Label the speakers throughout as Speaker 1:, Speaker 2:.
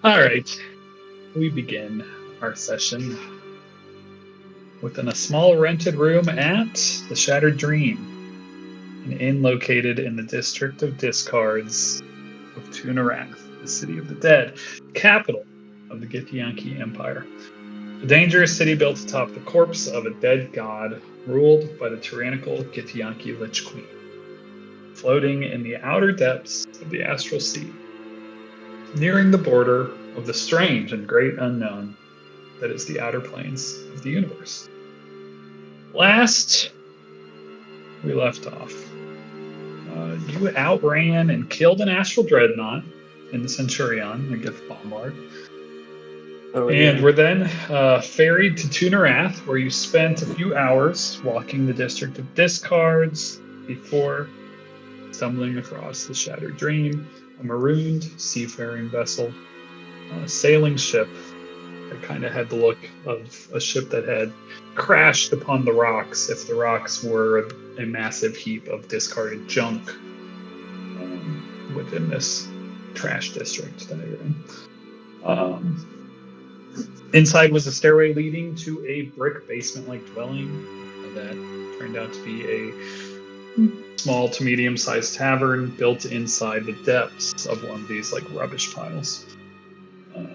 Speaker 1: All right, we begin our session within a small rented room at the Shattered Dream, an inn located in the district of Discards of Tunarath, the city of the dead, capital of the Githyanki Empire. A dangerous city built atop the corpse of a dead god, ruled by the tyrannical Githyanki Lich Queen, floating in the outer depths of the Astral Sea, nearing the border of the strange and great unknown that is the outer planes of the universe. Last we left off, you outran and killed an astral dreadnought in the Centurion, the Gith Bombard, and were then ferried to Tunarath, where you spent a few hours walking the district of Discards before stumbling across the Shattered Dream, a marooned seafaring vessel, a sailing ship that kind of had the look of a ship that had crashed upon the rocks, if the rocks were a massive heap of discarded junk within this trash district that you're in. Inside was a stairway leading to a brick basement-like dwelling that turned out to be a small to medium-sized tavern built inside the depths of one of these like rubbish piles.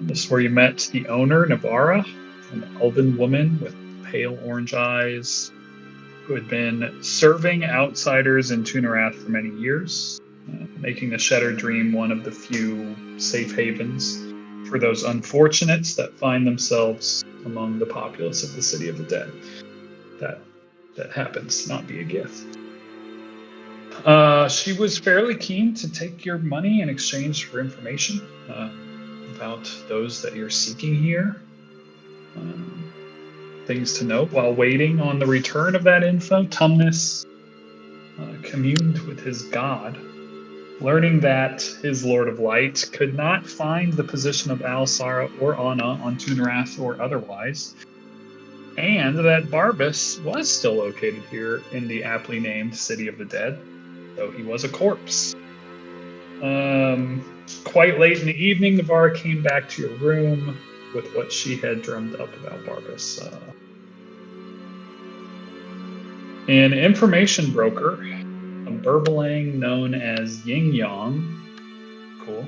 Speaker 1: This is where you met the owner, Navara, an elven woman with pale orange eyes, who had been serving outsiders in Tunarath for many years, making the Shattered Dream one of the few safe havens for those unfortunates that find themselves among the populace of the City of the Dead. That happens to not be a gift. She was fairly keen to take your money in exchange for information about those that you're seeking here. Things to note: while waiting on the return of that info, Tumnus communed with his god, learning that his Lord of Light could not find the position of Alsara or Anna on Tunarath or otherwise, and that Barbas was still located here in the aptly named City of the Dead, though he was a corpse. Quite late in the evening, Navara came back to your room with what she had drummed up about Barbas. An information broker, a Burbalang known as Ying Yang, cool,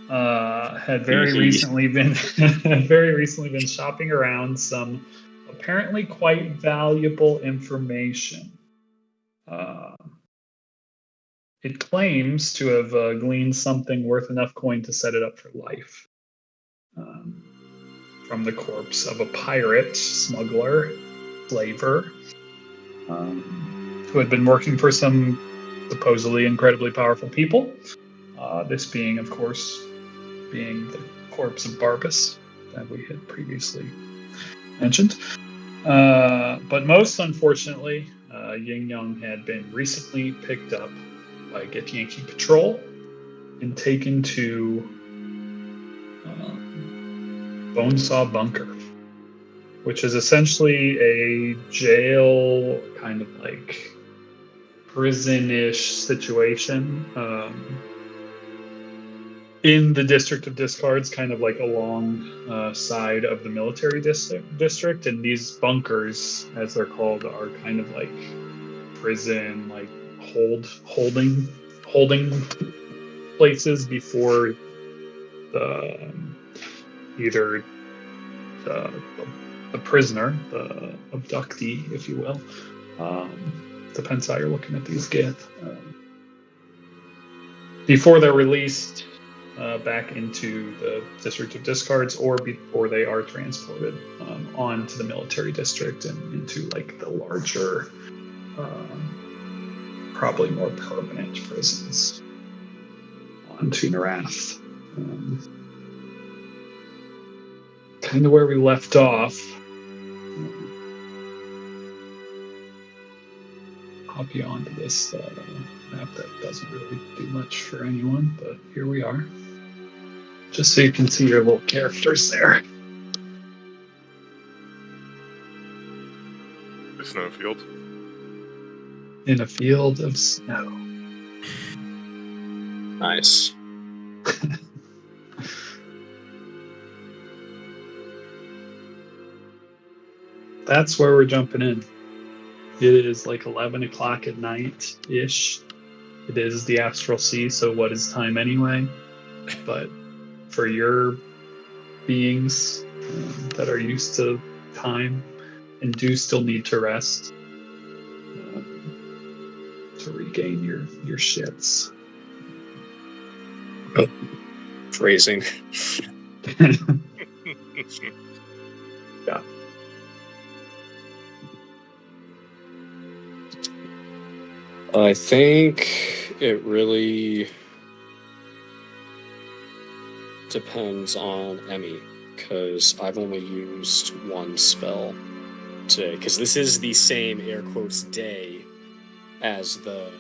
Speaker 1: had very recently been shopping around some apparently quite valuable information. It claims to have gleaned something worth enough coin to set it up for life from the corpse of a pirate, smuggler, slaver, who had been working for some supposedly incredibly powerful people. This being, of course, the corpse of Barbas that we had previously mentioned. But most unfortunately, Ying Yang had been recently picked up by Githyanki Patrol and taken to Bonesaw Bunker, which is essentially a jail, kind of like prison-ish situation in the District of Discards, kind of like along side of the military district. And these bunkers, as they're called, are kind of like prison, like holding places before either the prisoner, the abductee, if you will. Depends how you're looking at these Gith. Before they're released back into the District of Discards, or before they are transported on to the military district and into like the larger, probably more permanent prisons on Tunarath. Kind of where we left off. Hop you onto this map that doesn't really do much for anyone, but here we are. Just so you can see your little characters there.
Speaker 2: The snowfield.
Speaker 1: In a field of snow.
Speaker 3: Nice.
Speaker 1: that's where we're jumping in. It is like 11 o'clock at night ish. It is the Astral Sea, so what is time anyway? But for your beings that are used to time and do still need to rest to regain your shits.
Speaker 2: Phrasing.
Speaker 1: Yeah.
Speaker 2: I think it really depends on Emmy, because I've only used one spell today, because this is the same air quotes day as the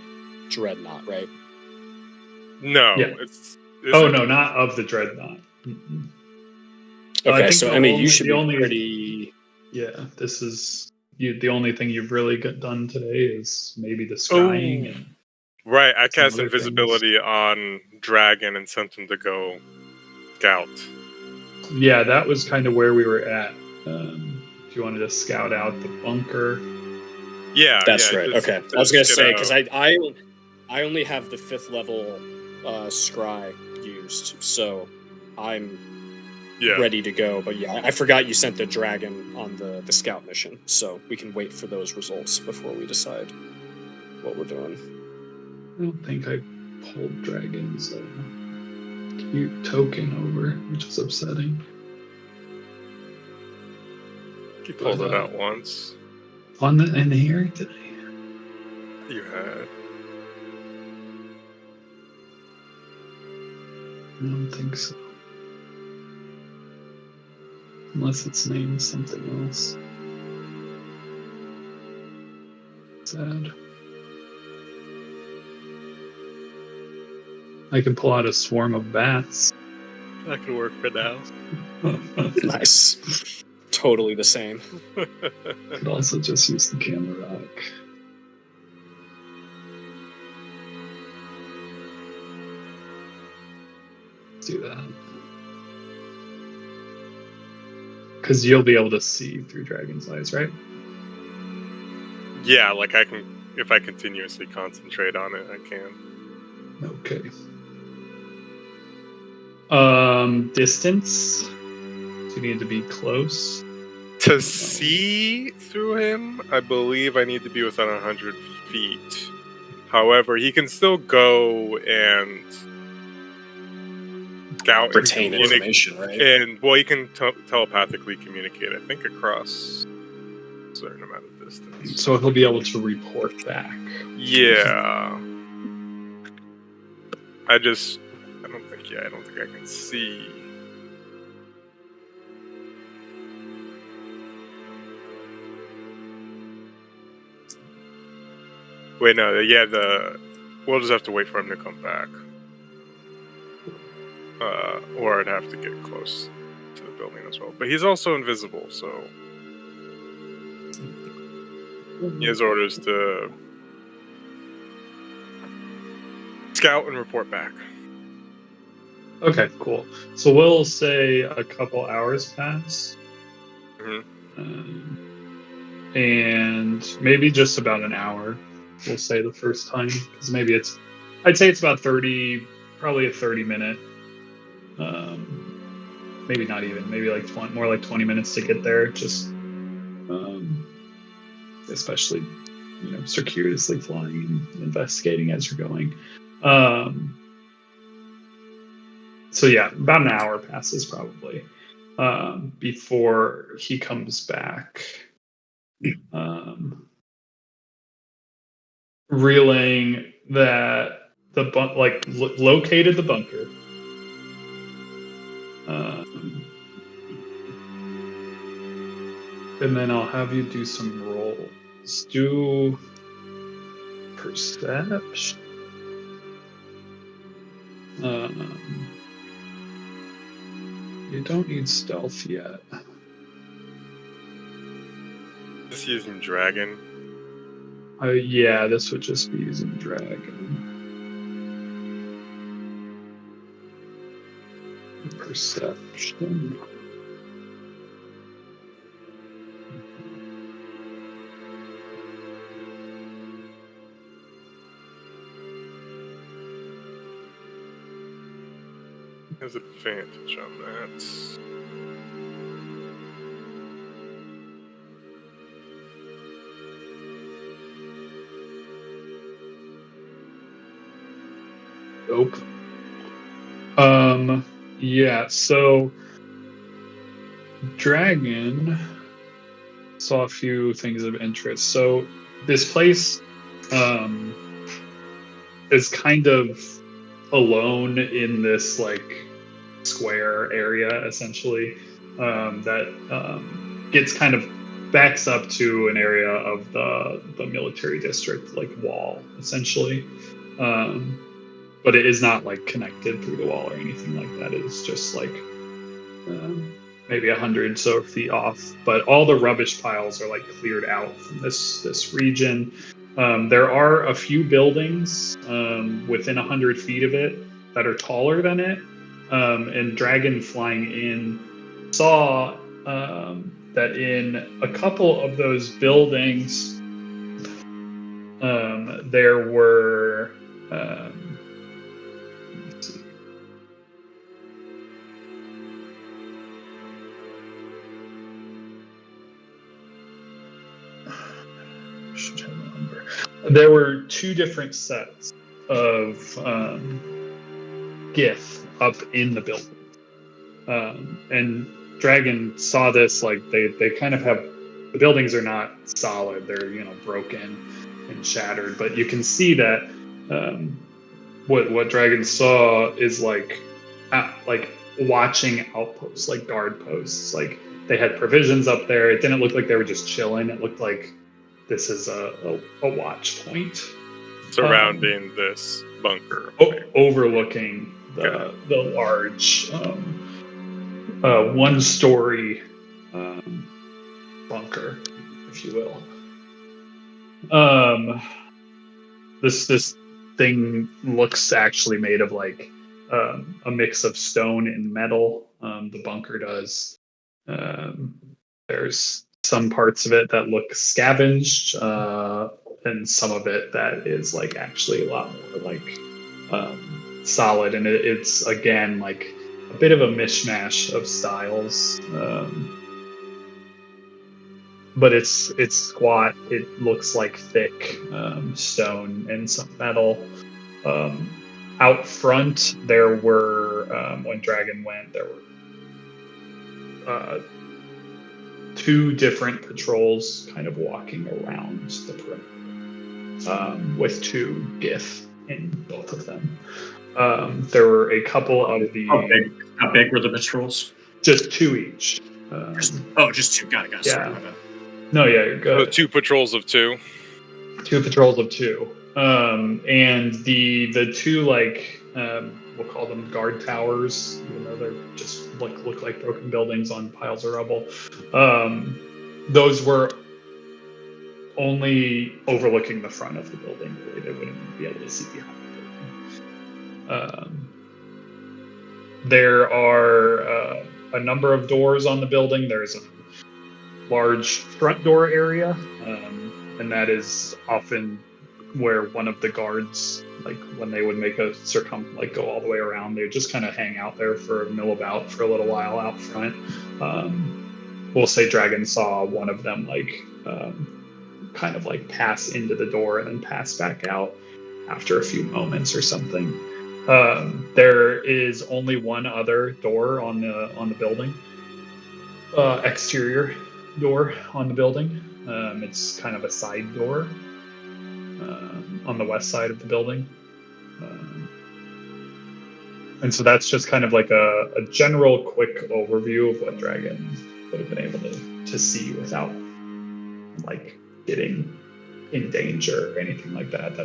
Speaker 2: Dreadnought, right?
Speaker 3: No,
Speaker 1: Yeah.
Speaker 3: it's
Speaker 1: Oh no, not of the Dreadnought. Mm-mm.
Speaker 2: Okay,
Speaker 1: I think
Speaker 2: so
Speaker 1: the
Speaker 2: Emmy,
Speaker 1: only-
Speaker 2: you should
Speaker 1: the
Speaker 2: be
Speaker 1: only-
Speaker 2: pretty.
Speaker 1: Yeah, this is you. The only thing you've really done today is maybe the scrying. And
Speaker 3: right. I
Speaker 1: some
Speaker 3: cast
Speaker 1: other
Speaker 3: invisibility on Dragon and sent him to go scout.
Speaker 1: yeah, that was kind of where we were at. If you wanted to scout out the bunker,
Speaker 3: Yeah,
Speaker 2: That's
Speaker 3: yeah,
Speaker 2: right.
Speaker 3: just-
Speaker 2: Okay, I was gonna
Speaker 3: just
Speaker 2: say
Speaker 3: get
Speaker 2: because
Speaker 3: out.
Speaker 2: I only have the 5th level scry used, so I'm
Speaker 3: Yeah.
Speaker 2: ready to go. But yeah, I forgot you sent the dragon on the scout mission, so we can wait for those results before we decide what we're doing.
Speaker 1: I don't think I pulled Dragon's cute token over, which is upsetting.
Speaker 3: You pulled it out once.
Speaker 1: In here today.
Speaker 3: You had.
Speaker 1: I don't think so. Unless it's named something else. Sad. I can pull out a swarm of bats.
Speaker 3: That could work for now.
Speaker 2: Nice, totally the same.
Speaker 1: Could also just use the camera rock. Let's do that. Because you'll be able to see through Dragon's eyes, right?
Speaker 3: Yeah, like I can, if I continuously concentrate on it, I can.
Speaker 1: Okay. Distance. Do you need to be close?
Speaker 3: To see through him, I believe I need to be within 100 feet. However, he can still go and scout
Speaker 2: Retain
Speaker 3: and
Speaker 2: information, right?
Speaker 3: And well, he can telepathically communicate. I think across a certain amount of distance.
Speaker 1: So he'll be able to report back.
Speaker 3: Yeah. I don't think I can see. Wait, no, yeah, we'll just have to wait for him to come back. Or I'd have to get close to the building as well. But he's also invisible, so he has orders to scout and report back.
Speaker 1: Okay, cool. So we'll say a couple hours pass. And maybe just about an hour, we'll say the first time. Because maybe I'd say it's about 30, probably a 30-minute. Maybe not even, maybe like 20, more like 20 minutes to get there. Just, especially, circuitously flying and investigating as you're going. So yeah, about an hour passes probably before he comes back, relaying that the located the bunker. And then I'll have you do some rolls. Do perception. You don't need stealth yet.
Speaker 3: Just using dragon.
Speaker 1: Yeah, this would just be using dragon. Perception.
Speaker 3: has advantage on that.
Speaker 1: Nope. Yeah, so Dragon saw a few things of interest. So this place is kind of alone in this like square area essentially that gets kind of backs up to an area of the military district like wall essentially. But it is not like connected through the wall or anything like that. It is just like maybe 100 so feet off. But all the rubbish piles are like cleared out from this region. There are a few buildings within 100 feet of it that are taller than it. And Dragon flying in saw that in a couple of those buildings there were should have a number. There were two different sets of GIF up in the building, and Dragon saw this. Like they kind of have the buildings are not solid; they're broken and shattered. But you can see that what Dragon saw is like watching outposts, like guard posts. Like they had provisions up there. It didn't look like they were just chilling. It looked like this is a watch point
Speaker 3: surrounding this bunker,
Speaker 1: overlooking the large one-story bunker, if you will. This thing looks actually made of like a mix of stone and metal. The bunker does. There's some parts of it that look scavenged, and some of it that is like actually a lot more like solid. And it's again like a bit of a mishmash of styles. But it's squat. It looks like thick stone and some metal. Out front, there were when Dragon went, there were two different patrols kind of walking around the perimeter with two GIF in both of them. There were a couple of the.
Speaker 4: How big were the patrols?
Speaker 1: Just two each.
Speaker 4: Just two. Got it.
Speaker 1: Yeah.
Speaker 4: Sorry, my bad.
Speaker 1: No, yeah, you're good.
Speaker 3: So 2 patrols of 2.
Speaker 1: 2 patrols of 2. And the two like we'll call them guard towers, even though they're just look like broken buildings on piles of rubble. Those were only overlooking the front of the building. Really, they wouldn't be able to see behind the building. There are a number of doors on the building. There's a large front door area, and that is often where one of the guards, like when they would make a go all the way around, they would just kind of hang out there for mill about for a little while out front. We'll say Dragon saw one of them kind of like pass into the door and then pass back out after a few moments or something. There is only one other door on the building, exterior door on the building. It's kind of a side door on the west side of the building. And so that's just kind of like a general quick overview of what Dragon would have been able to see without like getting in danger or anything like that.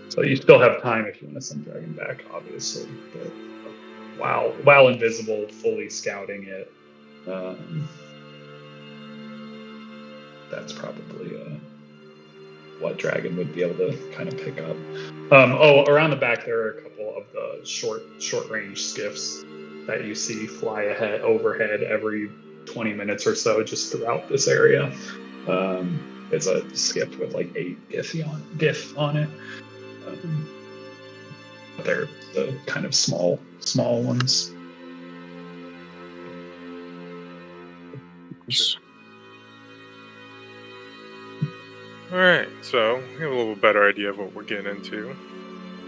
Speaker 1: So you still have time if you want to send Dragon back, obviously. But while invisible, fully scouting it, that's probably what Dragon would be able to kind of pick up. Around the back there are a couple of the short range skiffs that you see fly overhead every 20 minutes or so just throughout this area. It's a skiff with like 8 GIF on it. They're the kind of small ones.
Speaker 3: All right, so we have a little better idea of what we're getting into.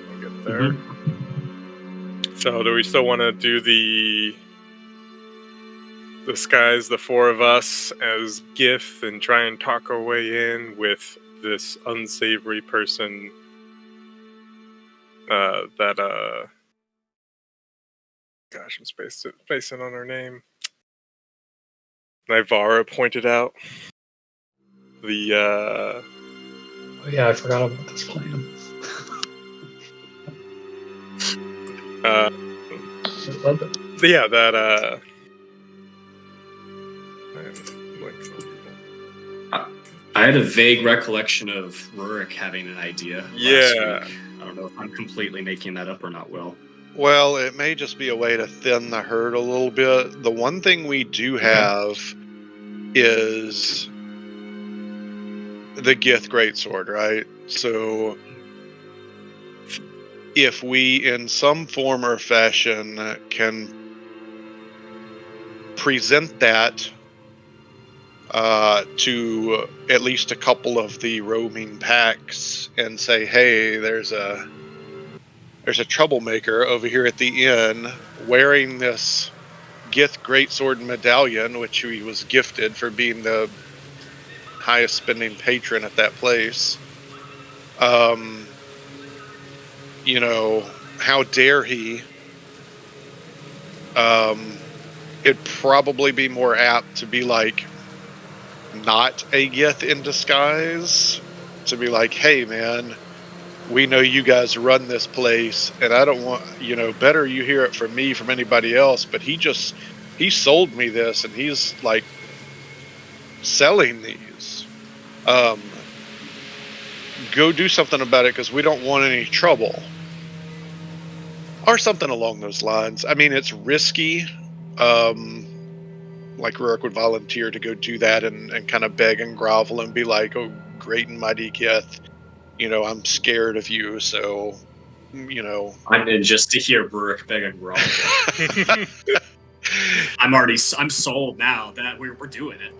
Speaker 3: We'll get there. So, do we still want to do the disguise the four of us as Gith and try and talk our way in with this unsavory person gosh, I'm spacing on her name. Nivara pointed out.
Speaker 1: Oh yeah, I forgot about this plan. I love it.
Speaker 3: Yeah, that
Speaker 4: I had a vague recollection of Rurik having an idea last week. I don't know if I'm completely making that up or not, Will.
Speaker 5: Well, it may just be a way to thin the herd a little bit. The one thing we do have is the Gith Greatsword, right? So if we, in some form or fashion, can present that to at least a couple of the roaming packs and say, hey, there's a troublemaker over here at the inn wearing this Gith Greatsword medallion, which he was gifted for being the highest spending patron at that place. You know, how dare he? It'd probably be more apt to be like not a Gith in disguise, to be like, hey man, we know you guys run this place, and I don't want, better you hear it from me from anybody else, but he sold me this, and he's like selling these. Go do something about it, because we don't want any trouble. Or something along those lines. I mean, it's risky. Like Rurik would volunteer to go do that and kind of beg and grovel and be like, oh, great and mighty Gith, I'm scared of you, so,
Speaker 4: I'm in just to hear Rurik beg and grovel. I'm sold now that we're doing it.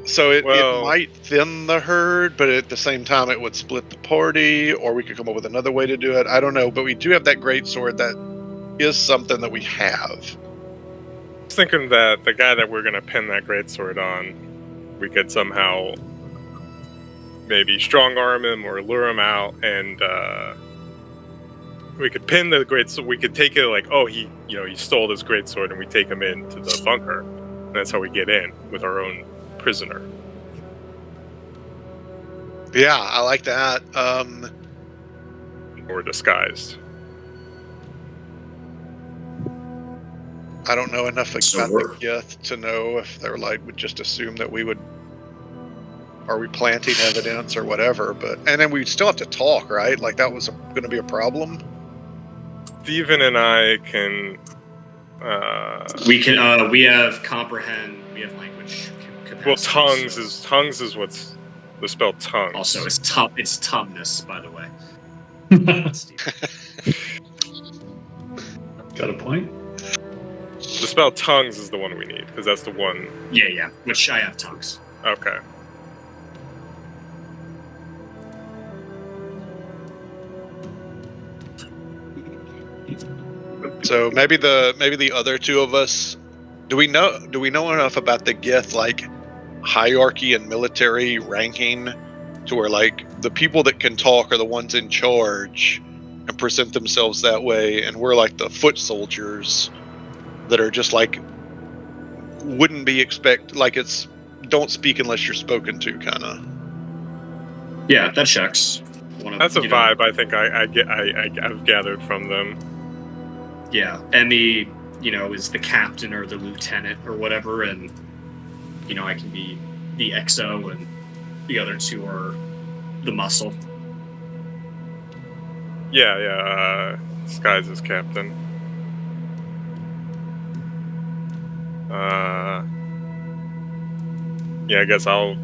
Speaker 5: So it might thin the herd, but at the same time it would split the party, or we could come up with another way to do it. I don't know, but we do have that great sword. That is something that we have.
Speaker 3: I was thinking that the guy that we're going to pin that greatsword on, we could somehow maybe strong arm him or lure him out, and we could pin the greatsword. We could take it like, oh, he stole this greatsword, and we take him into the bunker, and that's how we get in with our own prisoner.
Speaker 5: Yeah, I like that.
Speaker 3: Or disguised.
Speaker 5: I don't know enough about the Gith to know if they're would just assume that we would. Are we planting evidence or whatever? And then we'd still have to talk, right? Like that was going to be a problem.
Speaker 3: Steven and I can.
Speaker 4: We can. We have comprehend. We have language capacity.
Speaker 3: Well, tongues is what's the spell tongues.
Speaker 4: Also, it's tumness, by the way.
Speaker 1: Got a point.
Speaker 3: The spell tongues is the one we need, because that's the one.
Speaker 4: Yeah. Which I have tongues.
Speaker 3: Okay.
Speaker 5: So maybe the other two of us. Do we know enough about the Gith hierarchy and military ranking to where the people that can talk are the ones in charge and present themselves that way, and we're the foot soldiers that are just wouldn't be it's don't speak unless you're spoken to kind of.
Speaker 4: Yeah, that checks.
Speaker 3: That's a vibe I think I've gathered from them.
Speaker 4: Yeah, Emmy, is the captain or the lieutenant or whatever, and I can be the XO, and the other two are the muscle.
Speaker 3: Yeah. Skies is captain. Yeah, I guess we'll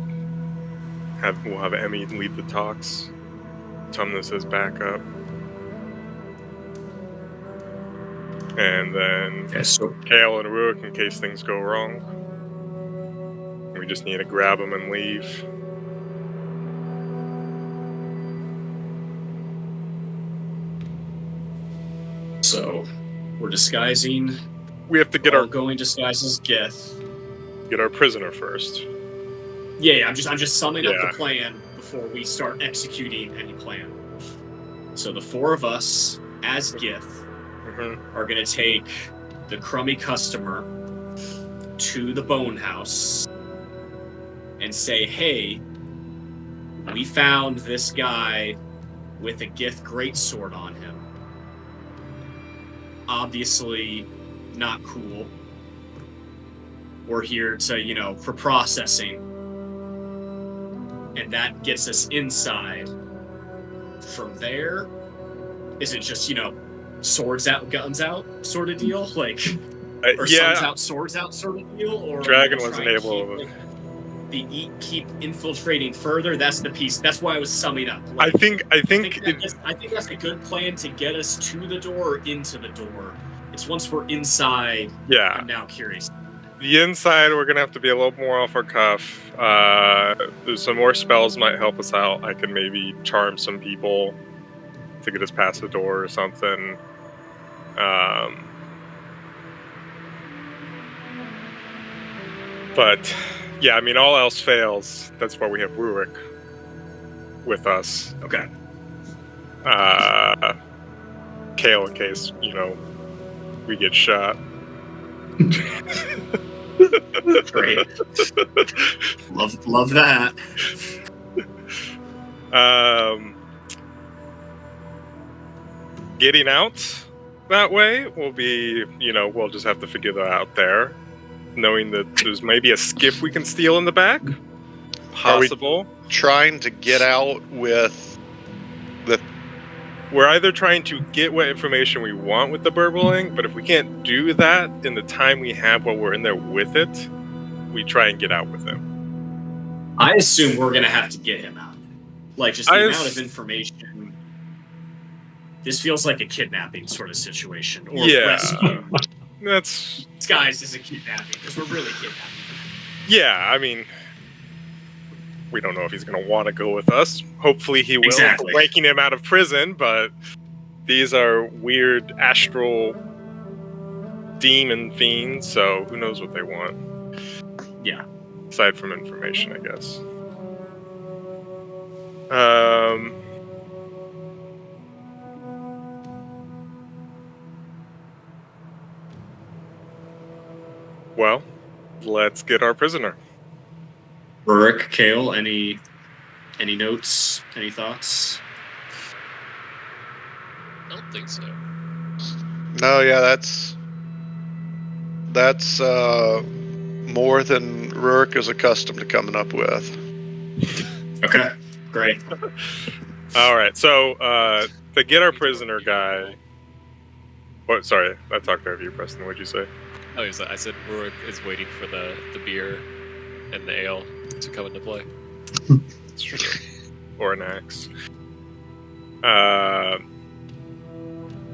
Speaker 3: have Emmy lead the talks. Tumnus as backup. And then
Speaker 4: Okay, so
Speaker 3: Kale and Rurik in case things go wrong. We just need to grab them and leave.
Speaker 4: we're disguising.
Speaker 3: We have to get
Speaker 4: We're
Speaker 3: our
Speaker 4: going disguised as Gith.
Speaker 3: prisoner first.
Speaker 4: Yeah, I'm just summing up
Speaker 3: Yeah.
Speaker 4: the plan before we start executing any plan. So the four of us as Gith
Speaker 3: Mm-hmm.
Speaker 4: are going to take the crummy customer to the bone house and say, hey, we found this guy with a Gith greatsword on him. Obviously not cool. We're here to, for processing. And that gets us inside. From there, is it just, swords out, guns out sort of deal? Like, or
Speaker 3: Yeah,
Speaker 4: suns out, swords out sort of deal? Or
Speaker 3: Dragon
Speaker 4: try
Speaker 3: wasn't
Speaker 4: and
Speaker 3: able
Speaker 4: keep infiltrating further? That's the piece. That's why I was summing up.
Speaker 3: I
Speaker 4: Like,
Speaker 3: think
Speaker 4: I think that's a good plan to get us to the door or into the door. It's once we're inside,
Speaker 3: yeah.
Speaker 4: I'm now curious.
Speaker 3: The inside, we're gonna have to be a little more off our cuff. There's some more spells might help us out. I can maybe charm some people to get us past the door or something. But yeah, I mean, all else fails. That's why we have Rurik with us.
Speaker 4: Okay.
Speaker 3: Kale, in case we get shot.
Speaker 4: Great. Love that.
Speaker 3: Getting out that way will be, we'll just have to figure that out there. Knowing that there's maybe a skiff we can steal in the back. Possible.
Speaker 5: Trying to get out with
Speaker 3: We're either trying to get what information we want with the burbling, but if we can't do that in the time we have while we're in there with it, we try and get out with him.
Speaker 4: I assume we're going to have to get him out. Like, just the amount of information. This feels like a kidnapping sort of situation. Or rescue.
Speaker 3: That's...
Speaker 4: Disguised as a kidnapping, because we're really kidnapping.
Speaker 3: Yeah, I mean... We don't know if he's going to want to go with us. Hopefully he will.
Speaker 4: Exactly.
Speaker 3: Breaking him out of prison, but these are weird astral demon fiends, so who knows what they want.
Speaker 4: Yeah.
Speaker 3: Aside from information, I guess. Well, let's get our prisoner.
Speaker 4: Rurik, Kale, any notes? Any thoughts?
Speaker 6: I don't think so.
Speaker 5: No, yeah, that's more than Rurik is accustomed to coming up with.
Speaker 4: Okay, great.
Speaker 3: All right, so to get our prisoner guy. Oh, sorry, I talked over you, Preston. What'd you say?
Speaker 6: Oh, I said Rurik is waiting for the beer and the ale to come into play.
Speaker 3: It's true. Or an axe.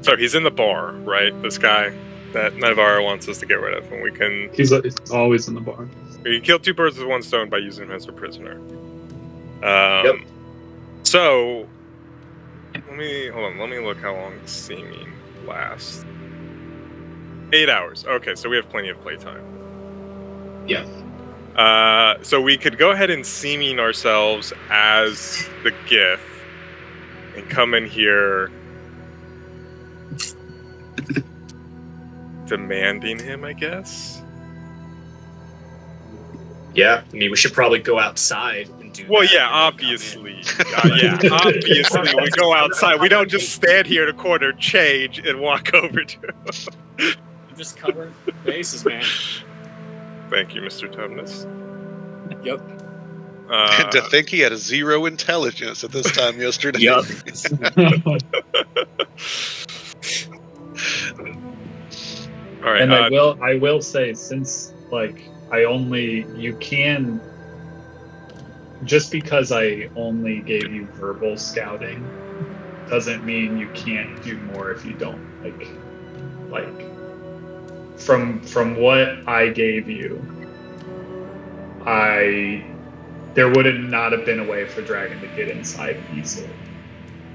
Speaker 3: So he's in the bar, right? This guy that Navarro wants us to get rid of, and we can
Speaker 1: He's always in the bar.
Speaker 3: we can kill two birds with one stone by using him as a prisoner.
Speaker 4: Yep.
Speaker 3: So let me look how long seeming lasts. 8 hours. Okay, so we have plenty of playtime.
Speaker 4: Yeah.
Speaker 3: So we could go ahead and seeming ourselves as the Gith and come in here demanding him, I guess.
Speaker 4: Yeah, I mean, we should probably go outside and do
Speaker 3: Well,
Speaker 4: that
Speaker 3: yeah,
Speaker 4: and then
Speaker 3: obviously. Obviously we go outside. We don't just stand here in a corner, change, and walk over to him.
Speaker 4: I'm just covering bases, man.
Speaker 3: Thank you, Mr. Tumnus.
Speaker 4: Yep.
Speaker 5: And to think he had a 0 intelligence at this time yesterday.
Speaker 4: Yep.
Speaker 3: All right.
Speaker 1: And I will say, since you can, just because I only gave you verbal scouting doesn't mean you can't do more if you don't like from what I gave you, there would not have been a way for Dragon to get inside easily.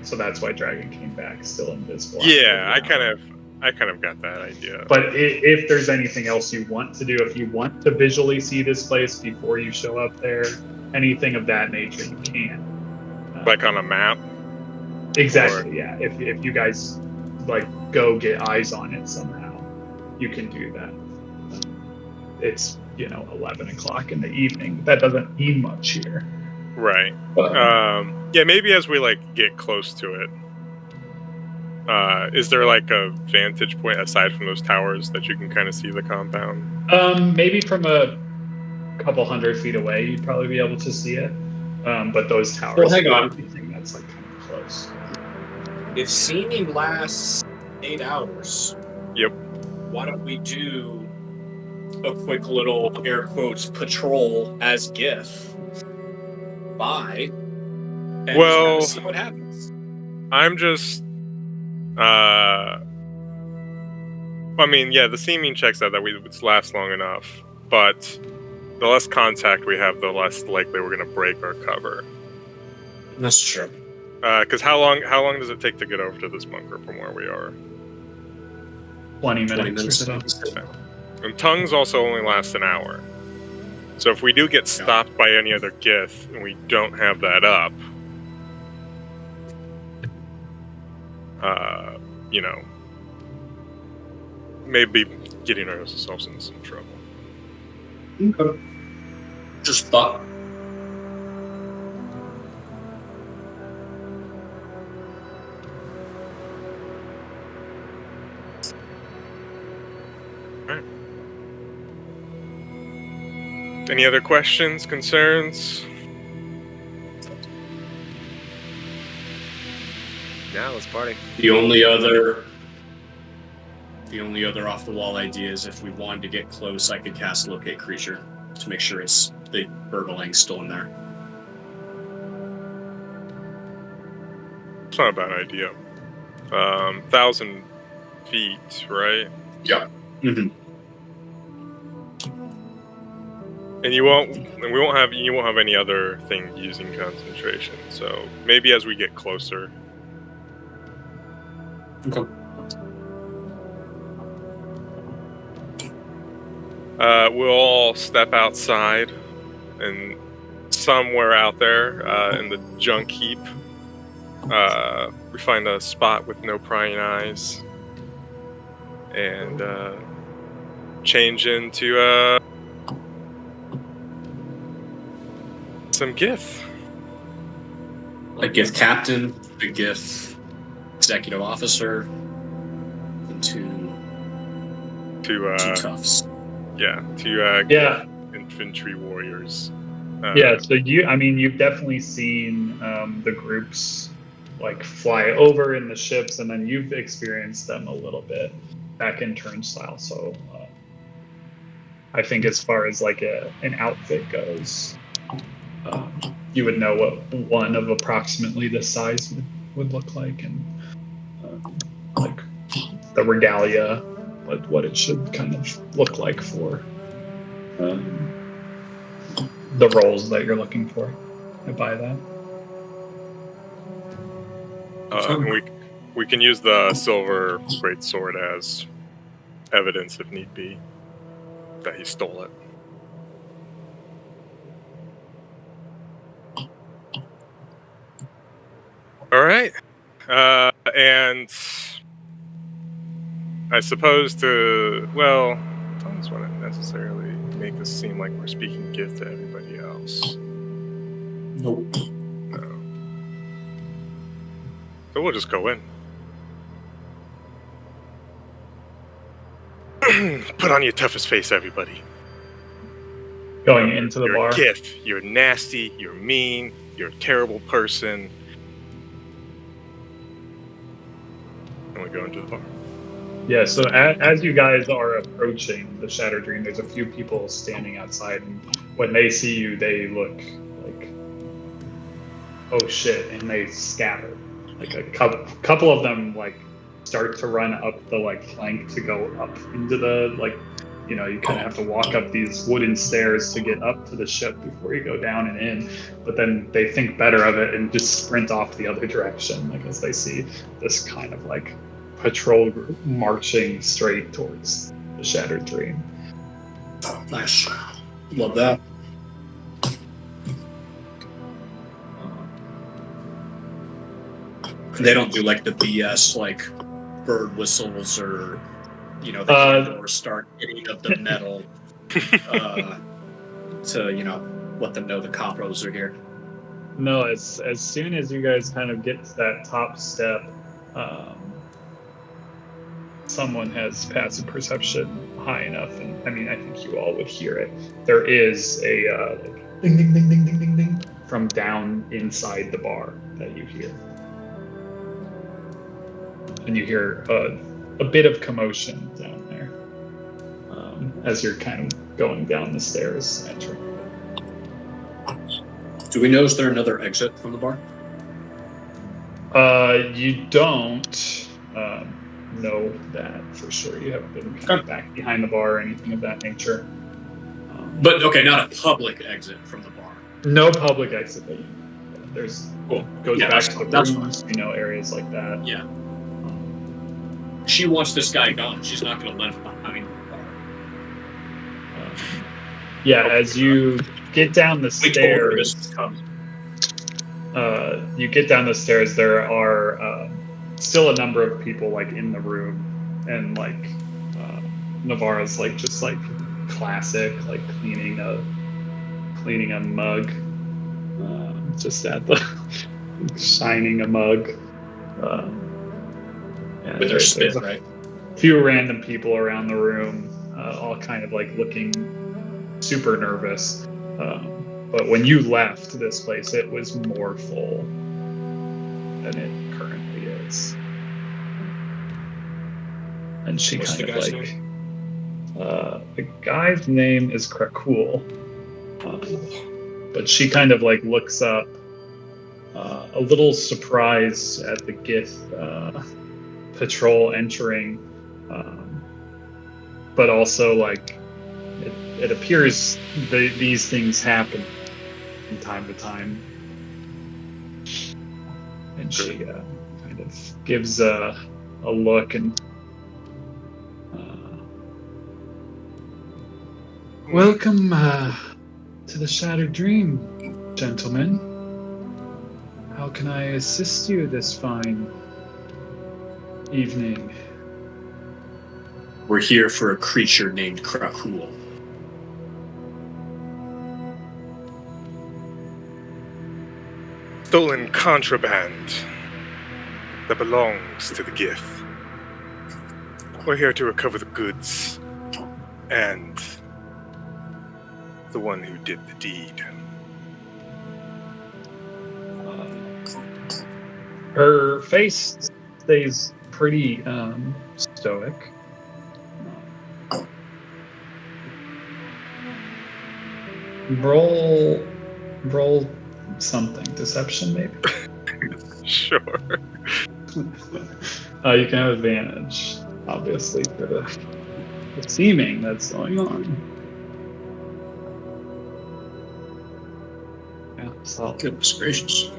Speaker 1: So that's why Dragon came back still invisible.
Speaker 3: Yeah, I kind of got that idea.
Speaker 1: But if there's anything else you want to do, if you want to visually see this place before you show up there, anything of that nature, you can.
Speaker 3: Like on a map?
Speaker 1: Exactly, yeah. If you guys like go get eyes on it somehow, you can do that. It's 11 o'clock in the evening. That doesn't mean much here.
Speaker 3: Right. Yeah, maybe as we get close to it. Is there like a vantage point aside from those towers that you can kind of see the compound?
Speaker 1: Maybe from a couple 100 feet away, you'd probably be able to see it. But those towers,
Speaker 4: Well, hang on.
Speaker 1: Anything that's kind of close.
Speaker 4: If seeming lasts 8 hours,
Speaker 3: Yep.
Speaker 4: why don't we do a quick little air quotes patrol as GIF by and
Speaker 3: Well,
Speaker 4: just see what happens.
Speaker 3: I'm just I mean, yeah, the seeming checks out that we would last long enough, but the less contact we have, the less likely we're going to break our cover.
Speaker 4: That's true.
Speaker 3: Because how long does it take to get over to this bunker from where we are?
Speaker 1: 20
Speaker 4: 20
Speaker 1: minutes or
Speaker 4: minutes.
Speaker 1: so.
Speaker 3: And tongues also only last an hour. So if we do get stopped by any other Gith and we don't have that up, maybe getting ourselves into some trouble.
Speaker 4: Okay. Just thought.
Speaker 3: Any other questions, concerns?
Speaker 6: Now let's party.
Speaker 4: The only other off the wall idea is if we wanted to get close, I could cast Locate Creature to make sure it's the Burgling's still in there.
Speaker 3: It's not a bad idea. 1,000 feet, right?
Speaker 4: Yeah. Mm-hmm.
Speaker 3: And you won't have any other thing using concentration. So maybe as we get closer.
Speaker 4: Okay.
Speaker 3: We'll all step outside, and somewhere out there in the junk heap, we find a spot with no prying eyes, and change into some GIF.
Speaker 4: A GIF captain, a GIF executive officer, and two toughs.
Speaker 3: Yeah, two
Speaker 1: Yeah.
Speaker 3: infantry warriors.
Speaker 1: Yeah, so you've definitely seen the groups fly over in the ships, and then you've experienced them a little bit back in Turnstile. So I think as far as an outfit goes, you would know what one of approximately this size would look like, and the regalia, what it should kind of look like for the roles that you're looking for. I buy that.
Speaker 3: And we can use the silver greatsword as evidence, if need be, that he stole it. All right, and I suppose tongues wouldn't necessarily make us seem like we're speaking gift to everybody else.
Speaker 4: Nope.
Speaker 3: No. So we'll just go in. Put on your toughest face, everybody.
Speaker 1: Going into the
Speaker 3: you're
Speaker 1: bar.
Speaker 3: A gift. You're nasty. You're mean. You're a terrible person. And we go into the bar.
Speaker 1: Yeah, so as you guys are approaching the Shattered Dream, there's a few people standing outside, and when they see you, they look like, oh shit, and they scatter. A couple of them start to run up the like plank to go up into the like, you know, you kind of have to walk up these wooden stairs to get up to the ship before you go down and in. But then they think better of it and just sprint off the other direction, like as they see this kind of like patrol group marching straight towards the Shattered Dream.
Speaker 4: Oh, nice. Love that. They don't do like the BS like bird whistles or, you know, the Andor start hitting of the metal to, you know, let them know the Capros are here.
Speaker 1: No, as soon as you guys kind of get to that top step, someone has passive perception high enough, and I mean, I think you all would hear it. There is a like, ding, ding, ding, ding, ding, ding, ding from down inside the bar that you hear. And you hear a bit of commotion down there as you're kind of going down the stairs, entering.
Speaker 4: Do we know, is there another exit from the bar?
Speaker 1: You don't know that for sure. You haven't been kind of back behind the bar or anything of that nature.
Speaker 4: But okay, not a public exit from the bar.
Speaker 1: No public exit that you know. There's
Speaker 4: Cool.
Speaker 1: Goes
Speaker 4: Yeah,
Speaker 1: back
Speaker 4: that's
Speaker 1: to
Speaker 4: fine.
Speaker 1: the
Speaker 4: That's
Speaker 1: rooms, you know, areas like that.
Speaker 4: Yeah. She wants this guy gone. She's not going to let him behind the bar.
Speaker 1: Yeah, as you get down the
Speaker 4: We told her
Speaker 1: stairs,
Speaker 4: this was coming.
Speaker 1: you get down the stairs. There are still a number of people like in the room, and like Navarra's like just like classic, like cleaning a mug, just at the shining a mug. And
Speaker 4: With her spit,
Speaker 1: there's a
Speaker 4: right?
Speaker 1: few random people around the room, all kind of like looking super nervous. But when you left this place, it was more full than it currently is. And she
Speaker 4: What's
Speaker 1: kind
Speaker 4: the
Speaker 1: of
Speaker 4: guy's
Speaker 1: like, the guy's name is Krakul. But she kind of like looks up, a little surprised at the Gith patrol entering, but also like it appears these things happen from time to time, and she kind of gives a look and welcome to the Shattered Dream, gentlemen. How can I assist you this fine evening?
Speaker 4: We're here for a creature named Krakul.
Speaker 3: Stolen contraband that belongs to the Gith. We're here to recover the goods and the one who did the deed.
Speaker 1: Her face stays pretty stoic. Roll something. Deception, maybe.
Speaker 3: Sure.
Speaker 1: You can have advantage, obviously, for the seeming that's going on. Yeah, so
Speaker 4: Goodness gracious.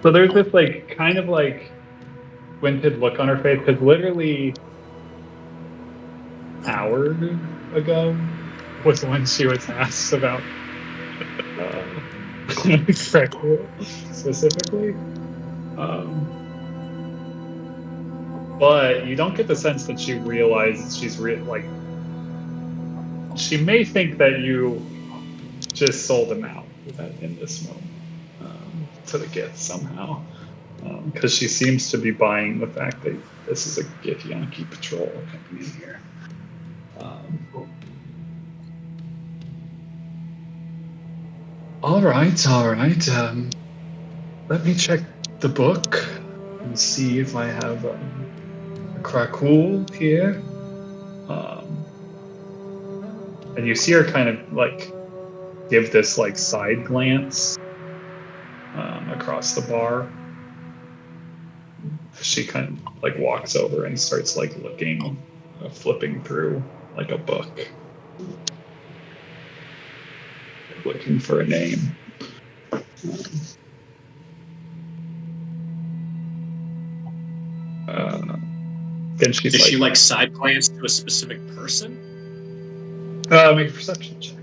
Speaker 1: So there's this like kind of like squinted look on her face because literally hour ago was when she was asked about Krakul specifically. But you don't get the sense that she realizes she's like she may think that you just sold him out in this moment. To the Gith somehow, because she seems to be buying the fact that this is a Githyanki patrol coming in here. All right. Let me check the book and see if I have a Krakul here. And you see her kind of like give this like side glance across the bar. She kind of like walks over and starts like looking, flipping through like a book, looking for a name. Then she's
Speaker 4: Does
Speaker 1: like,
Speaker 4: she like side glance to a specific person?
Speaker 1: make a perception check.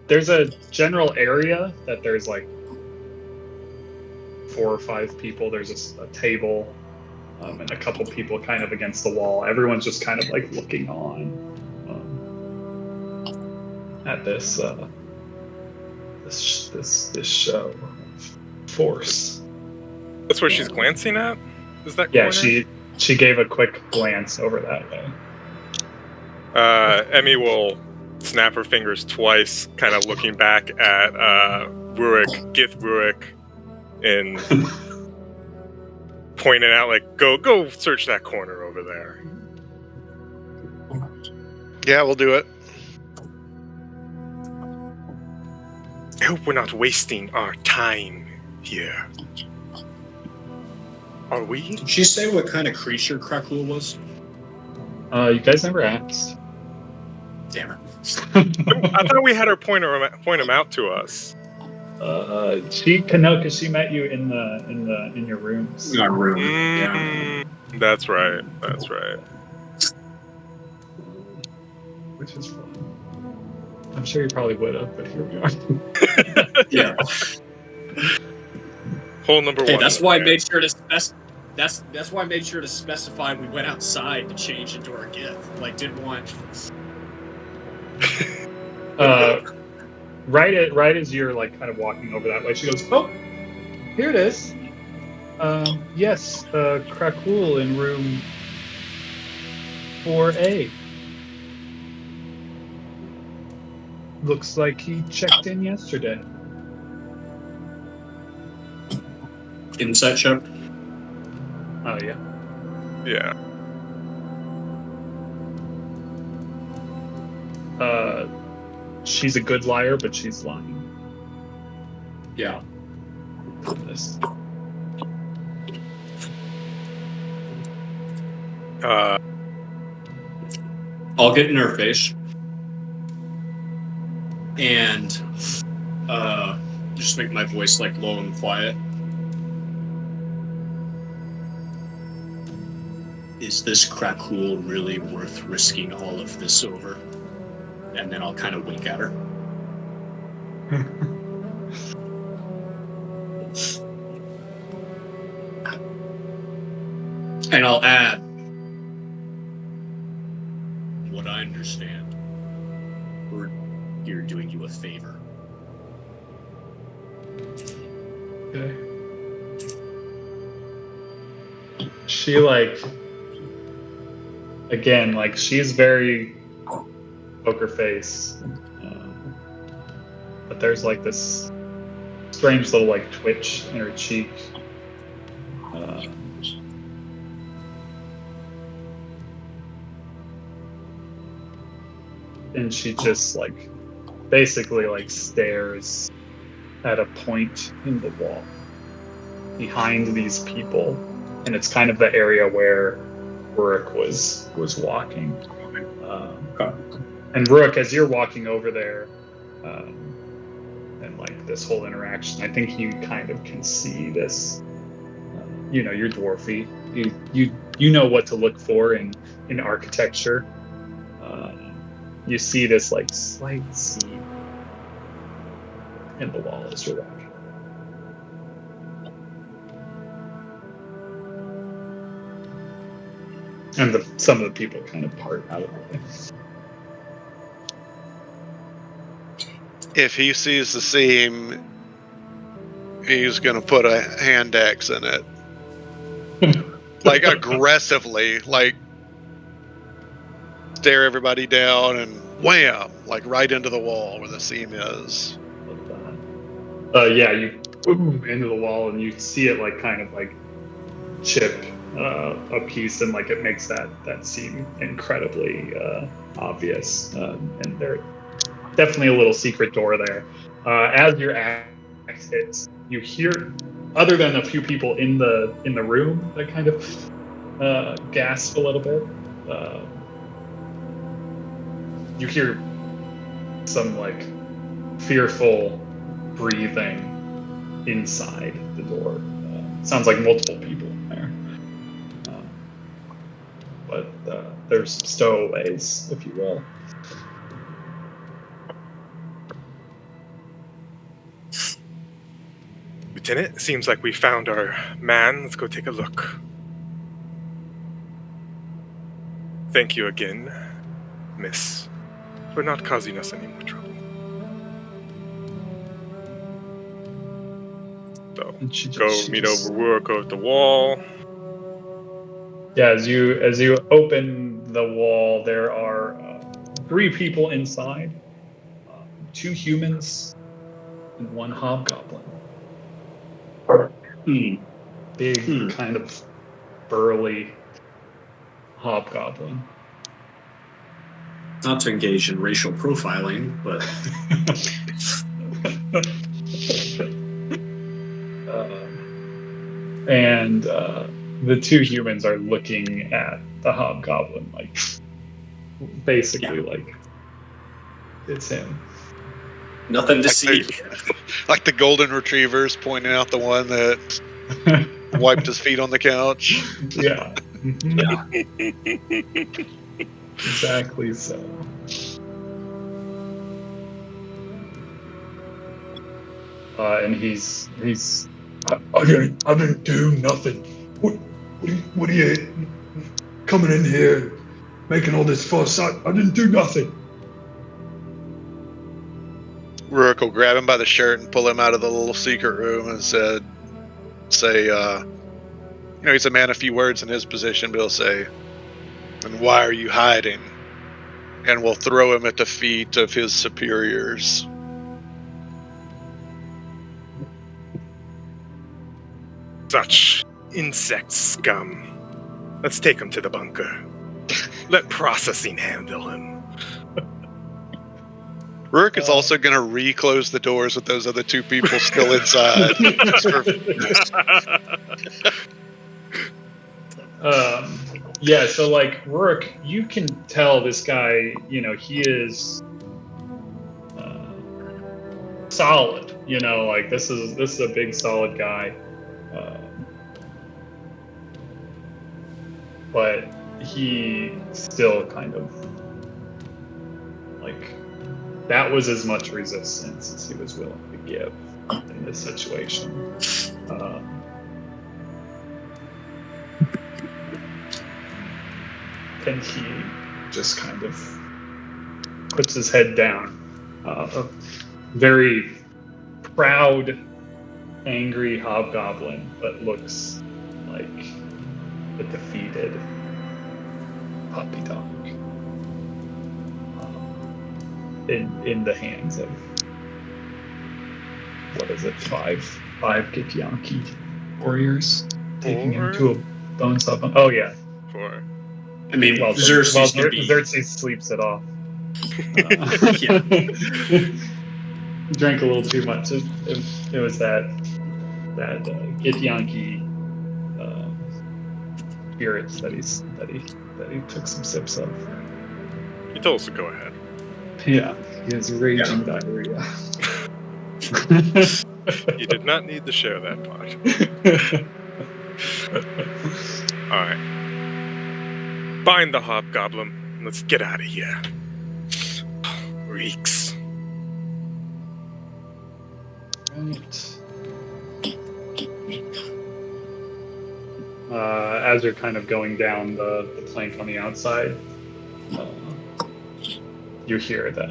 Speaker 1: There's a general area that there's like 4 or 5 people. There's a table and a couple people kind of against the wall. Everyone's just kind of like looking on at this this show of force.
Speaker 3: That's where she's glancing at? Is that
Speaker 1: Yeah,
Speaker 3: corner?
Speaker 1: she gave a quick glance over that way.
Speaker 3: Emmy will snap her fingers twice, kind of looking back at Rurik, Gith Rurik, and pointing out, like, go search that corner over there.
Speaker 5: Yeah, we'll do it.
Speaker 3: I hope we're not wasting our time here. Are we?
Speaker 4: Did she say what kind of creature Krakul was?
Speaker 1: You guys never asked.
Speaker 4: Damn it.
Speaker 3: I thought we had her point him out to us.
Speaker 1: She can know because she met you in your rooms.
Speaker 4: Not really. Yeah.
Speaker 3: That's right. That's right.
Speaker 1: Which is fun. I'm sure you probably would have, but here we are.
Speaker 4: Yeah.
Speaker 3: Hole number
Speaker 4: Hey,
Speaker 3: one.
Speaker 4: that's why I made sure to that's why I made sure to specify we went outside to change into our gift. Like, didn't want.
Speaker 1: Right as you're like kind of walking over that way, she goes, "Oh, here it is. Yes, Krakul in room 4A. Looks like he checked in yesterday."
Speaker 4: Insight check.
Speaker 1: Oh yeah.
Speaker 3: Yeah.
Speaker 1: She's a good liar, but she's lying.
Speaker 4: Yeah.
Speaker 1: This.
Speaker 4: I'll get in her face and just make my voice like low and quiet. Is this Krakul really worth risking all of this over? And then I'll kind of wink at her. And I'll add, what I understand, we're here doing you a favor.
Speaker 1: Okay. She like again, like she's very poker face, but there's like this strange little like twitch in her cheek. And she just like basically like stares at a point in the wall behind these people, and it's kind of the area where Rurik was walking. And Rurik, as you're walking over there, and like this whole interaction, I think you kind of can see this. You're dwarfy. You know what to look for in architecture. You see this like slight seam in the wall as you're walking. And some of the people kind of part out of the way.
Speaker 5: If he sees the seam, he's gonna put a hand axe in it. Like aggressively, like stare everybody down and wham, like right into the wall where the seam is.
Speaker 1: Yeah, you boom into the wall and you see it like kind of like chip a piece, and like it makes that seem incredibly obvious. And there's definitely a little secret door there. As your axe hits, you hear, other than a few people in the room that kind of gasp a little bit, you hear some like fearful breathing inside the door. Sounds like multiple people in there. But there's stowaways, if you will.
Speaker 3: Lieutenant, it seems like we found our man. Let's go take a look. Thank you again, miss, for not causing us any more trouble. So,
Speaker 1: And she
Speaker 3: go
Speaker 1: she
Speaker 3: meet
Speaker 1: just-
Speaker 3: over Rourke at the wall.
Speaker 1: Yeah, as you open the wall, there are 3 people inside, 2 humans and 1 hobgoblin. Big, kind of burly hobgoblin.
Speaker 4: Not to engage in racial profiling, but
Speaker 1: And the 2 humans are looking at the hobgoblin, like basically like it's him.
Speaker 4: nothing to
Speaker 5: Like
Speaker 4: see.
Speaker 5: Like the golden retrievers pointing out the one that wiped his feet on the couch.
Speaker 1: Yeah. Mhm.
Speaker 4: Yeah.
Speaker 1: Exactly so. And he's I didn't do nothing. What are you coming in here making all this fuss? I didn't do nothing.
Speaker 5: Rourke will grab him by the shirt and pull him out of the little secret room and say, he's a man of few words in his position, but he'll say, "And why are you hiding?" And we'll throw him at the feet of his superiors.
Speaker 3: Such insect scum. Let's take him to the bunker. Let processing handle him.
Speaker 5: Rourke is also going to re-close the doors with those other 2 people still inside. Just for-
Speaker 1: Yeah, so like Rourke, you can tell this guy, he is solid. Like this is a big solid guy, but he still kind of like that was as much resistance as he was willing to give in this situation. And he just kind of puts his head down. A very proud, angry hobgoblin, but looks like a defeated puppy dog in the hands of, what is it, five Githyanki warriors taking him to a bone saw. Oh yeah.
Speaker 3: For
Speaker 4: I mean,
Speaker 1: Well,
Speaker 4: Xerxes would be.
Speaker 1: Xerxes sleeps it off.
Speaker 4: Yeah.
Speaker 1: Drank a little too much. It was that Githyanki spirits that he took some sips of.
Speaker 3: he told us to go ahead.
Speaker 1: Yeah, he has raging diarrhea.
Speaker 3: You did not need to share that part. Alright. Bind the hobgoblin. Let's get out of here. Reeks.
Speaker 1: Right. As you're kind of going down the plank on the outside, you hear that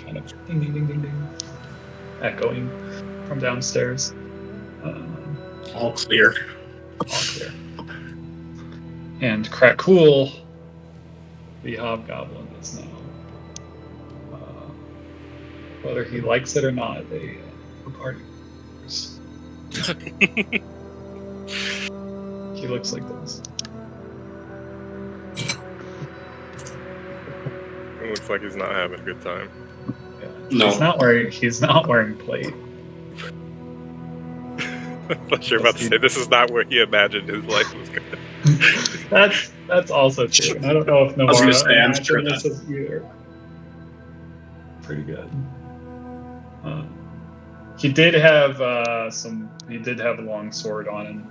Speaker 1: kind of ding ding ding ding ding echoing from downstairs.
Speaker 4: All clear.
Speaker 1: All clear. And Krakool, the hobgoblin, is now, whether he likes it or not, a party members. He looks like this.
Speaker 3: looks like he's not having a good time.
Speaker 1: Yeah.
Speaker 4: No.
Speaker 1: He's not wearing plate.
Speaker 3: I thought you were about to say this is not where he imagined his life was going.
Speaker 1: That's also true. And I don't know if
Speaker 4: was gonna
Speaker 1: Namara
Speaker 4: say, I'm sure
Speaker 1: imagined this is either. Pretty good. He did have He did have a long sword on him.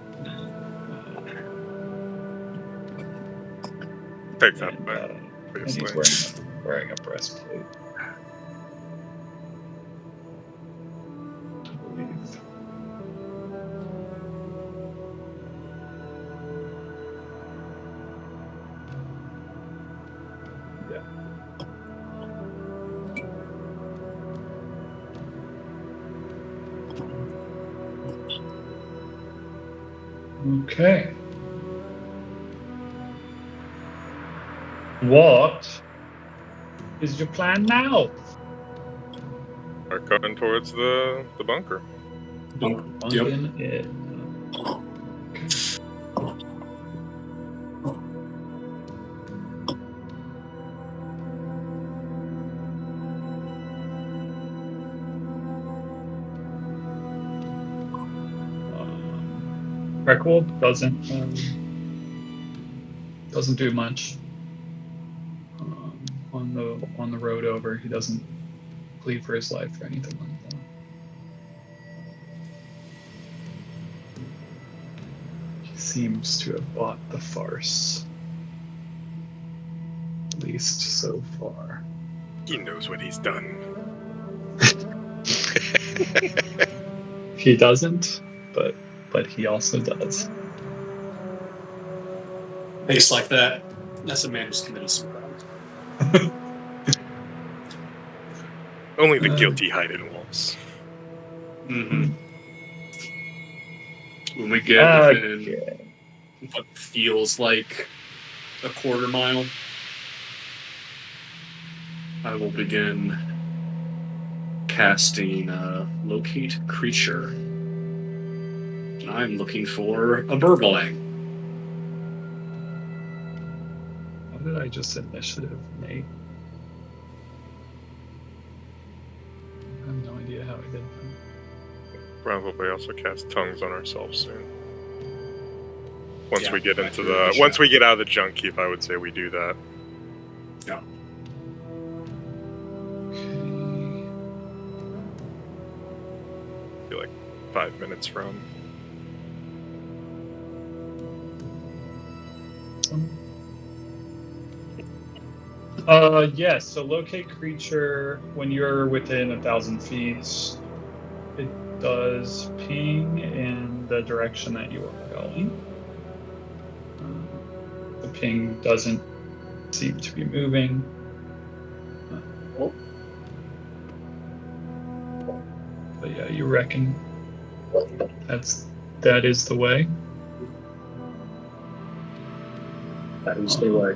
Speaker 3: Takes that
Speaker 1: And,
Speaker 3: back,
Speaker 1: and he's
Speaker 3: obviously.
Speaker 1: wearing a breastplate. I believe. Yeah. Okay. What is your plan now?
Speaker 3: Are coming towards the bunker.
Speaker 4: Yep.
Speaker 1: Bunking it. Reckwold doesn't do much on the road over. He doesn't plead for his life or anything like that. He seems to have bought the farce, at least so far.
Speaker 3: He knows what he's done.
Speaker 1: He doesn't, but he also does.
Speaker 4: Face like that. That's a man who's committed some crime.
Speaker 3: Only the guilty hide in walls.
Speaker 4: Mm-hmm. When we get within what feels like a quarter mile, I will begin casting Locate Creature. And I'm looking for a Burbalang.
Speaker 1: How did I just initiative Nate? I have no idea how I did that.
Speaker 3: Probably also cast tongues on ourselves soon. Once
Speaker 4: Yeah,
Speaker 3: we get
Speaker 4: I
Speaker 3: into
Speaker 4: figured
Speaker 3: the once we get out of the junk keep, I would say we do that.
Speaker 4: Yeah.
Speaker 3: Be like 5 minutes from.
Speaker 1: Yes, so locate creature when you're within 1,000 feet, it does ping in the direction that you are going. The ping doesn't seem to be moving. But yeah, you reckon that is the way?
Speaker 4: That is the way.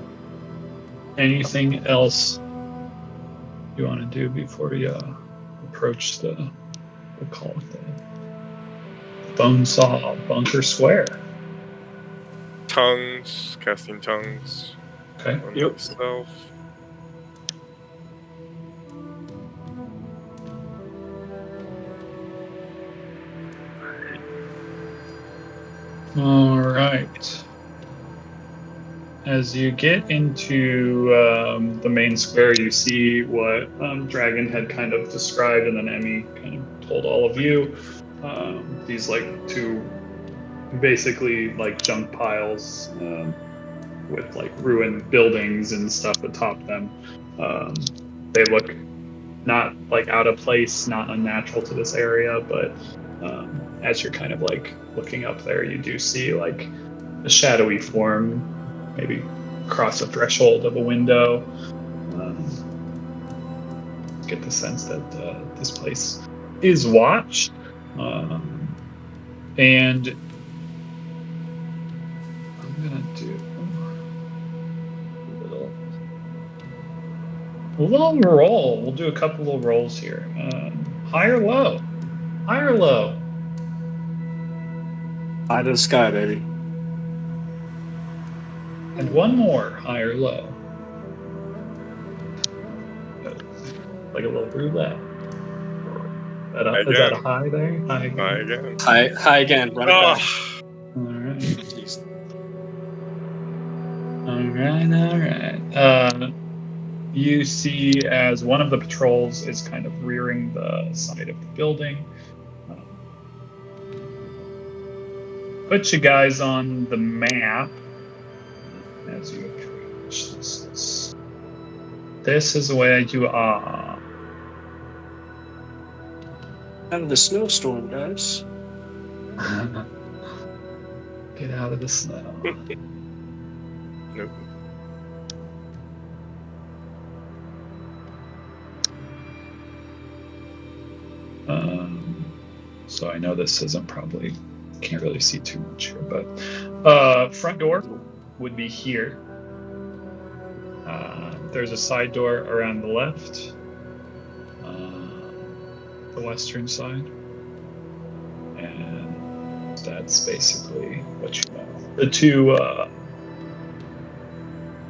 Speaker 1: Anything else you want to do before you approach we'll call it the Bonesaw Bunker Square?
Speaker 3: Tongues, casting tongues
Speaker 1: Okay.
Speaker 3: on myself.
Speaker 1: All right. As you get into the main square, you see what Dragon had kind of described, and then Emmy kind of told all of you. These like two, basically like junk piles with like ruined buildings and stuff atop them. They look not like out of place, not unnatural to this area, but as you're kind of like looking up there, you do see like a shadowy form maybe across the threshold of a window. Get the sense that this place is watched. And I'm gonna do a little roll. We'll do a couple of rolls here. High or low? High or low?
Speaker 4: High to the sky, baby.
Speaker 1: And one more, high or low. like a little roulette. Is that a high there? High again.
Speaker 3: Hi again.
Speaker 2: Hi again. Run it back.
Speaker 3: Oh,
Speaker 1: All right.
Speaker 2: Jeez.
Speaker 1: All right. You see as one of the patrols is kind of rearing the side of the building. Put you guys on the map as you approach. This is where you are.
Speaker 2: Out of the snowstorm, guys.
Speaker 1: Get out of the snow.
Speaker 3: nope.
Speaker 1: So I know this isn't probably, can't really see too much here, but front door would be here. There's a side door around the left, the western side, and that's basically what you know.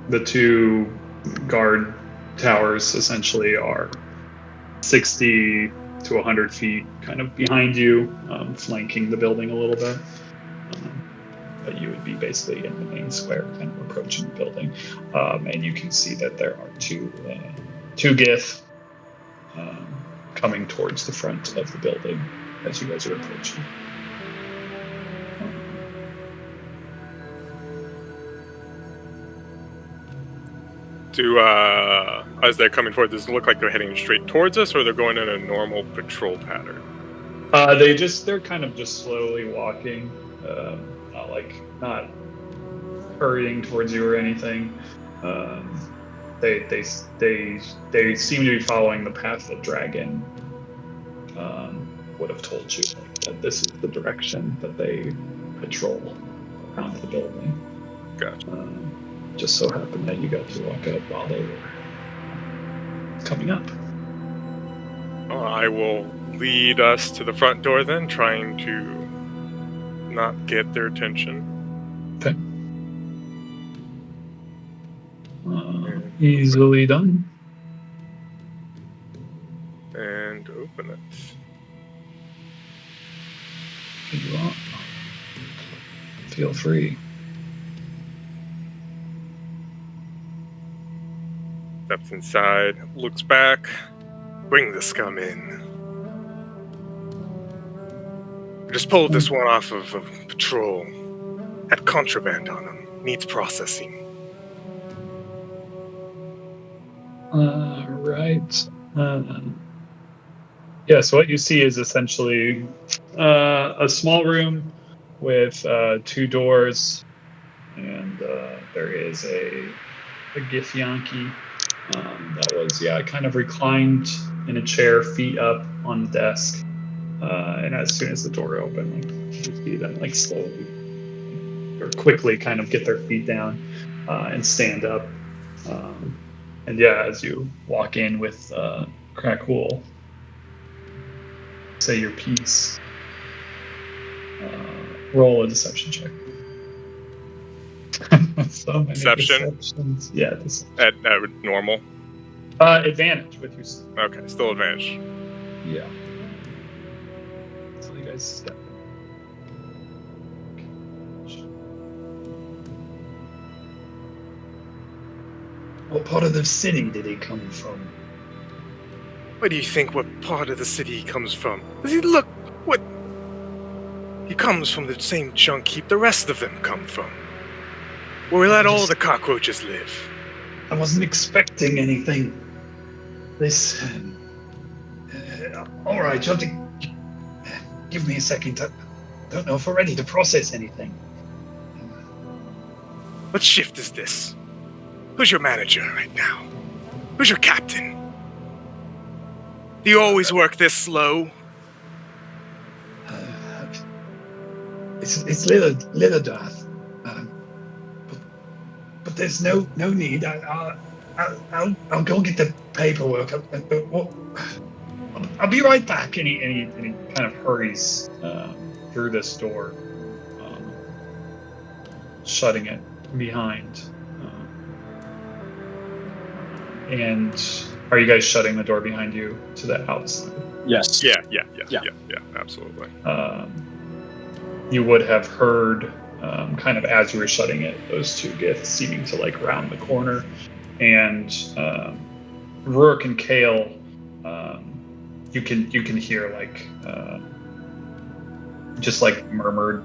Speaker 1: The two guard towers essentially are 60 to 100 feet kind of behind you, flanking the building a little bit. But you would be basically in the main square, kind of approaching the building. And you can see that there are two Gith coming towards the front of the building as you guys are approaching.
Speaker 3: As they're coming forward, does it look like they're heading straight towards us, or they're going in a normal patrol pattern?
Speaker 1: They're kind of just slowly walking, not hurrying towards you or anything. They seem to be following the path that Dragon would have told you, that this is the direction that they patrol around the building.
Speaker 3: Gotcha.
Speaker 1: Just so happened that you got to walk up while they were coming up.
Speaker 3: I will lead us to the front door then, trying to not get their attention.
Speaker 1: Okay. Easily done.
Speaker 3: And open it.
Speaker 1: If you want. Feel free.
Speaker 3: Steps inside, looks back. Bring the scum in. I just pulled this one off of a patrol. Had contraband on him. Needs processing.
Speaker 1: Right. Yeah, so what you see is essentially a small room with 2 doors, and there is a Githyanki that was, kind of reclined in a chair, feet up on the desk. And as soon as the door opened, you see them slowly or quickly kind of get their feet down and stand up. And as you walk in with Krakul, say your piece. Roll a deception check. So many
Speaker 3: Deception?
Speaker 1: deceptions. Yeah, deception.
Speaker 3: At normal.
Speaker 1: Advantage with your.
Speaker 3: Okay, still advantage.
Speaker 1: Yeah. So you guys step. What part of the city did he come from?
Speaker 3: Where do you think what part of the city he comes from? Does he look what? He comes from the same junk heap the rest of them come from. Where we let all the cockroaches live.
Speaker 1: I wasn't expecting anything. This. All right, you'll have to give me a second. I don't know if we're ready to process anything.
Speaker 3: What shift is this? Who's your manager right now? Who's your captain? Do you always work this slow?
Speaker 1: It's Lillidath. But there's no need. I'll go get the paperwork. I'll be right back. And he kind of hurries through this door, shutting it behind. And Are you guys shutting the door behind you to the outside?
Speaker 2: Yes.
Speaker 3: Yeah,
Speaker 2: Yeah.
Speaker 3: absolutely.
Speaker 1: You would have heard, kind of as you were shutting it, those two giths seeming to like round the corner, and Rourke and Kale, you can hear like just like murmured,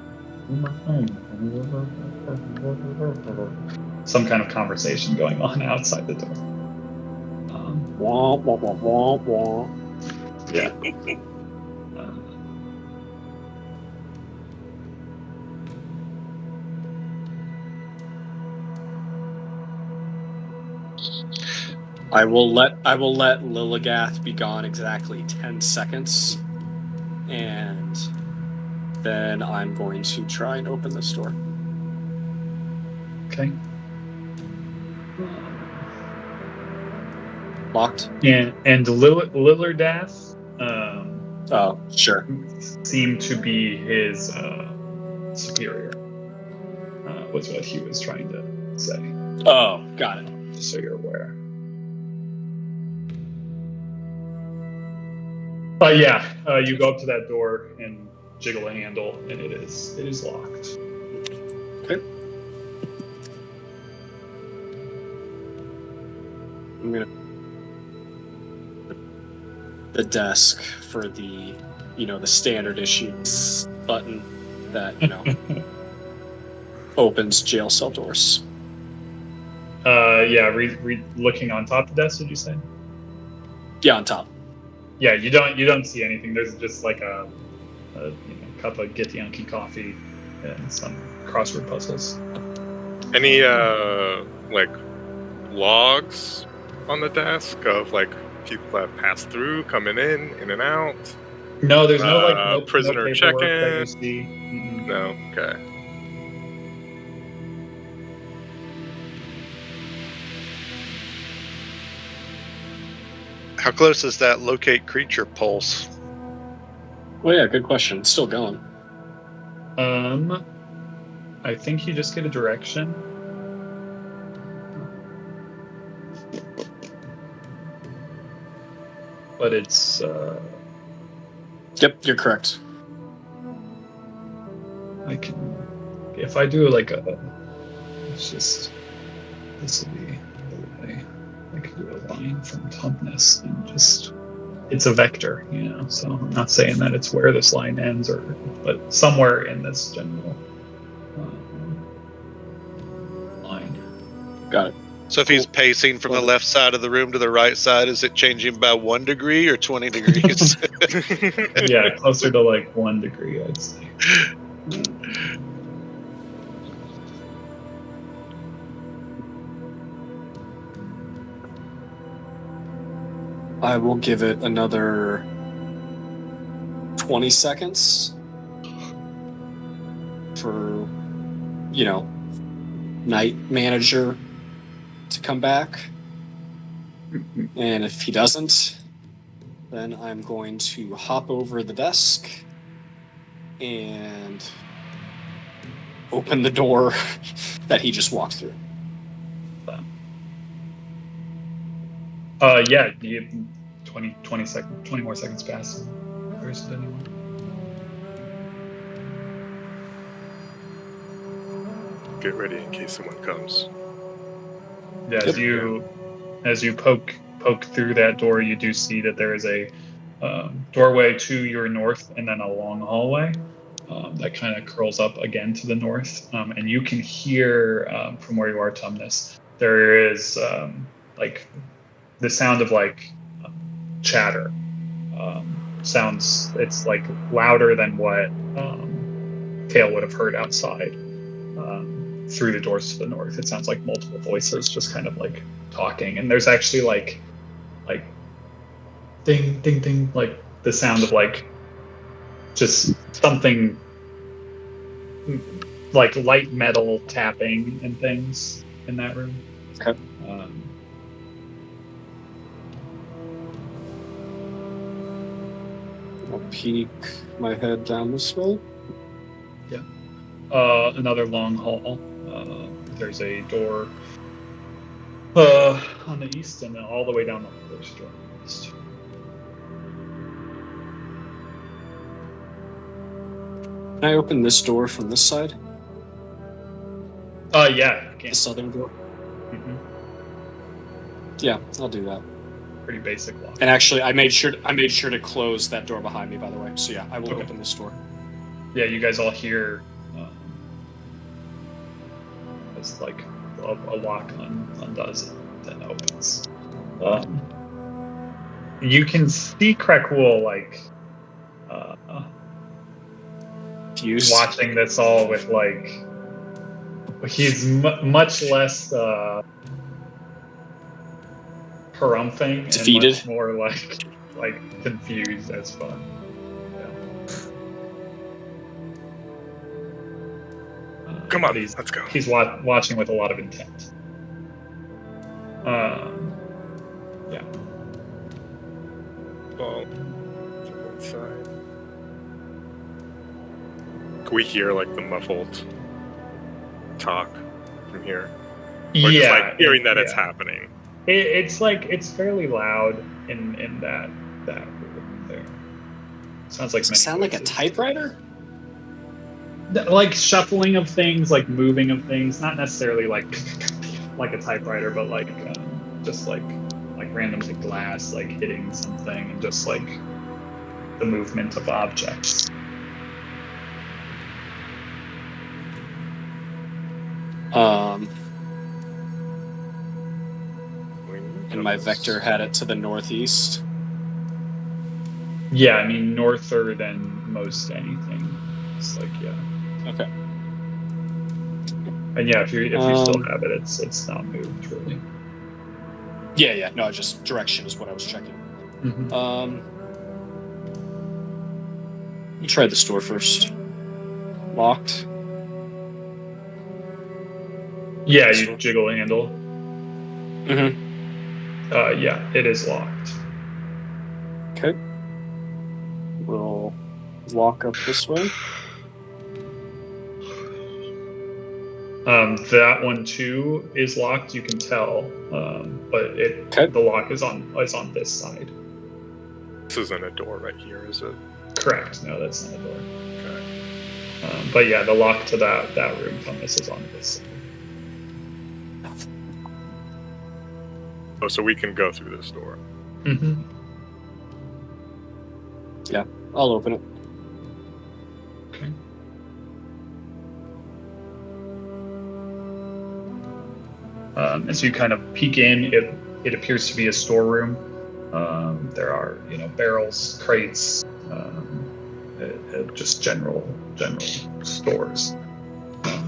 Speaker 1: some kind of conversation going on outside the door.
Speaker 2: Wah, wah, wah, wah, wah.
Speaker 1: Yeah.
Speaker 2: I will let Lilligath be gone exactly 10 seconds, and then I'm going to try and open this door.
Speaker 1: Okay.
Speaker 2: Locked?
Speaker 1: And Lillardath
Speaker 2: Oh, sure.
Speaker 1: seemed to be his superior. Was what he was trying to say.
Speaker 2: Oh, got it.
Speaker 1: Just so you're aware. You go up to that door and jiggle a handle, and it is locked.
Speaker 2: Okay. I'm gonna the desk for the the standard issue button that opens jail cell doors.
Speaker 1: Looking on top of the desk, did you say?
Speaker 2: Yeah, on top.
Speaker 1: Yeah, you don't see anything. There's just like a cup of Githyanki coffee and some crossword puzzles.
Speaker 3: Any like logs on the desk of like people that have passed through, coming in and out?
Speaker 1: No, there's no
Speaker 3: prisoner
Speaker 1: no paperwork that you see. Mm-mm.
Speaker 3: No. Okay.
Speaker 5: How close is that locate creature pulse?
Speaker 2: Well, yeah, good question. It's still going.
Speaker 1: I think you just get a direction. But it's
Speaker 2: Yep, you're correct.
Speaker 1: if I do like this will be the way I can do a line from Tumpness and just, it's a vector, so I'm not saying that it's where this line ends but somewhere in this general line.
Speaker 2: Got it.
Speaker 5: So if he's pacing from the left side of the room to the right side, is it changing by 1 degree or 20 degrees?
Speaker 1: Yeah, closer to like 1 degree, I'd say.
Speaker 2: I will give it another 20 seconds for, night manager to come back. And if he doesn't, then I'm going to hop over the desk and open the door that he just walked through.
Speaker 1: You 20 seconds, 20 more seconds pass. Where is it anyone?
Speaker 3: Get ready in case someone comes.
Speaker 1: Yeah, as you poke through that door, you do see that there is a doorway to your north and then a long hallway that kind of curls up again to the north. And you can hear from where you are, Tumnus, there is like the sound of like chatter. It's like louder than what Kale would have heard outside through the doors to the north. It sounds like multiple voices just kind of like talking, and there's actually like ding ding ding, like the sound of like just something like light metal tapping and things in that room.
Speaker 2: Okay. I'll peek my head down this way.
Speaker 1: Another long hall. There's a door On the east and then all the way down the first door.
Speaker 2: Can I open this door from this side?
Speaker 1: Yeah. You
Speaker 2: The
Speaker 1: can.
Speaker 2: southern door?
Speaker 1: Mhm.
Speaker 2: Yeah, I'll do that.
Speaker 1: Pretty basic lock.
Speaker 2: And actually, I made sure to close that door behind me. By the way, so yeah, I will
Speaker 1: Okay.
Speaker 2: open this door.
Speaker 1: Yeah, you guys all hear it's like a lock undoes it, then opens. You can see Krakul like
Speaker 2: Fused.
Speaker 1: watching this all with like he's much less harumphing
Speaker 2: Defeated.
Speaker 1: and much more like confused as fuck.
Speaker 3: Come
Speaker 1: But
Speaker 3: on,
Speaker 1: he's
Speaker 3: let's go.
Speaker 1: watching with a lot of intent. Yeah.
Speaker 3: Well, to one side. Can we hear like the muffled talk from here? Or just like hearing that it's happening.
Speaker 1: It's like it's fairly loud in that room there. Sounds like
Speaker 2: Does it
Speaker 1: many
Speaker 2: sound like a
Speaker 1: voices.
Speaker 2: typewriter?
Speaker 1: Like shuffling of things, like moving of things, not necessarily like a typewriter, but like just like random glass like hitting something and just like the movement of objects.
Speaker 2: And my vector had it to the northeast.
Speaker 1: Yeah, I mean norther than most anything. It's like
Speaker 2: Okay.
Speaker 1: and yeah, if you still have it, it's not moved really.
Speaker 2: Yeah. No, just direction is what I was checking.
Speaker 1: Mm-hmm.
Speaker 2: You try this door first. Locked.
Speaker 1: Yeah,
Speaker 2: This
Speaker 1: you
Speaker 2: door.
Speaker 1: jiggle handle.
Speaker 2: Mm-hmm.
Speaker 1: Yeah, it is locked.
Speaker 2: Okay. We'll walk up this way.
Speaker 1: That one too is locked. You can tell, but the lock is on this side.
Speaker 3: This isn't a door right here, is it?
Speaker 1: Correct. No, that's not a door.
Speaker 3: Okay.
Speaker 1: But yeah, the lock to that room from this is on this side.
Speaker 3: Oh, so we can go through this door.
Speaker 1: Mm-hmm.
Speaker 2: Yeah, I'll open it.
Speaker 1: Okay. As you kind of peek in, it appears to be a storeroom. There are barrels, crates, just general stores.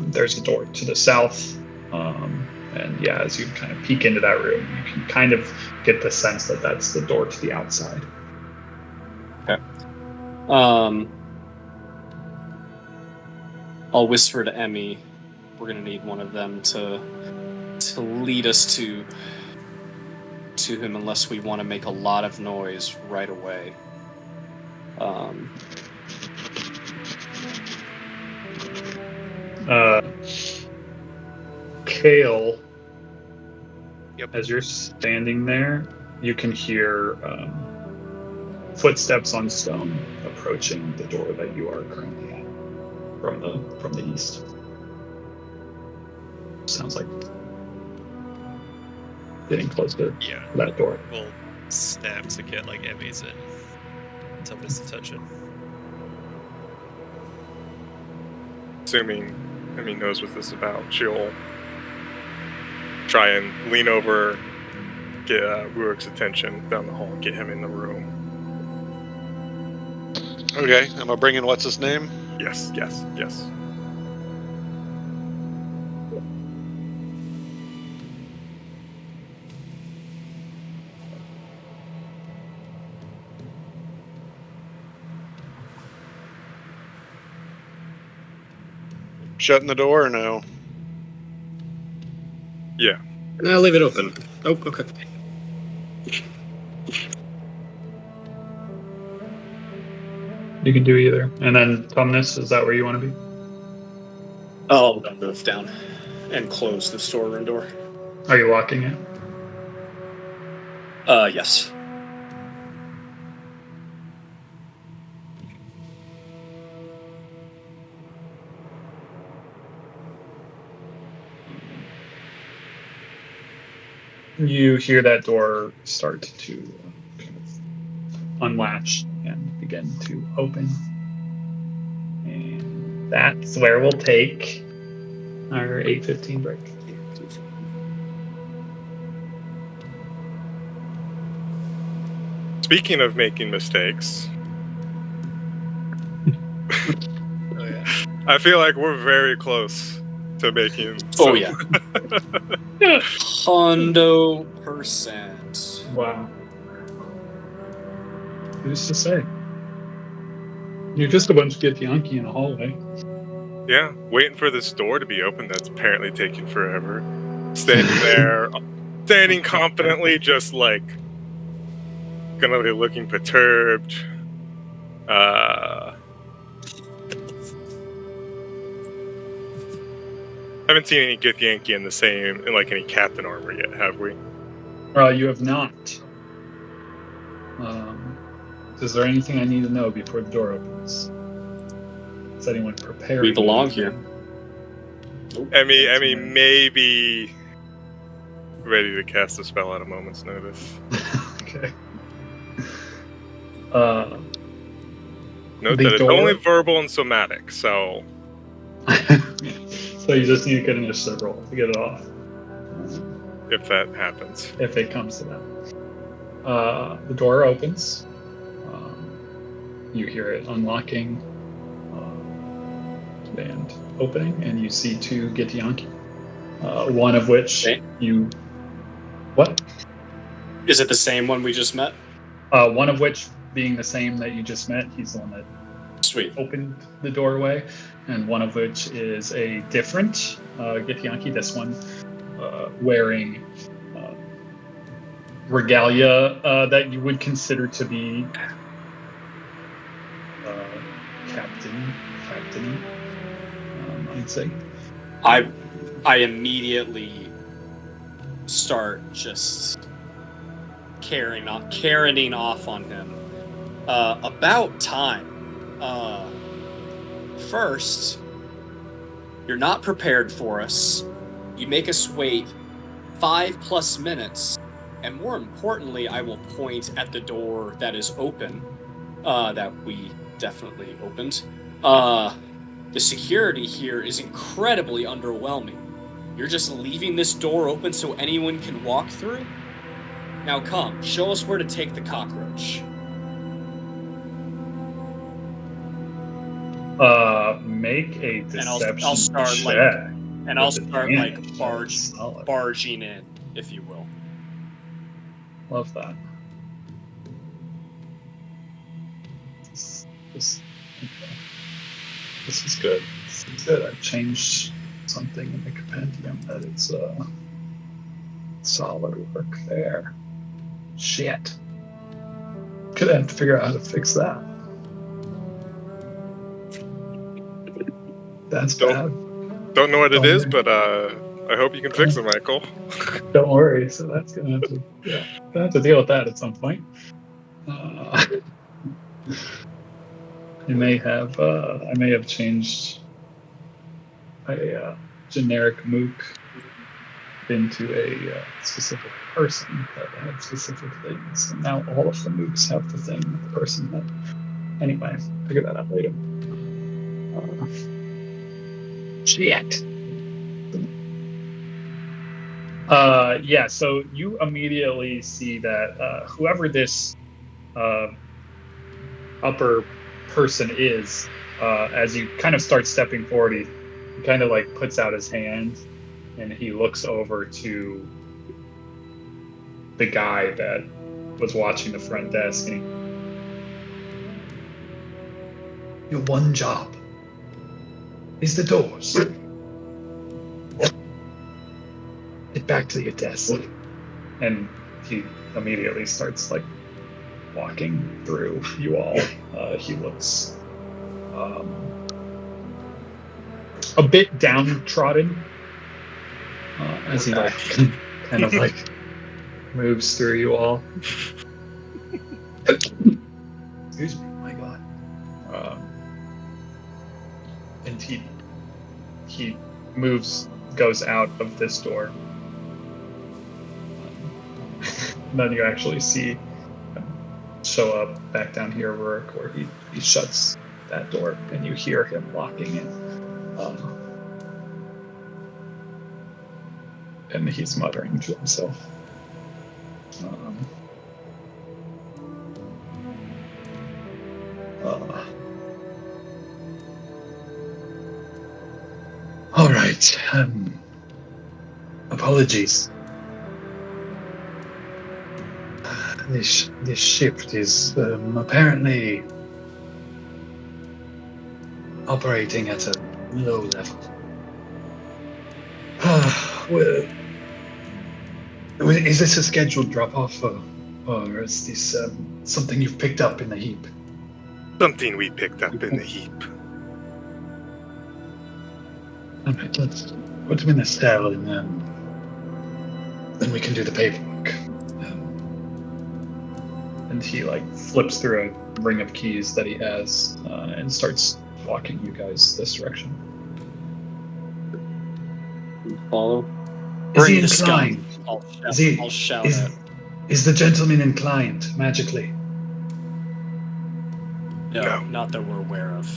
Speaker 1: There's a door to the south, and yeah, as you kind of peek into that room, you can kind of get the sense that that's the door to the outside.
Speaker 2: Okay. I'll whisper to Emmy. We're gonna need one of them to lead us to him, unless we want to make a lot of noise right away.
Speaker 1: Kale,
Speaker 6: Yep.
Speaker 1: as you're standing there, you can hear footsteps on stone approaching the door that you are currently at from the east. Sounds like getting close to
Speaker 6: Yeah.
Speaker 1: that door.
Speaker 6: We'll snap to get like Emmy's in. Tell us attention.
Speaker 3: Assuming Emmy knows what this is about, she'll try and lean over, get Ruark's attention down the hall, and get him in the room.
Speaker 5: Okay, am I bringing what's his name?
Speaker 3: Yes.
Speaker 5: Shutting the door or no?
Speaker 3: Yeah.
Speaker 2: I'll leave it open. Oh, okay.
Speaker 1: You can do either. And then Tumnus, is that where you want to be?
Speaker 2: I'll move down and close the storeroom door.
Speaker 1: Are you locking it?
Speaker 2: Yes.
Speaker 1: You hear that door start to kind of unlatch and begin to open. And that's where we'll take our 8:15 break.
Speaker 3: Speaking of making mistakes,
Speaker 6: Oh yeah.
Speaker 3: I feel like we're very close to making.
Speaker 2: Oh
Speaker 3: some-
Speaker 2: yeah. 100%.
Speaker 1: Wow. Who's to say? You're just a bunch of Githyanki in a hallway.
Speaker 3: Yeah, waiting for this door to be open that's apparently taking forever. Standing there, standing confidently, just like gonna be looking perturbed. Haven't seen any Githyanki in like any captain armor yet, have we?
Speaker 1: You have not. Is there anything I need to know before the door opens? Is anyone prepared?
Speaker 2: We belong here.
Speaker 3: Emmy maybe ready to cast a spell at a moment's notice.
Speaker 1: Okay.
Speaker 3: Note
Speaker 1: The
Speaker 3: that it's
Speaker 1: door-
Speaker 3: only verbal and somatic, so
Speaker 1: So you just need a good initiative roll to get it off,
Speaker 3: if that happens.
Speaker 1: if it comes to that. The door opens. You hear it unlocking and opening, and you see two Githyanki. One of which
Speaker 2: Okay.
Speaker 1: you... What?
Speaker 2: Is it the same one we just met?
Speaker 1: One of which being the same that you just met. He's the one that
Speaker 2: Sweet.
Speaker 1: opened the doorway, and one of which is a different Githyanki. This one wearing regalia that you would consider to be captain, I'd say.
Speaker 2: I immediately start just carrying off on him. About time. First, you're not prepared for us. You make us wait 5+ minutes, and more importantly, I will point at the door that is open, that we definitely opened. The security here is incredibly underwhelming. You're just leaving this door open so anyone can walk through? Now come, show us where to take the cockroach.
Speaker 1: Make a deception
Speaker 2: I'll start,
Speaker 1: check.
Speaker 2: like, And I'll
Speaker 1: with
Speaker 2: start
Speaker 1: advantage.
Speaker 2: like
Speaker 1: Solid.
Speaker 2: barging in, if you will.
Speaker 1: Love that. This is good. This is good. I've changed something in the compendium that it's solid work there. Shit. Gonna have to figure out how to fix that. That's bad.
Speaker 3: Don't know what it
Speaker 1: Don't
Speaker 3: is,
Speaker 1: worry.
Speaker 3: but I hope you can fix it, Michael.
Speaker 1: Don't worry. So that's gonna have to, gonna have to deal with that at some point. I may have changed a generic mook into a specific person that had specific things, and now all of the mooks have the thing that the person had. Anyway, figure that out later. Shit. Yeah, so you immediately see that whoever this upper person is, as you kind of start stepping forward, he kind of like puts out his hand and he looks over to the guy that was watching the front desk. And your one job is the doors. Get back to your desk. And he immediately starts like walking through you all. He looks a bit downtrodden as he like kind of like moves through you all. Excuse me, my God. And he goes out of this door. Then you actually see him show up back down here, Rourke, where he shuts that door, and you hear him locking it. And he's muttering to himself. All right. Apologies. This shift is apparently operating at a low level. Well, is this a scheduled drop-off, or is this something you've picked up in the heap?
Speaker 3: Something we picked up in the heap.
Speaker 1: All right, let's put him in the cell, and then we can do the paperwork. And he flips through a ring of keys that he has, and starts walking you guys this direction.
Speaker 2: Follow.
Speaker 1: Is he
Speaker 2: Bring the scum.
Speaker 1: inclined?
Speaker 2: I'll shout
Speaker 1: is,
Speaker 2: at.
Speaker 1: is the gentleman inclined magically?
Speaker 2: No, not that we're aware of.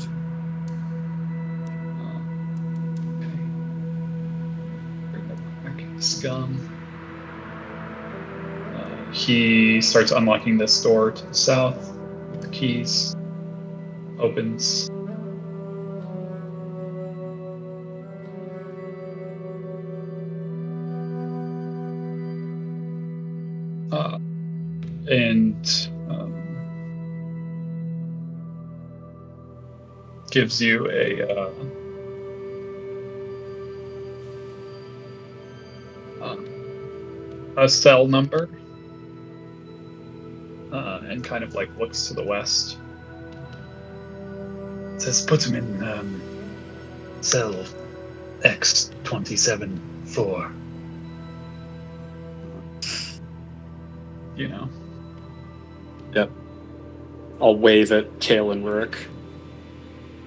Speaker 1: Okay. Bring that back. Scum. He starts unlocking this door to the south with the keys. Opens. And gives you a cell number, and kind of looks to the west. It says, put him in cell X27-4. You know.
Speaker 2: Yep. I'll wave at Kale and Rurik.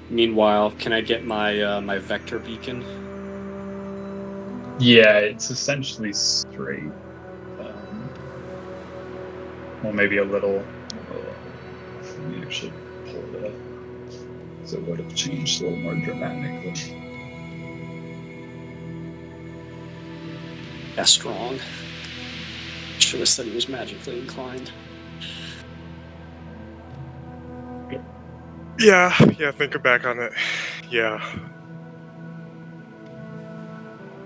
Speaker 2: Meanwhile, can I get my my vector beacon?
Speaker 1: Yeah, it's essentially straight. Well, maybe a little. Let me actually pull it up, so it would have changed a little more dramatically.
Speaker 2: Yeah, strong. Should have said he was magically inclined.
Speaker 3: Yeah, thinking back on it. Yeah.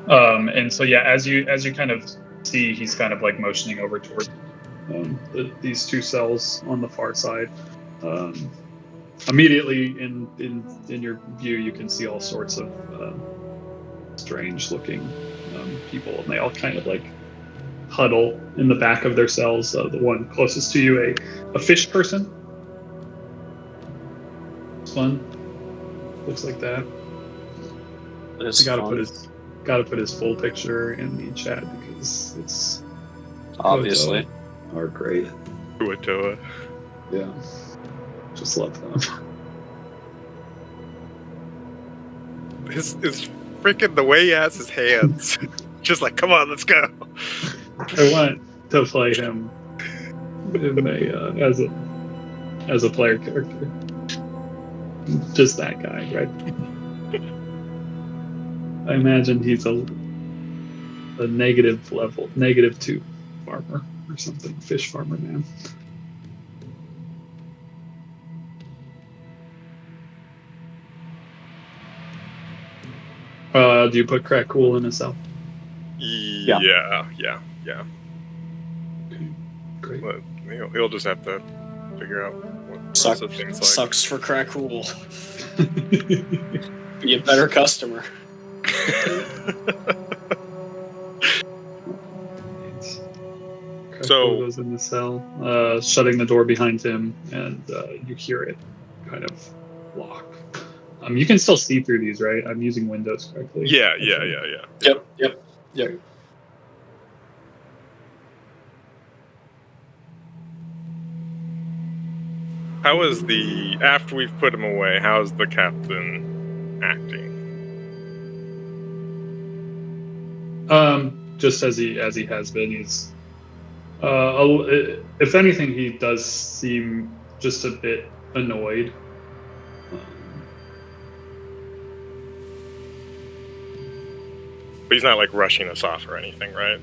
Speaker 1: And so yeah, as you kind of see, he's kind of motioning over toward these two cells on the far side. Immediately in your view, you can see all sorts of strange looking people, and they all kind of huddle in the back of their cells. The one closest to you, a fish person. It's fun. Looks like that.
Speaker 2: It's
Speaker 1: I gotta
Speaker 2: fun.
Speaker 1: put his full picture in the chat because it's
Speaker 2: Obviously.
Speaker 1: are great.
Speaker 3: Uatoa.
Speaker 1: Yeah, just love them.
Speaker 3: His freaking the way he has his hands. Just come on, let's go.
Speaker 1: I want to play him in as a player character. Just that guy, right? I imagine he's a negative level, -2 farmer or something, fish farmer man. Do you put Crack Cool in a cell?
Speaker 3: Yeah.
Speaker 1: Okay, great.
Speaker 3: But he'll just have to figure out what process things like.
Speaker 2: Sucks for Crackcool. Be a better customer.
Speaker 3: So-
Speaker 1: goes in the cell, shutting the door behind him, and you hear it kind of lock. You can still see through these, right? I'm using Windows correctly.
Speaker 3: Yeah.
Speaker 2: Yep.
Speaker 1: Okay.
Speaker 3: Yeah.
Speaker 1: All right.
Speaker 3: Yeah.
Speaker 1: All right. Great.
Speaker 3: How is the after we've put him away? How's the captain acting?
Speaker 1: Just as he has been, he's if anything, he does seem just a bit annoyed.
Speaker 3: But he's not like rushing us off or anything, right?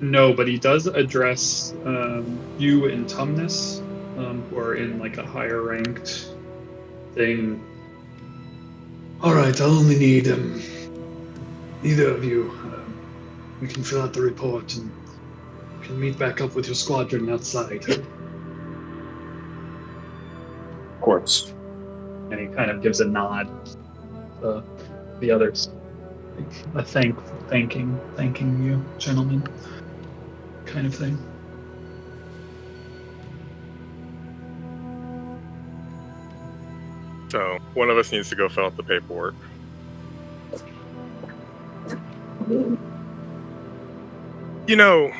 Speaker 1: No, but he does address you and Tumnus, who are in like a higher ranked thing. All right, I'll only need either of you. We can fill out the report and you can meet back up with your squadron outside.
Speaker 2: Of course.
Speaker 1: And he kind of gives a nod to the others, like a thanking you, gentlemen, kind of thing.
Speaker 3: So one of us needs to go fill out the paperwork. You know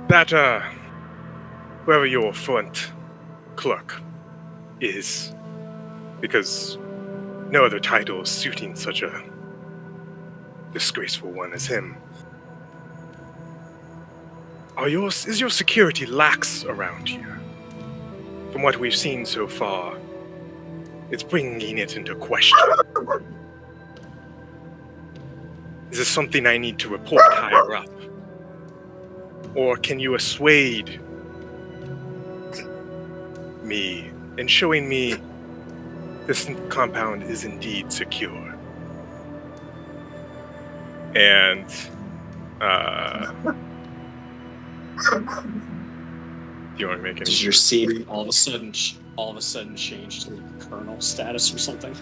Speaker 3: that whoever your front clerk is, because no other title is suiting such a disgraceful one as him. Is your security lax around here? From what we've seen so far, it's bringing it into question. Is this something I need to report higher up? Or can you assuade me in showing me this compound is indeed secure? And, do you want to make any?
Speaker 2: Does your scene all of a sudden change to like colonel status or something?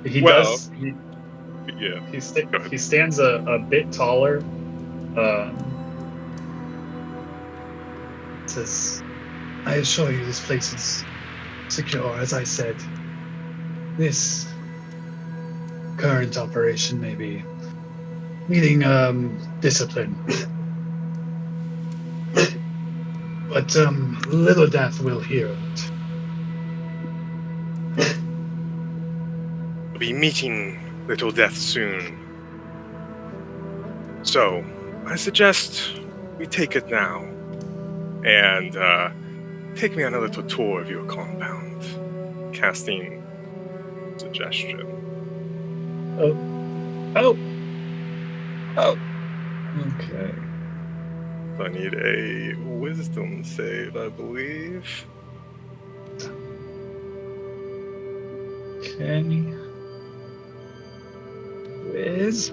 Speaker 1: He
Speaker 3: Well,
Speaker 1: does.
Speaker 3: Yeah.
Speaker 1: He stands a bit taller. Says, "I assure you, this place is secure. As I said, this current operation may be needing discipline, but Little Death will hear it."
Speaker 3: We'll be meeting Little Death soon. So, I suggest we take it now. And take me on a little tour of your compound. Casting suggestion.
Speaker 1: Oh. Okay.
Speaker 3: I need a wisdom save, I believe.
Speaker 1: Okay. Wiz.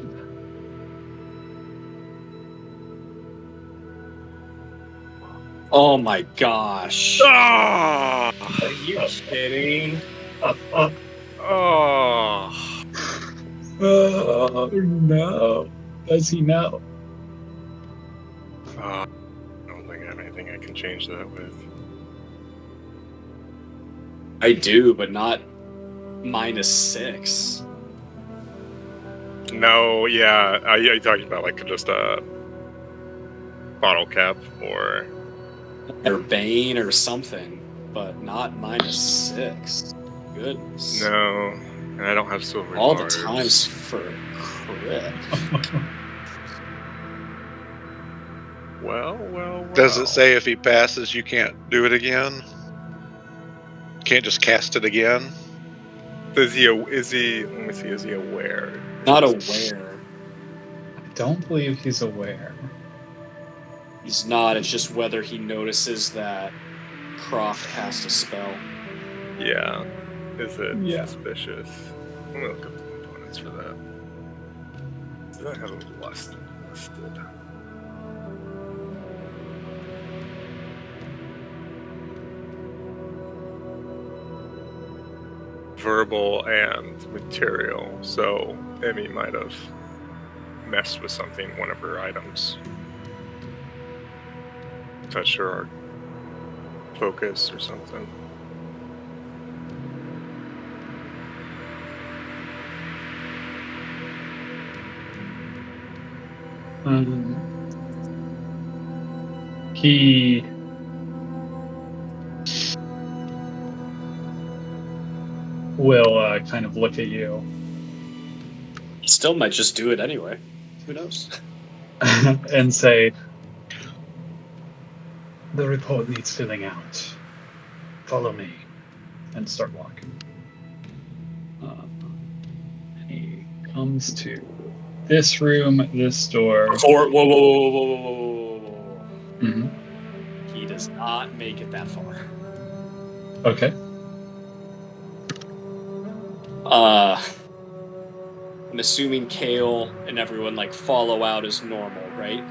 Speaker 2: Oh my gosh.
Speaker 3: Ah!
Speaker 2: Are you kidding?
Speaker 1: Up.
Speaker 3: Oh.
Speaker 1: Oh no. Does he know?
Speaker 3: I don't think I have anything I can change that with.
Speaker 2: I do, but not -6.
Speaker 3: No, yeah. Are you talking about like just a bottle cap or
Speaker 2: Or Bane or something, but not -6. Goodness.
Speaker 3: no? And I don't have silver
Speaker 2: All
Speaker 3: bars.
Speaker 2: the times for a crit.
Speaker 3: Well.
Speaker 5: Does it say if he passes, you can't do it again? Can't just cast it again?
Speaker 3: Is he? Let me see. Is he aware?
Speaker 2: Not aware.
Speaker 1: I don't believe he's aware.
Speaker 2: He's not. It's just whether he notices that Croft cast a spell.
Speaker 3: Yeah. Is it
Speaker 1: Yeah.
Speaker 3: suspicious? I'm gonna look up the components for that. Does that have a listed? Verbal and material. So Emmy might have messed with something, one of her items. Touched her focus or something.
Speaker 1: He will kind of look at you
Speaker 2: He still might just do it anyway. Who knows?
Speaker 1: and say, "The report needs filling out. Follow me," and start walking. And he comes to this room, this door.
Speaker 2: Whoa.
Speaker 1: Mhm.
Speaker 2: He does not make it that far.
Speaker 1: Okay.
Speaker 2: I'm assuming Kale and everyone like follow out as normal, right?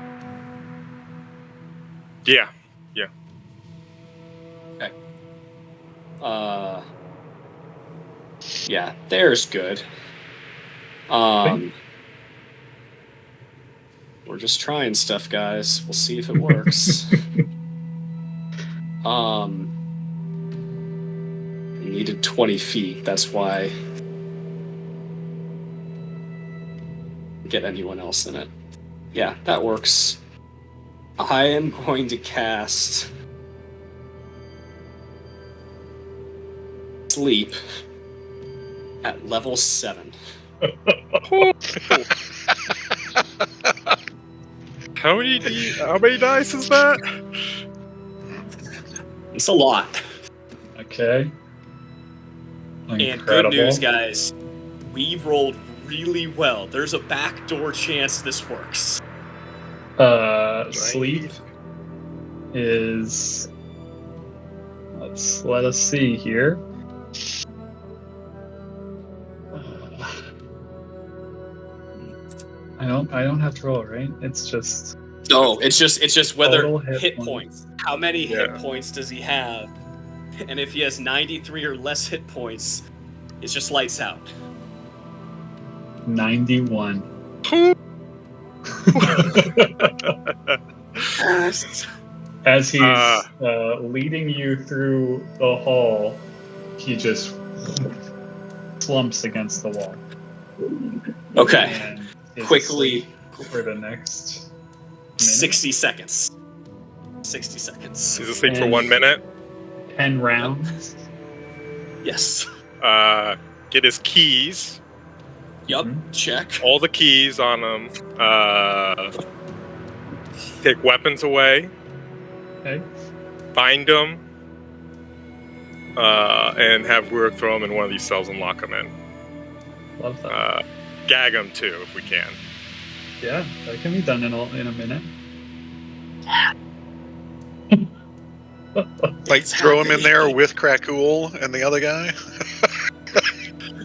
Speaker 3: Yeah.
Speaker 2: Okay. Yeah, there's good. We're just trying stuff, guys. We'll see if it works. We needed 20 feet. That's why. Get anyone else in it. Yeah, that works. I am going to cast Sleep at level 7.
Speaker 3: How many dice is that?
Speaker 2: It's a lot.
Speaker 1: Okay.
Speaker 2: And good news, guys. We rolled really well. There's a backdoor chance this works.
Speaker 1: Sleep is. Let us see here. I don't have to roll, right? It's just.
Speaker 2: No, it's just whether
Speaker 1: Total
Speaker 2: hit points. How many hit points does he have? And if he has 93 or less hit points, it's just lights out.
Speaker 1: 91. As he's leading you through the hall, he just slumps against the wall.
Speaker 2: Okay.
Speaker 1: And is
Speaker 2: Quickly.
Speaker 1: asleep for the next minute.
Speaker 2: 60 seconds. 60 seconds.
Speaker 3: He's asleep for 1 minute.
Speaker 1: 10 rounds.
Speaker 2: Yes.
Speaker 3: Get his keys.
Speaker 2: Yup. Check.
Speaker 3: All the keys on him. Take weapons away.
Speaker 1: Okay.
Speaker 3: Find them. And have Rurik throw him in one of these cells and lock him in.
Speaker 1: Love that.
Speaker 3: Gag him too, if we can.
Speaker 1: Yeah, that can be done in a minute.
Speaker 5: Like throw him in there with Krakool and the other guy.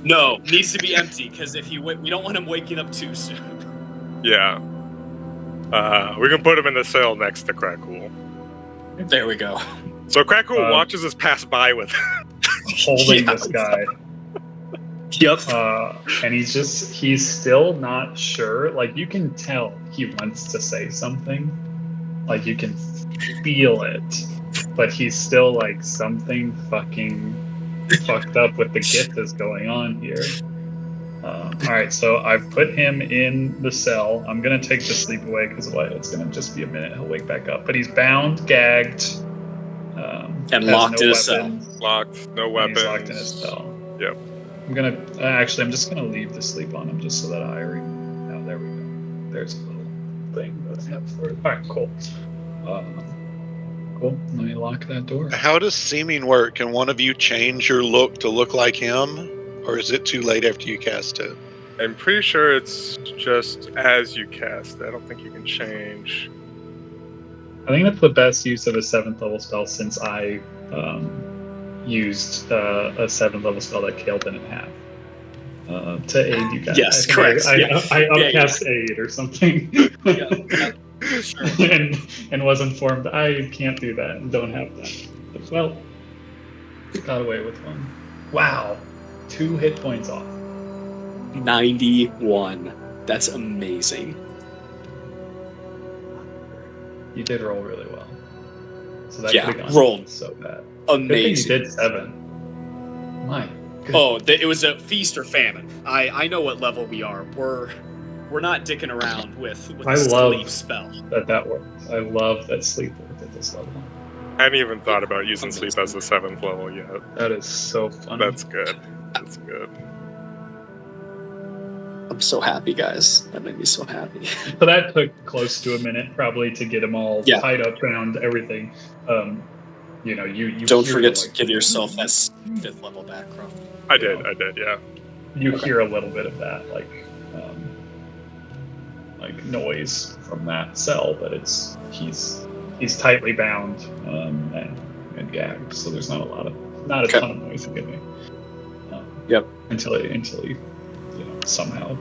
Speaker 2: No, needs to be empty because if we don't want him waking up too soon.
Speaker 3: Yeah. We can put him in the cell next to Krakool.
Speaker 2: There we go.
Speaker 3: So Krakool watches us pass by with
Speaker 1: Holding this guy.
Speaker 2: Yep.
Speaker 1: And he's still not sure. Like, you can tell he wants to say something. Like, you can feel it. But he's still like, something fucking fucked up with the gift is going on here. Alright, so I've put him in the cell. I'm gonna take the sleep away because it's gonna just be a minute. He'll wake back up. But he's bound, gagged,
Speaker 2: and
Speaker 1: has
Speaker 2: locked in a cell.
Speaker 1: weapons,
Speaker 3: locked, no
Speaker 1: and
Speaker 3: weapons.
Speaker 1: he's locked in his cell.
Speaker 3: Yep.
Speaker 1: I'm gonna I'm just gonna leave the sleep on him just so that I already. Oh, there we go. There's a little thing that I have for it. All right, cool. Cool. Let me lock that door.
Speaker 5: How does seeming work? Can one of you change your look to look like him, or is it too late after you cast it?
Speaker 3: I'm pretty sure it's just as you cast. I don't think you can change.
Speaker 1: I think that's the best use of a 7th level spell since I used a 7th level spell that Kale didn't have to aid you guys.
Speaker 2: Yes,
Speaker 1: I
Speaker 2: correct.
Speaker 1: I upcast aid or something.
Speaker 2: Sure.
Speaker 1: and was informed I can't do that and don't have that. Well, got away with one. Wow, 2 hit points off.
Speaker 2: 91. That's amazing.
Speaker 1: You did roll really well. So that
Speaker 2: Yeah,
Speaker 1: could have gone
Speaker 2: rolled
Speaker 1: so bad.
Speaker 2: Amazing.
Speaker 1: Good thing you did 7. My goodness.
Speaker 2: Oh, it was a feast or famine. I know what level we are. We're not dicking around with
Speaker 1: I
Speaker 2: a
Speaker 1: love
Speaker 2: sleep spell.
Speaker 1: that works. I love that sleep works. sleep at this level.
Speaker 3: I hadn't even thought about using sleep as a 7th level yet.
Speaker 1: That is so funny.
Speaker 3: That's good. That's good.
Speaker 2: I'm so happy, guys. That made me so happy.
Speaker 1: So that took close to a minute probably to get them all
Speaker 2: Yeah.
Speaker 1: tied up around everything. You
Speaker 2: Don't
Speaker 1: hear,
Speaker 2: forget to
Speaker 1: like,
Speaker 2: give yourself that 5th level background.
Speaker 3: I did, yeah.
Speaker 1: you hear a little bit of that like noise from that cell, but he's tightly bound and gagged, so there's not a
Speaker 2: Okay.
Speaker 1: ton of noise getting
Speaker 2: Yep.
Speaker 1: until he somehow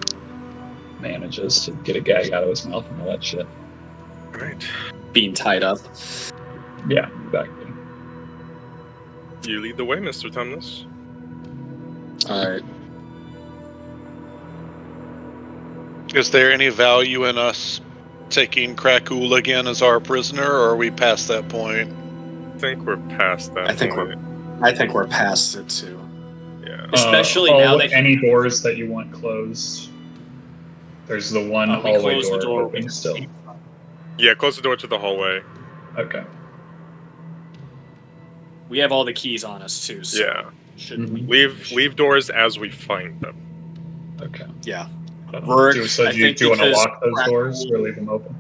Speaker 1: manages to get a gag out of his mouth and all that shit.
Speaker 3: Right.
Speaker 2: Being tied up.
Speaker 1: Yeah, exactly.
Speaker 3: You lead the way, Mr. Tumnus.
Speaker 2: Alright.
Speaker 5: Is there any value in us taking Krakul again as our prisoner, or are we past that point?
Speaker 3: I think we're past that
Speaker 2: I think
Speaker 3: point.
Speaker 2: I think we're past it too.
Speaker 3: Yeah.
Speaker 4: Especially
Speaker 1: now
Speaker 4: now that
Speaker 1: any doors that you want closed. There's the one
Speaker 4: we
Speaker 1: hallway
Speaker 4: close the door.
Speaker 1: open still.
Speaker 3: Yeah, close the door to the hallway.
Speaker 1: Okay.
Speaker 4: We have all the keys on us too. So
Speaker 3: Yeah.
Speaker 4: shouldn't
Speaker 1: Mhm.
Speaker 4: we?
Speaker 3: Leave doors as we find them.
Speaker 1: Okay.
Speaker 2: Yeah.
Speaker 4: Rourke,
Speaker 1: do you
Speaker 4: I think
Speaker 1: want to
Speaker 4: because
Speaker 1: lock those
Speaker 4: Krakul-
Speaker 1: doors or leave them open?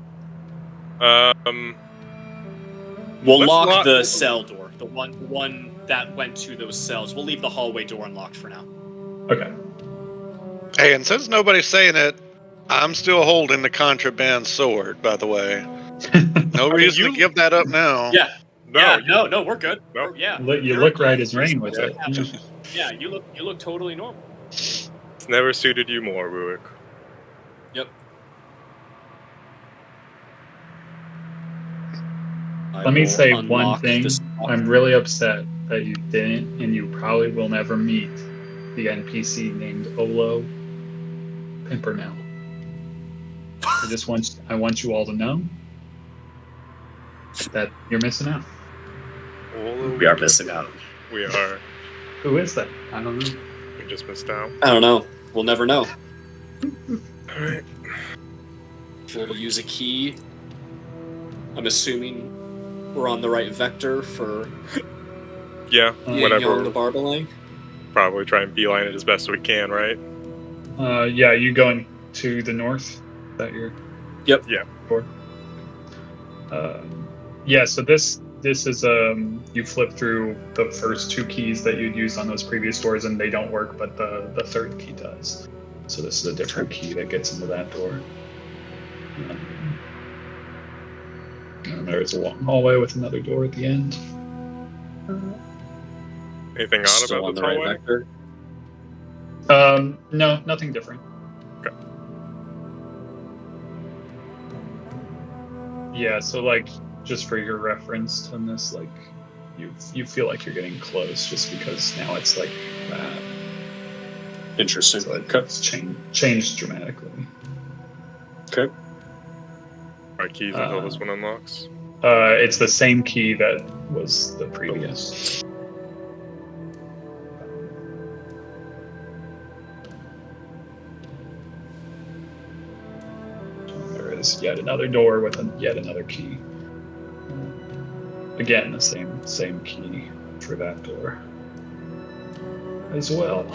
Speaker 4: We'll
Speaker 3: Let's
Speaker 4: lock
Speaker 3: lock-
Speaker 4: the cell door. The one that went to those cells. We'll leave the hallway door unlocked for now.
Speaker 1: Okay.
Speaker 5: Hey, and since nobody's saying it, I'm still holding the contraband sword, by the way. No reason
Speaker 3: you-
Speaker 5: to give that up now.
Speaker 4: Yeah.
Speaker 3: No,
Speaker 4: No, we're good.
Speaker 3: No.
Speaker 4: Yeah.
Speaker 1: you
Speaker 4: you're-
Speaker 1: look right as rain with
Speaker 4: you're-
Speaker 1: it.
Speaker 4: Yeah, you look totally normal.
Speaker 3: it's never suited you more, Rurik.
Speaker 4: Yep.
Speaker 1: Let me say one
Speaker 4: unlock
Speaker 1: thing.
Speaker 4: this-
Speaker 1: I'm really upset that you didn't, and you probably will never meet the NPC named Olo Pimpernel. I want you all to know that you're missing out.
Speaker 2: We are missing out.
Speaker 3: We are.
Speaker 1: Who is that?
Speaker 2: I don't know.
Speaker 3: We just missed out.
Speaker 2: I don't know. We'll never know.
Speaker 3: Alright.
Speaker 4: We'll use a key. I'm assuming we're on the right vector for
Speaker 3: Yeah,
Speaker 1: Yang
Speaker 3: whatever.
Speaker 2: Yang the Barbalang.
Speaker 3: Probably try and beeline it as best we can, right?
Speaker 1: Yeah, you going to the north? Is that your?
Speaker 2: Yep.
Speaker 3: Yeah.
Speaker 1: For? Yeah. So this is you flip through the first two keys that you'd used on those previous doors, and they don't work, but the third key does. So this is a different key that gets into that door. And there's a long hallway with another door at the end.
Speaker 3: Anything odd
Speaker 2: Still
Speaker 3: about
Speaker 2: on
Speaker 3: the
Speaker 2: the right
Speaker 3: hallway?
Speaker 2: vector.
Speaker 1: No, nothing different.
Speaker 3: Okay.
Speaker 1: Yeah, so like just for your reference on this, like you feel like you're getting close just because now it's like that.
Speaker 2: Interesting.
Speaker 1: So it's changed dramatically.
Speaker 2: Okay.
Speaker 3: Alright, keys until this one unlocks.
Speaker 1: It's the same key that was the previous. There is yet another door with yet another key. Again, the same key for that door as well.